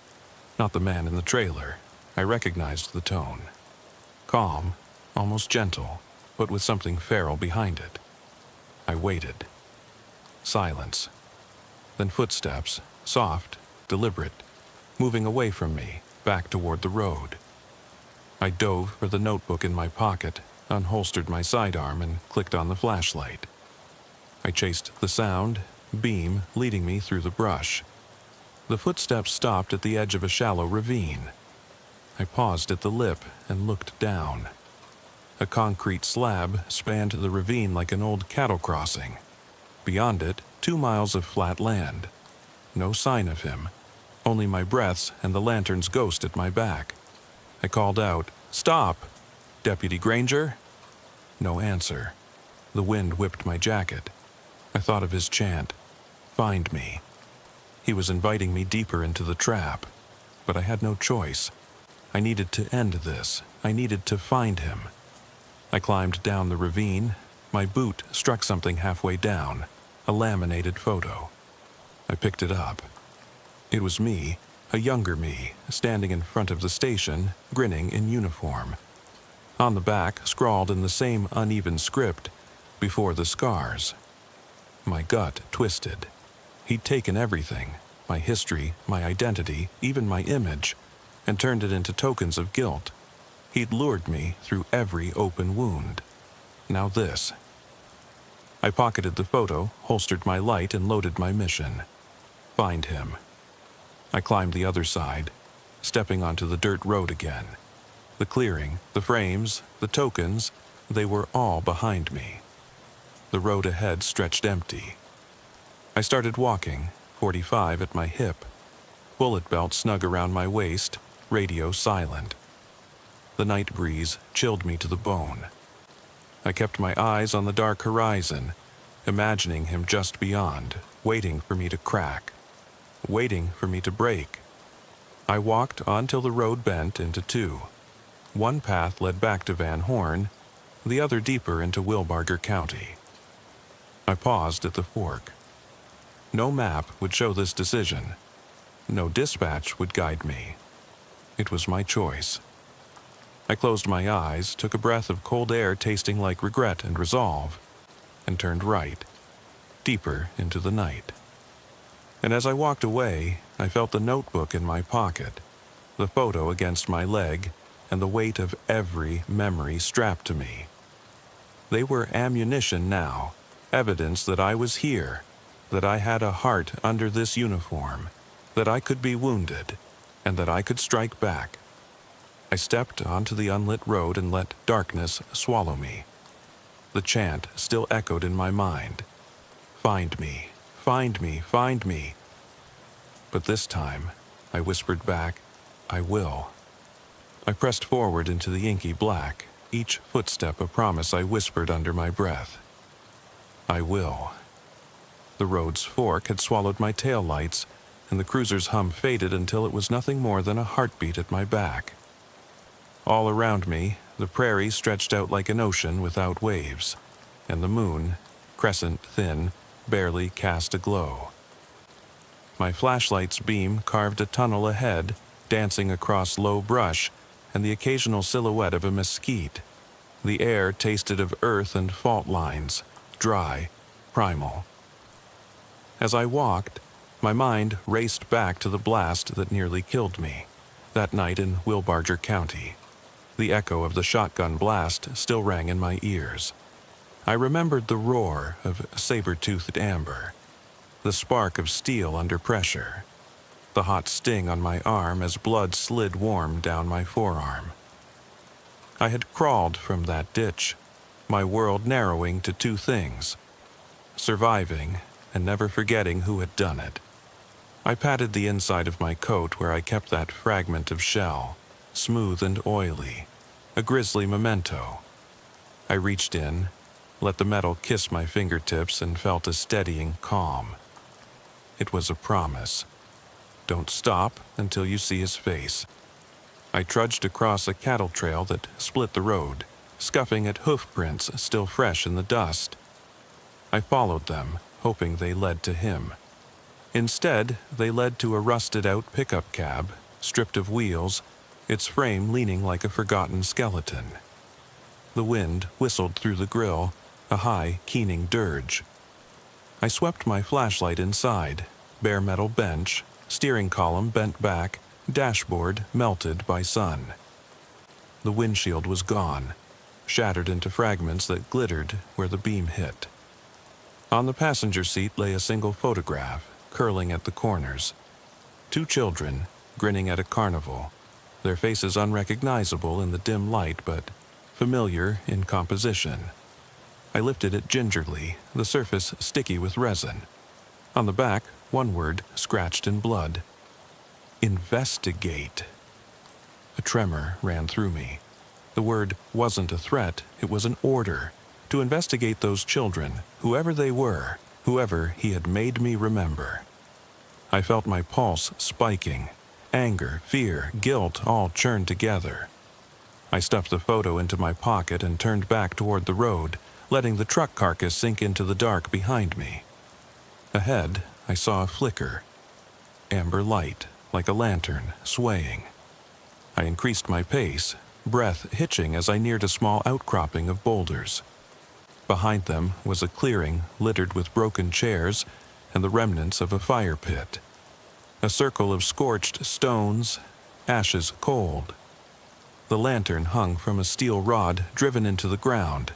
Not the man in the trailer. I recognized the tone. Calm, almost gentle, but with something feral behind it. I waited. Silence. Then footsteps, soft, deliberate, moving away from me, back toward the road. I dove for the notebook in my pocket, unholstered my sidearm, and clicked on the flashlight. I chased the sound, beam leading me through the brush. The footsteps stopped at the edge of a shallow ravine. I paused at the lip and looked down. A concrete slab spanned the ravine like an old cattle crossing. Beyond it, 2 miles of flat land. No sign of him, only my breaths and the lantern's ghost at my back. I called out, "Stop! Deputy Granger?" No answer. The wind whipped my jacket. I thought of his chant, "Find me." He was inviting me deeper into the trap, but I had no choice. I needed to end this. I needed to find him. I climbed down the ravine. My boot struck something halfway down, a laminated photo. I picked it up. It was me, a younger me, standing in front of the station, grinning in uniform. On the back, scrawled in the same uneven script, "Before the scars." My gut twisted. He'd taken everything, my history, my identity, even my image, and turned it into tokens of guilt. He'd lured me through every open wound. Now this. I pocketed the photo, holstered my light, and loaded my mission. Find him. I climbed the other side, stepping onto the dirt road again. The clearing, the frames, the tokens, they were all behind me. The road ahead stretched empty. I started walking, 45 at my hip, bullet belt snug around my waist, radio silent. The night breeze chilled me to the bone. I kept my eyes on the dark horizon, imagining him just beyond, waiting for me to crack, waiting for me to break. I walked until the road bent into two. One path led back to Van Horn, the other deeper into Wilbarger County. I paused at the fork. No map would show this decision. No dispatch would guide me. It was my choice. I closed my eyes, took a breath of cold air tasting like regret and resolve, and turned right, deeper into the night. And as I walked away, I felt the notebook in my pocket, the photo against my leg, and the weight of every memory strapped to me. They were ammunition now, evidence that I was here, that I had a heart under this uniform, that I could be wounded, and that I could strike back. I stepped onto the unlit road and let darkness swallow me. The chant still echoed in my mind. Find me, find me, find me. But this time, I whispered back, I will. I pressed forward into the inky black, each footstep a promise I whispered under my breath. I will. The road's fork had swallowed my tail lights, and the cruiser's hum faded until it was nothing more than a heartbeat at my back. All around me, the prairie stretched out like an ocean without waves, and the moon, crescent thin, barely cast a glow. My flashlight's beam carved a tunnel ahead, dancing across low brush and the occasional silhouette of a mesquite. The air tasted of earth and fault lines, dry, primal. As I walked, my mind raced back to the blast that nearly killed me, that night in Wilbarger County. The echo of the shotgun blast still rang in my ears. I remembered the roar of saber-toothed amber, the spark of steel under pressure, the hot sting on my arm as blood slid warm down my forearm. I had crawled from that ditch, my world narrowing to two things: surviving and never forgetting who had done it. I patted the inside of my coat where I kept that fragment of shell, smooth and oily, a grisly memento. I reached in, let the metal kiss my fingertips, and felt a steadying calm. It was a promise. Don't stop until you see his face. I trudged across a cattle trail that split the road, scuffing at hoof prints still fresh in the dust. I followed them, hoping they led to him. Instead, they led to a rusted-out pickup cab, stripped of wheels, its frame leaning like a forgotten skeleton. The wind whistled through the grill, a high, keening dirge. I swept my flashlight inside, bare metal bench, steering column bent back, dashboard melted by sun. The windshield was gone, shattered into fragments that glittered where the beam hit. On the passenger seat lay a single photograph, curling at the corners. Two children, grinning at a carnival, their faces unrecognizable in the dim light but familiar in composition. I lifted it gingerly, the surface sticky with resin. On the back, one word scratched in blood. Investigate. A tremor ran through me. The word wasn't a threat, it was an order. To investigate those children, whoever they were, whoever he had made me remember. I felt my pulse spiking. Anger, fear, guilt all churned together. I stuffed the photo into my pocket and turned back toward the road, letting the truck carcass sink into the dark behind me. Ahead, I saw a flicker. Amber light, like a lantern, swaying. I increased my pace, breath hitching as I neared a small outcropping of boulders. Behind them was a clearing littered with broken chairs and the remnants of a fire pit. A circle of scorched stones, ashes cold. The lantern hung from a steel rod driven into the ground,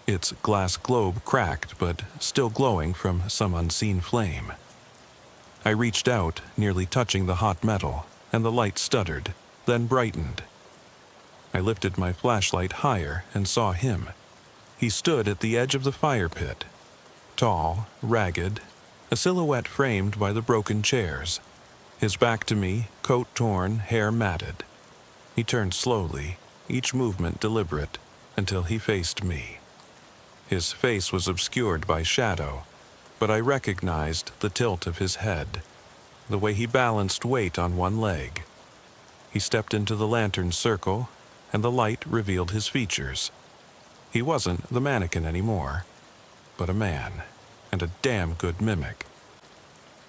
its glass globe cracked but still glowing from some unseen flame. I reached out, nearly touching the hot metal, and the light stuttered, then brightened. I lifted my flashlight higher and saw him. He stood at the edge of the fire pit, tall, ragged, a silhouette framed by the broken chairs. His back to me, coat torn, hair matted. He turned slowly, each movement deliberate, until he faced me. His face was obscured by shadow, but I recognized the tilt of his head, the way he balanced weight on one leg. He stepped into the lantern's circle, and the light revealed his features. He wasn't the mannequin anymore, but a man, and a damn good mimic.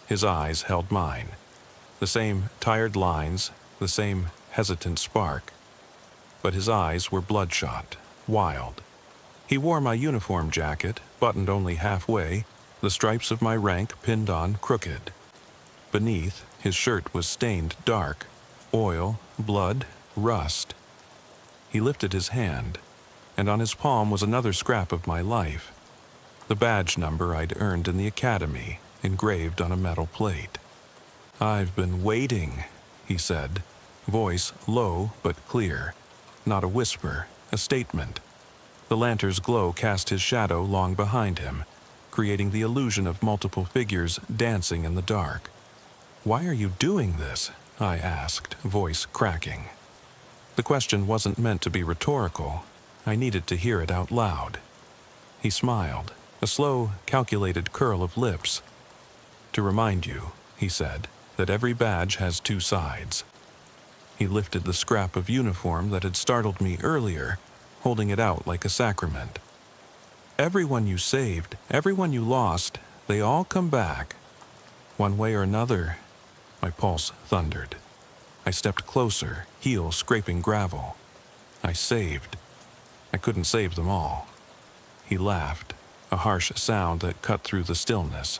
His eyes held mine. The same tired lines, the same hesitant spark. But his eyes were bloodshot, wild. He wore my uniform jacket, buttoned only halfway, the stripes of my rank pinned on crooked. Beneath, his shirt was stained dark, oil, blood, rust. He lifted his hand, and on his palm was another scrap of my life, the badge number I'd earned in the academy, engraved on a metal plate. "I've been waiting," he said, voice low but clear, not a whisper, a statement. The lantern's glow cast his shadow long behind him, creating the illusion of multiple figures dancing in the dark. "Why are you doing this?" I asked, voice cracking. The question wasn't meant to be rhetorical. I needed to hear it out loud. He smiled, a slow, calculated curl of lips. "To remind you," he said, "that every badge has two sides." He lifted the scrap of uniform that had startled me earlier, holding it out like a sacrament. "Everyone you saved, everyone you lost, they all come back. One way or another." My pulse thundered. I stepped closer, heel scraping gravel. I saved. I couldn't save them all. He laughed, a harsh sound that cut through the stillness.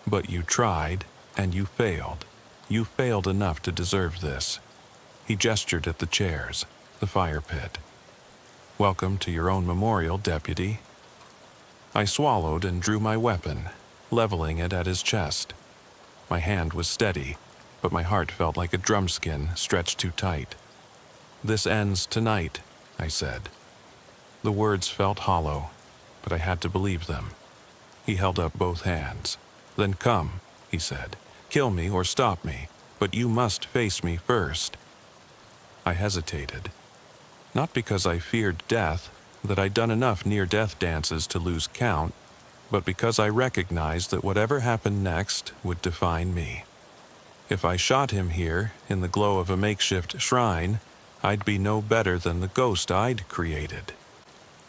"But you tried, and you failed. You failed enough to deserve this." He gestured at the chairs, the fire pit. "Welcome to your own memorial, deputy." I swallowed and drew my weapon, leveling it at his chest. My hand was steady, but my heart felt like a drumskin stretched too tight. "This ends tonight," I said. The words felt hollow, but I had to believe them. He held up both hands. "Then come," he said. "Kill me or stop me, but you must face me first." I hesitated. Not because I feared death, that I'd done enough near-death dances to lose count, but because I recognized that whatever happened next would define me. If I shot him here, in the glow of a makeshift shrine, I'd be no better than the ghost I'd created.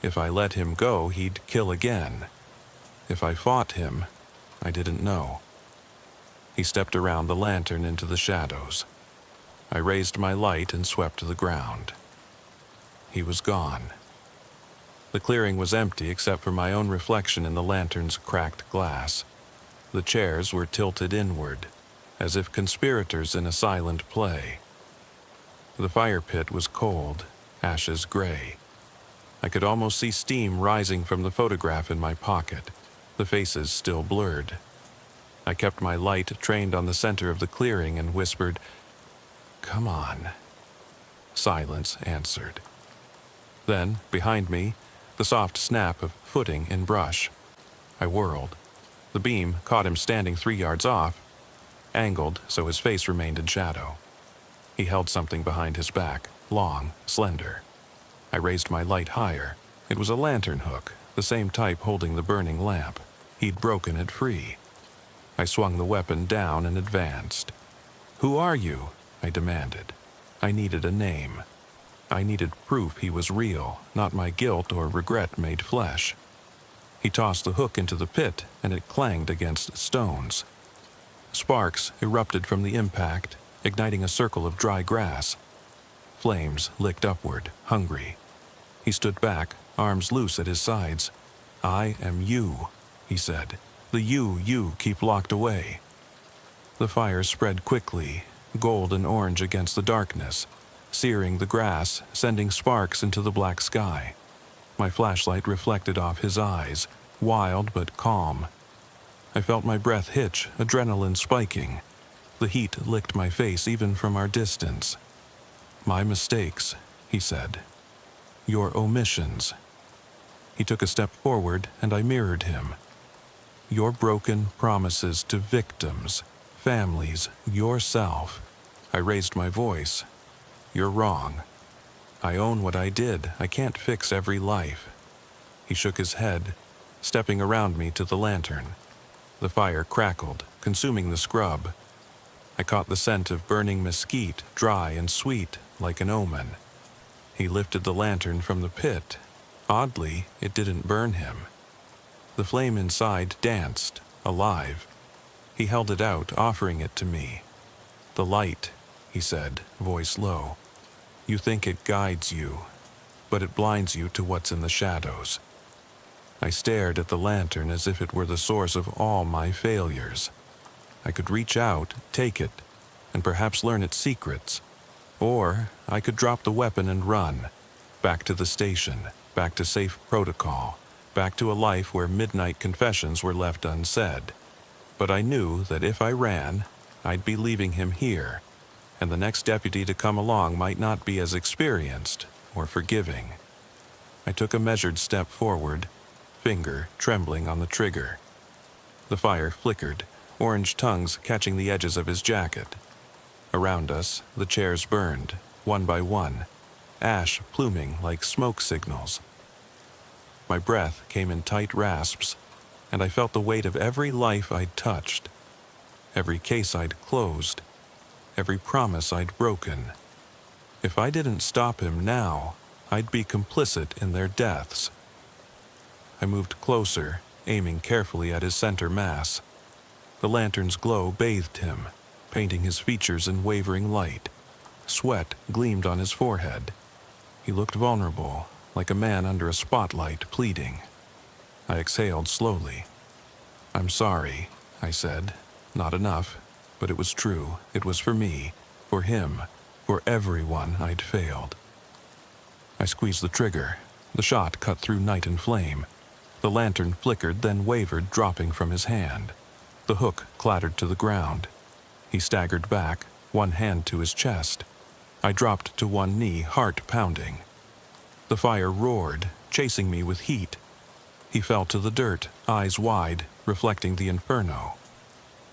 If I let him go, he'd kill again. If I fought him, I didn't know. He stepped around the lantern into the shadows. I raised my light and swept to the ground. He was gone. The clearing was empty except for my own reflection in the lantern's cracked glass. The chairs were tilted inward, as if conspirators in a silent play. The fire pit was cold, ashes gray. I could almost see steam rising from the photograph in my pocket, the faces still blurred. I kept my light trained on the center of the clearing and whispered, "Come on." Silence answered. Then, behind me, the soft snap of footing in brush. I whirled. The beam caught him standing 3 yards off, angled so his face remained in shadow. He held something behind his back, long, slender. I raised my light higher. It was a lantern hook, the same type holding the burning lamp. He'd broken it free. I swung the weapon down and advanced. "Who are you?" I demanded. I needed a name. I needed proof he was real, not my guilt or regret made flesh. He tossed the hook into the pit, and it clanged against stones. Sparks erupted from the impact, igniting a circle of dry grass. Flames licked upward, hungry. He stood back, arms loose at his sides. "I am you," he said. "The you keep locked away." The fire spread quickly, gold and orange against the darkness, searing the grass, sending sparks into the black sky. My flashlight reflected off his eyes, wild but calm. I felt my breath hitch, adrenaline spiking. The heat licked my face even from our distance. "My mistakes," he said. "Your omissions." He took a step forward, and I mirrored him. "Your broken promises to victims, families, yourself." I raised my voice. "You're wrong. I own what I did. I can't fix every life." He shook his head, stepping around me to the lantern. The fire crackled, consuming the scrub. I caught the scent of burning mesquite, dry and sweet, like an omen. He lifted the lantern from the pit. Oddly, it didn't burn him. The flame inside danced, alive. He held it out, offering it to me. "The light," he said, voice low. "You think it guides you, but it blinds you to what's in the shadows." I stared at the lantern as if it were the source of all my failures. I could reach out, take it, and perhaps learn its secrets. Or I could drop the weapon and run, back to the station, back to safe protocol, back to a life where midnight confessions were left unsaid. But I knew that if I ran, I'd be leaving him here, and the next deputy to come along might not be as experienced or forgiving. I took a measured step forward, finger trembling on the trigger. The fire flickered, orange tongues catching the edges of his jacket. Around us, the chairs burned, one by one, ash pluming like smoke signals. My breath came in tight rasps, and I felt the weight of every life I'd touched, every case I'd closed, every promise I'd broken. If I didn't stop him now, I'd be complicit in their deaths. I moved closer, aiming carefully at his center mass. The lantern's glow bathed him, painting his features in wavering light. Sweat gleamed on his forehead. He looked vulnerable, like a man under a spotlight pleading. I exhaled slowly. "I'm sorry," I said. "Not enough, but it was true. It was for me, for him, for everyone I'd failed." I squeezed the trigger. The shot cut through night and flame. The lantern flickered, then wavered, dropping from his hand. The hook clattered to the ground. He staggered back, one hand to his chest. I dropped to one knee, heart pounding. The fire roared, chasing me with heat. He fell to the dirt, eyes wide, reflecting the inferno.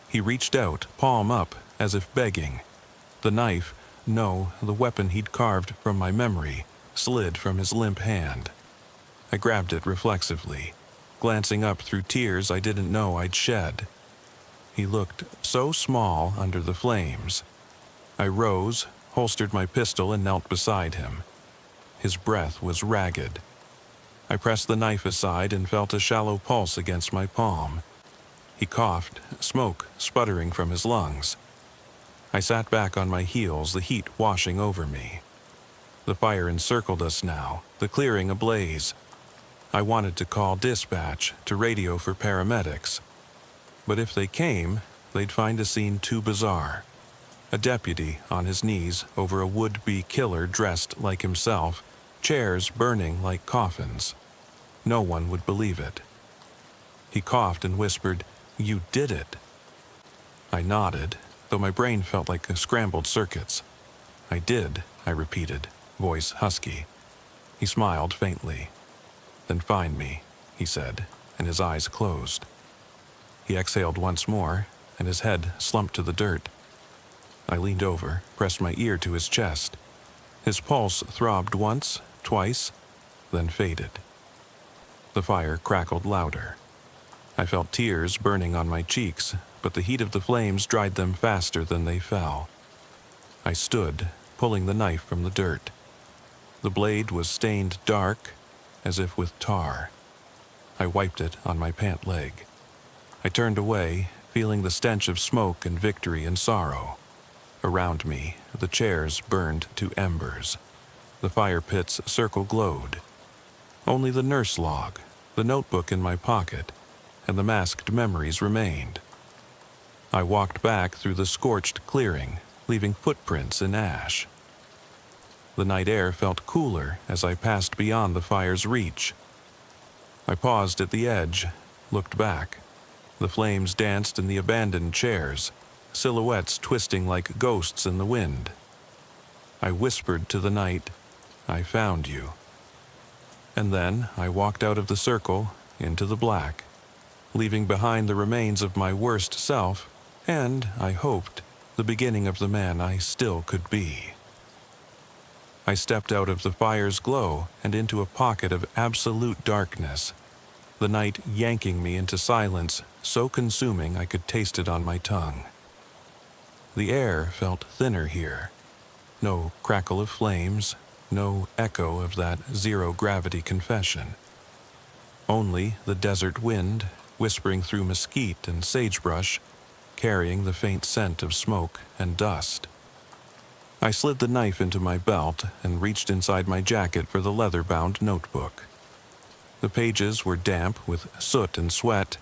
He reached out, palm up, as if begging. The knife, no, the weapon he'd carved from my memory, slid from his limp hand. I grabbed it reflexively, glancing up through tears I didn't know I'd shed. He looked so small under the flames. I rose, holstered my pistol, and knelt beside him. His breath was ragged. I pressed the knife aside and felt a shallow pulse against my palm. He coughed, smoke sputtering from his lungs. I sat back on my heels, the heat washing over me. The fire encircled us now, the clearing ablaze. I wanted to call dispatch, to radio for paramedics. But if they came, they'd find a scene too bizarre. A deputy on his knees over a would-be killer dressed like himself, chairs burning like coffins. No one would believe it. He coughed and whispered, "You did it." I nodded, though my brain felt like scrambled circuits. "I did," I repeated, voice husky. He smiled faintly. "Then find me," he said, and his eyes closed. He exhaled once more, and his head slumped to the dirt. I leaned over, pressed my ear to his chest. His pulse throbbed once, twice, then faded. The fire crackled louder. I felt tears burning on my cheeks, but the heat of the flames dried them faster than they fell. I stood, pulling the knife from the dirt. The blade was stained dark, as if with tar. I wiped it on my pant leg. I turned away, feeling the stench of smoke and victory and sorrow. Around me, the chairs burned to embers. The fire pit's circle glowed. Only the nurse log, the notebook in my pocket, and the masked memories remained. I walked back through the scorched clearing, leaving footprints in ash. The night air felt cooler as I passed beyond the fire's reach. I paused at the edge, looked back. The flames danced in the abandoned chairs, silhouettes twisting like ghosts in the wind. I whispered to the night, "I found you." And then I walked out of the circle into the black, leaving behind the remains of my worst self and, I hoped, the beginning of the man I still could be. I stepped out of the fire's glow and into a pocket of absolute darkness, the night yanking me into silence so consuming I could taste it on my tongue. The air felt thinner here. No crackle of flames, no echo of that zero-gravity confession. Only the desert wind, whispering through mesquite and sagebrush, carrying the faint scent of smoke and dust. I slid the knife into my belt and reached inside my jacket for the leather-bound notebook. The pages were damp with soot and sweat,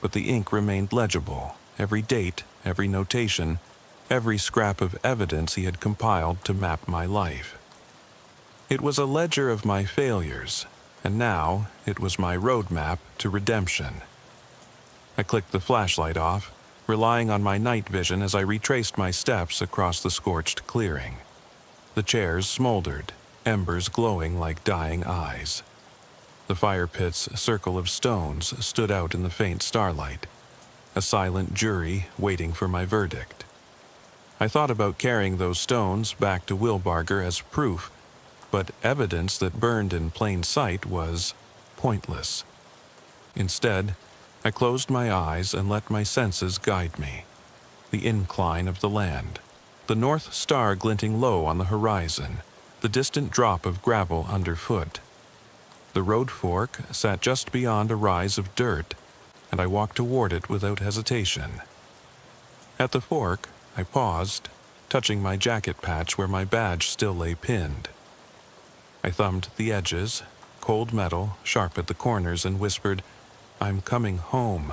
but the ink remained legible, every date, every notation, every scrap of evidence he had compiled to map my life. It was a ledger of my failures, and now it was my roadmap to redemption. I clicked the flashlight off, relying on my night vision as I retraced my steps across the scorched clearing. The chairs smoldered, embers glowing like dying eyes. The fire pit's circle of stones stood out in the faint starlight, a silent jury waiting for my verdict. I thought about carrying those stones back to Wilbarger as proof, but evidence that burned in plain sight was pointless. Instead, I closed my eyes and let my senses guide me. The incline of the land, the North Star glinting low on the horizon, the distant drop of gravel underfoot. The road fork sat just beyond a rise of dirt, and I walked toward it without hesitation. At the fork, I paused, touching my jacket patch where my badge still lay pinned. I thumbed the edges, cold metal, sharp at the corners, and whispered, "I'm coming home."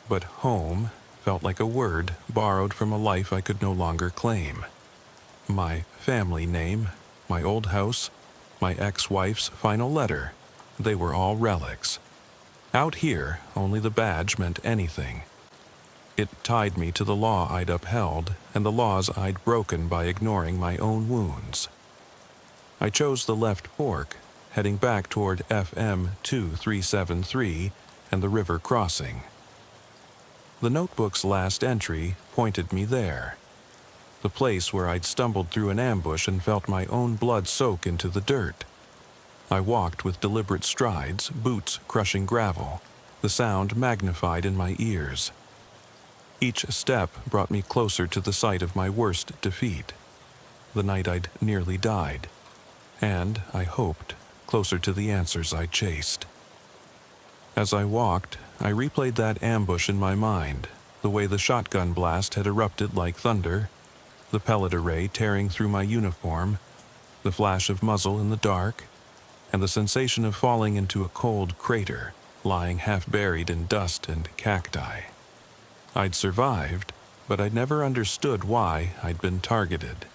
But home felt like a word borrowed from a life I could no longer claim. My family name, my old house, my ex-wife's final letter, they were all relics. Out here, only the badge meant anything. It tied me to the law I'd upheld and the laws I'd broken by ignoring my own wounds. I chose the left fork, heading back toward FM 2373 and the river crossing. The notebook's last entry pointed me there, the place where I'd stumbled through an ambush and felt my own blood soak into the dirt. I walked with deliberate strides, boots crushing gravel, the sound magnified in my ears. Each step brought me closer to the site of my worst defeat, the night I'd nearly died, and, I hoped, closer to the answers I chased. As I walked, I replayed that ambush in my mind, the way the shotgun blast had erupted like thunder, the pellet array tearing through my uniform, the flash of muzzle in the dark, and the sensation of falling into a cold crater, lying half-buried in dust and cacti. I'd survived, but I'd never understood why I'd been targeted.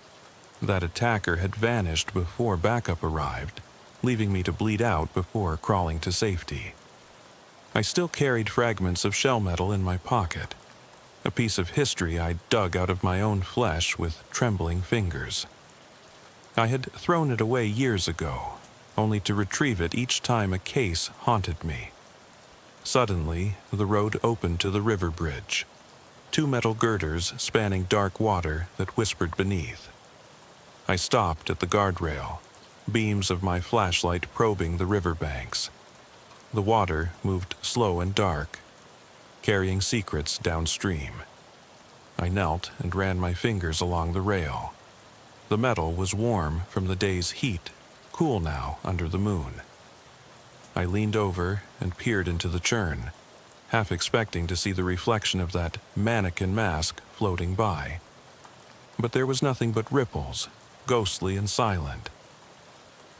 That attacker had vanished before backup arrived, leaving me to bleed out before crawling to safety. I still carried fragments of shell metal in my pocket, a piece of history I'd dug out of my own flesh with trembling fingers. I had thrown it away years ago, only to retrieve it each time a case haunted me. Suddenly, the road opened to the river bridge. 2 metal girders spanning dark water that whispered beneath. I stopped at the guardrail, beams of my flashlight probing the riverbanks. The water moved slow and dark, carrying secrets downstream. I knelt and ran my fingers along the rail. The metal was warm from the day's heat, cool now under the moon. I leaned over and peered into the churn, half expecting to see the reflection of that mannequin mask floating by. But there was nothing but ripples, ghostly and silent.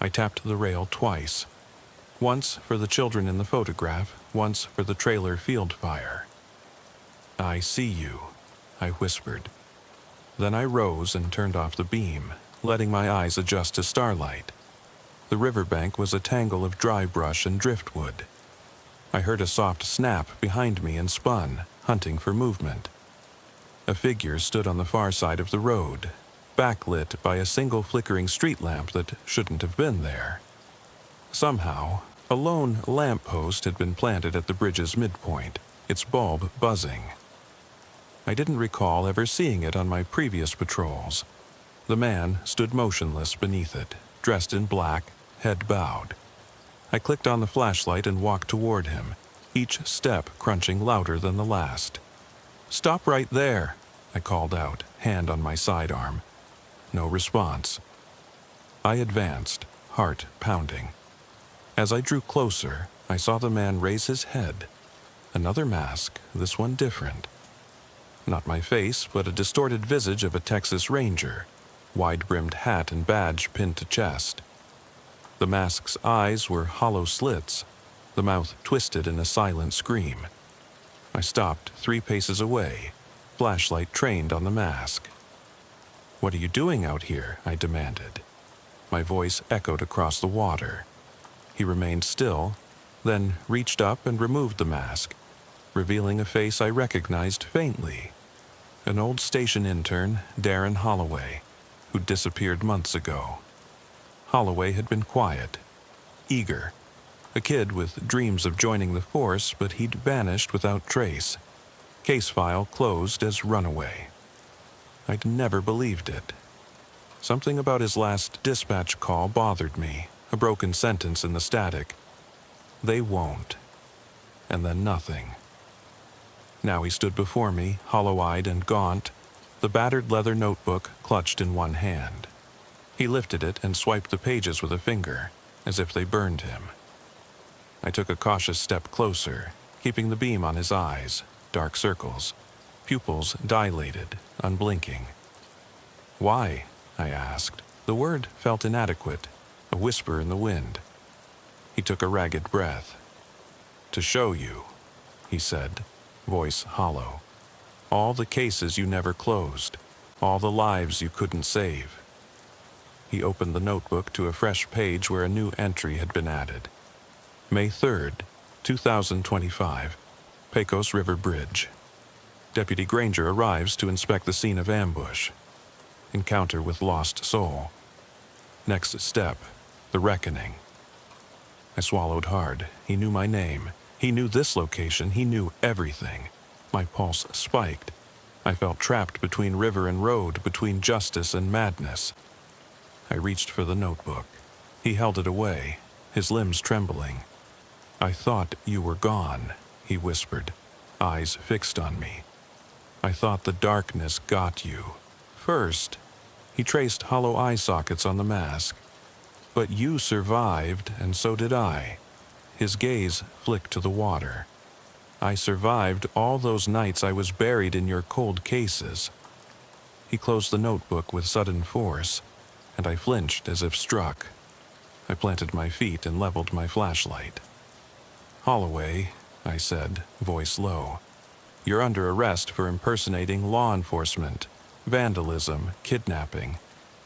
I tapped the rail twice, once for the children in the photograph, once for the trailer field fire. "I see you," I whispered. Then I rose and turned off the beam, letting my eyes adjust to starlight. The riverbank was a tangle of dry brush and driftwood. I heard a soft snap behind me and spun, hunting for movement. A figure stood on the far side of the road, backlit by a single flickering street lamp that shouldn't have been there. Somehow, a lone lamppost had been planted at the bridge's midpoint, its bulb buzzing. I didn't recall ever seeing it on my previous patrols. The man stood motionless beneath it, dressed in black, head bowed. I clicked on the flashlight and walked toward him, each step crunching louder than the last. "Stop right there," I called out, hand on my sidearm. No response. I advanced, heart pounding. As I drew closer, I saw the man raise his head. Another mask, this one different. Not my face, but a distorted visage of a Texas Ranger, wide-brimmed hat and badge pinned to chest. The mask's eyes were hollow slits, the mouth twisted in a silent scream. I stopped 3 paces away, flashlight trained on the mask. "What are you doing out here?" I demanded. My voice echoed across the water. He remained still, then reached up and removed the mask, revealing a face I recognized faintly. An old station intern, Darren Holloway, who'd disappeared months ago. Holloway had been quiet, eager, a kid with dreams of joining the force, but he'd vanished without trace. Case file closed as runaway. I'd never believed it. Something about his last dispatch call bothered me, a broken sentence in the static. "They won't." And then nothing. Now he stood before me, hollow-eyed and gaunt, the battered leather notebook clutched in one hand. He lifted it and swiped the pages with a finger, as if they burned him. I took a cautious step closer, keeping the beam on his eyes, dark circles, pupils dilated, unblinking. "Why?" I asked. The word felt inadequate, a whisper in the wind. He took a ragged breath. "To show you," he said, voice hollow. "All the cases you never closed, all the lives you couldn't save." He opened the notebook to a fresh page where a new entry had been added. May 3rd, 2025, Pecos River Bridge. Deputy Granger arrives to inspect the scene of ambush. Encounter with lost soul. Next step, the reckoning. I swallowed hard. He knew my name. He knew this location. He knew everything. My pulse spiked. I felt trapped between river and road, between justice and madness. I reached for the notebook. He held it away, his limbs trembling. "I thought you were gone," he whispered, eyes fixed on me. "I thought the darkness got you. First," he traced hollow eye sockets on the mask. "But you survived, and so did I." His gaze flicked to the water. "I survived all those nights I was buried in your cold cases." He closed the notebook with sudden force, and I flinched as if struck. I planted my feet and leveled my flashlight. "Holloway," I said, voice low, "you're under arrest for impersonating law enforcement, vandalism, kidnapping,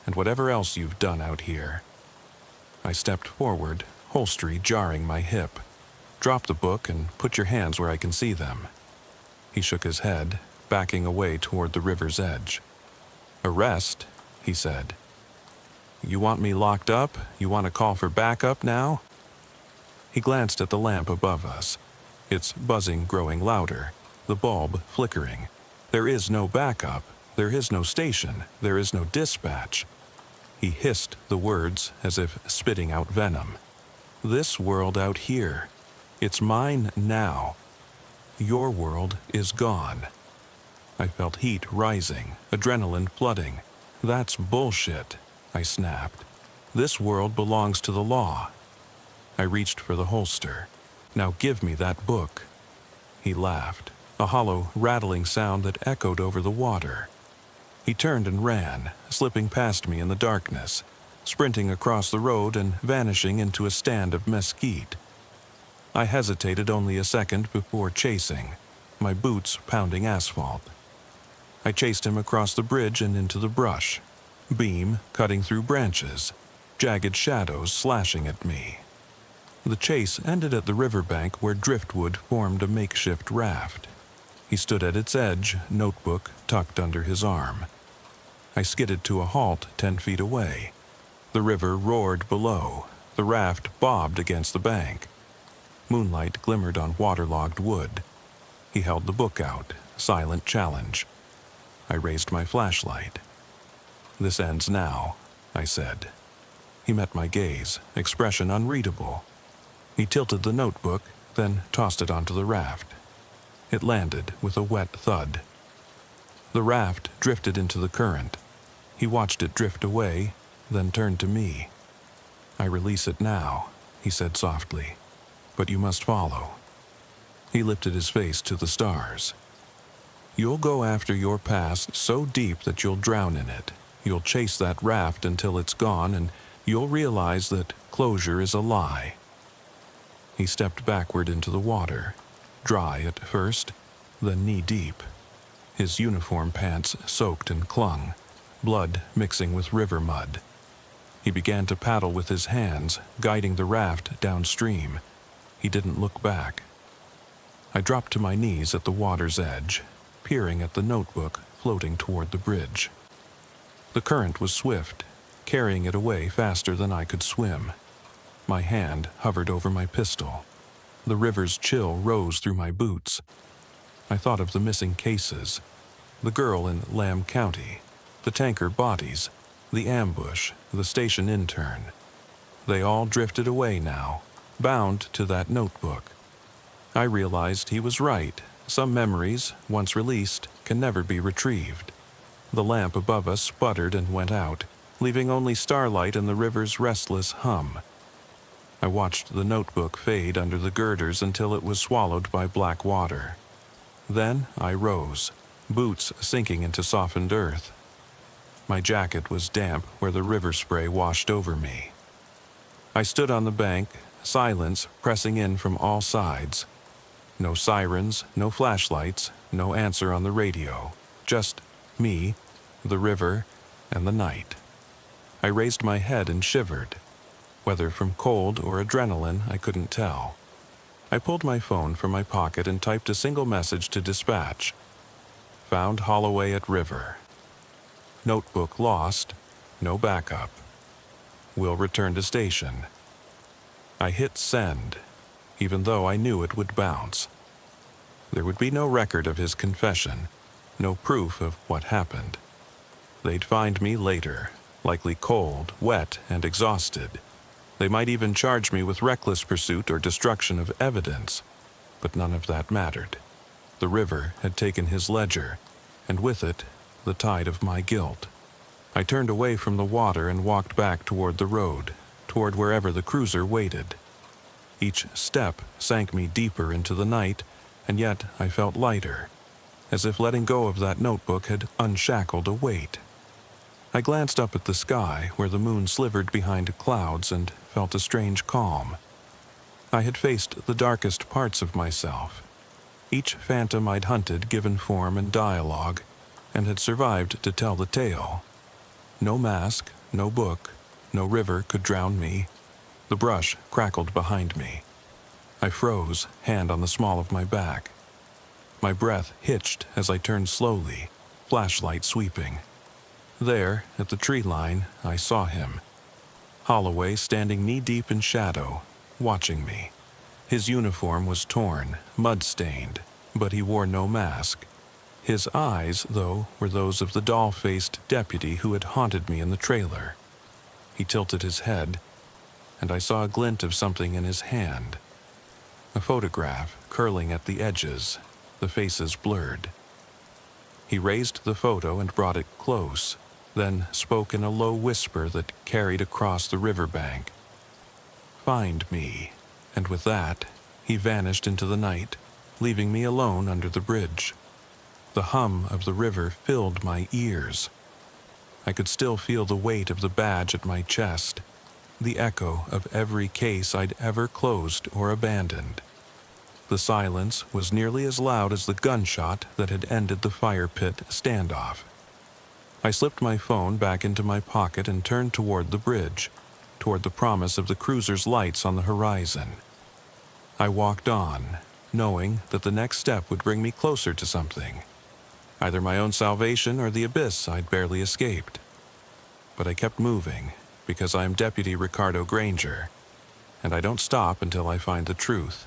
and whatever else you've done out here." I stepped forward, holstery jarring my hip. "Drop the book and put your hands where I can see them." He shook his head, backing away toward the river's edge. "Arrest?" he said. You want me locked up? You want to call for backup now?" He glanced at the lamp above us, its buzzing growing louder, the bulb flickering. There is no backup. There is no station. There is no dispatch. He hissed the words as if spitting out venom. "This world out here, it's mine now. Your world is gone." I felt heat rising, adrenaline flooding. "That's bullshit," I snapped. "This world belongs to the law." I reached for the holster. "Now give me that book." He laughed, a hollow, rattling sound that echoed over the water. He turned and ran, slipping past me in the darkness, sprinting across the road and vanishing into a stand of mesquite. I hesitated only a second before chasing, my boots pounding asphalt. I chased him across the bridge and into the brush, beam cutting through branches, jagged shadows slashing at me. The chase ended at the riverbank where driftwood formed a makeshift raft. He stood at its edge, notebook tucked under his arm. I skidded to a halt 10 feet away. The river roared below. The raft bobbed against the bank. Moonlight glimmered on waterlogged wood. He held the book out, silent challenge. I raised my flashlight. "This ends now," I said. He met my gaze, expression unreadable. He tilted the notebook, then tossed it onto the raft. It landed with a wet thud. The raft drifted into the current. He watched it drift away, then turned to me. "I release it now," he said softly, "but you must follow." He lifted his face to the stars. "You'll go after your past so deep that you'll drown in it. You'll chase that raft until it's gone, and you'll realize that closure is a lie." He stepped backward into the water, dry at first, then knee-deep. His uniform pants soaked and clung, blood mixing with river mud. He began to paddle with his hands, guiding the raft downstream. He didn't look back. I dropped to my knees at the water's edge, peering at the notebook floating toward the bridge. The current was swift, carrying it away faster than I could swim. My hand hovered over my pistol. The river's chill rose through my boots. I thought of the missing cases, the girl in Lamb County, the tanker bodies, the ambush, the station intern. They all drifted away now, bound to that notebook. I realized he was right. Some memories, once released, can never be retrieved. The lamp above us sputtered and went out, leaving only starlight and the river's restless hum. I watched the notebook fade under the girders until it was swallowed by black water. Then I rose, boots sinking into softened earth. My jacket was damp where the river spray washed over me. I stood on the bank, silence pressing in from all sides. No sirens, no flashlights, no answer on the radio. Just me, the river, and the night. I raised my head and shivered. Whether from cold or adrenaline, I couldn't tell. I pulled my phone from my pocket and typed a single message to dispatch. Found Holloway at river. Notebook lost. No backup. Will return to station. I hit send, even though I knew it would bounce. There would be no record of his confession, no proof of what happened. They'd find me later, likely cold, wet, and exhausted. They might even charge me with reckless pursuit or destruction of evidence, but none of that mattered. The river had taken his ledger, and with it, the tide of my guilt. I turned away from the water and walked back toward the road, toward wherever the cruiser waited. Each step sank me deeper into the night, and yet I felt lighter, as if letting go of that notebook had unshackled a weight. I glanced up at the sky where the moon slivered behind clouds and felt a strange calm. I had faced the darkest parts of myself, each phantom I'd hunted given form and dialogue, and had survived to tell the tale. No mask, no book, no river could drown me. The brush crackled behind me. I froze, hand on the small of my back. My breath hitched as I turned slowly, flashlight sweeping. There, at the tree line, I saw him, Holloway standing knee-deep in shadow, watching me. His uniform was torn, mud-stained, but he wore no mask. His eyes, though, were those of the doll-faced deputy who had haunted me in the trailer. He tilted his head, and I saw a glint of something in his hand. A photograph curling at the edges, the faces blurred. He raised the photo and brought it close, then spoke in a low whisper that carried across the riverbank. "Find me," and with that, he vanished into the night, leaving me alone under the bridge. The hum of the river filled my ears. I could still feel the weight of the badge at my chest, the echo of every case I'd ever closed or abandoned. The silence was nearly as loud as the gunshot that had ended the fire pit standoff. I slipped my phone back into my pocket and turned toward the bridge, toward the promise of the cruiser's lights on the horizon. I walked on, knowing that the next step would bring me closer to something, either my own salvation or the abyss I'd barely escaped. But I kept moving, because I am Deputy Ricardo Granger, and I don't stop until I find the truth.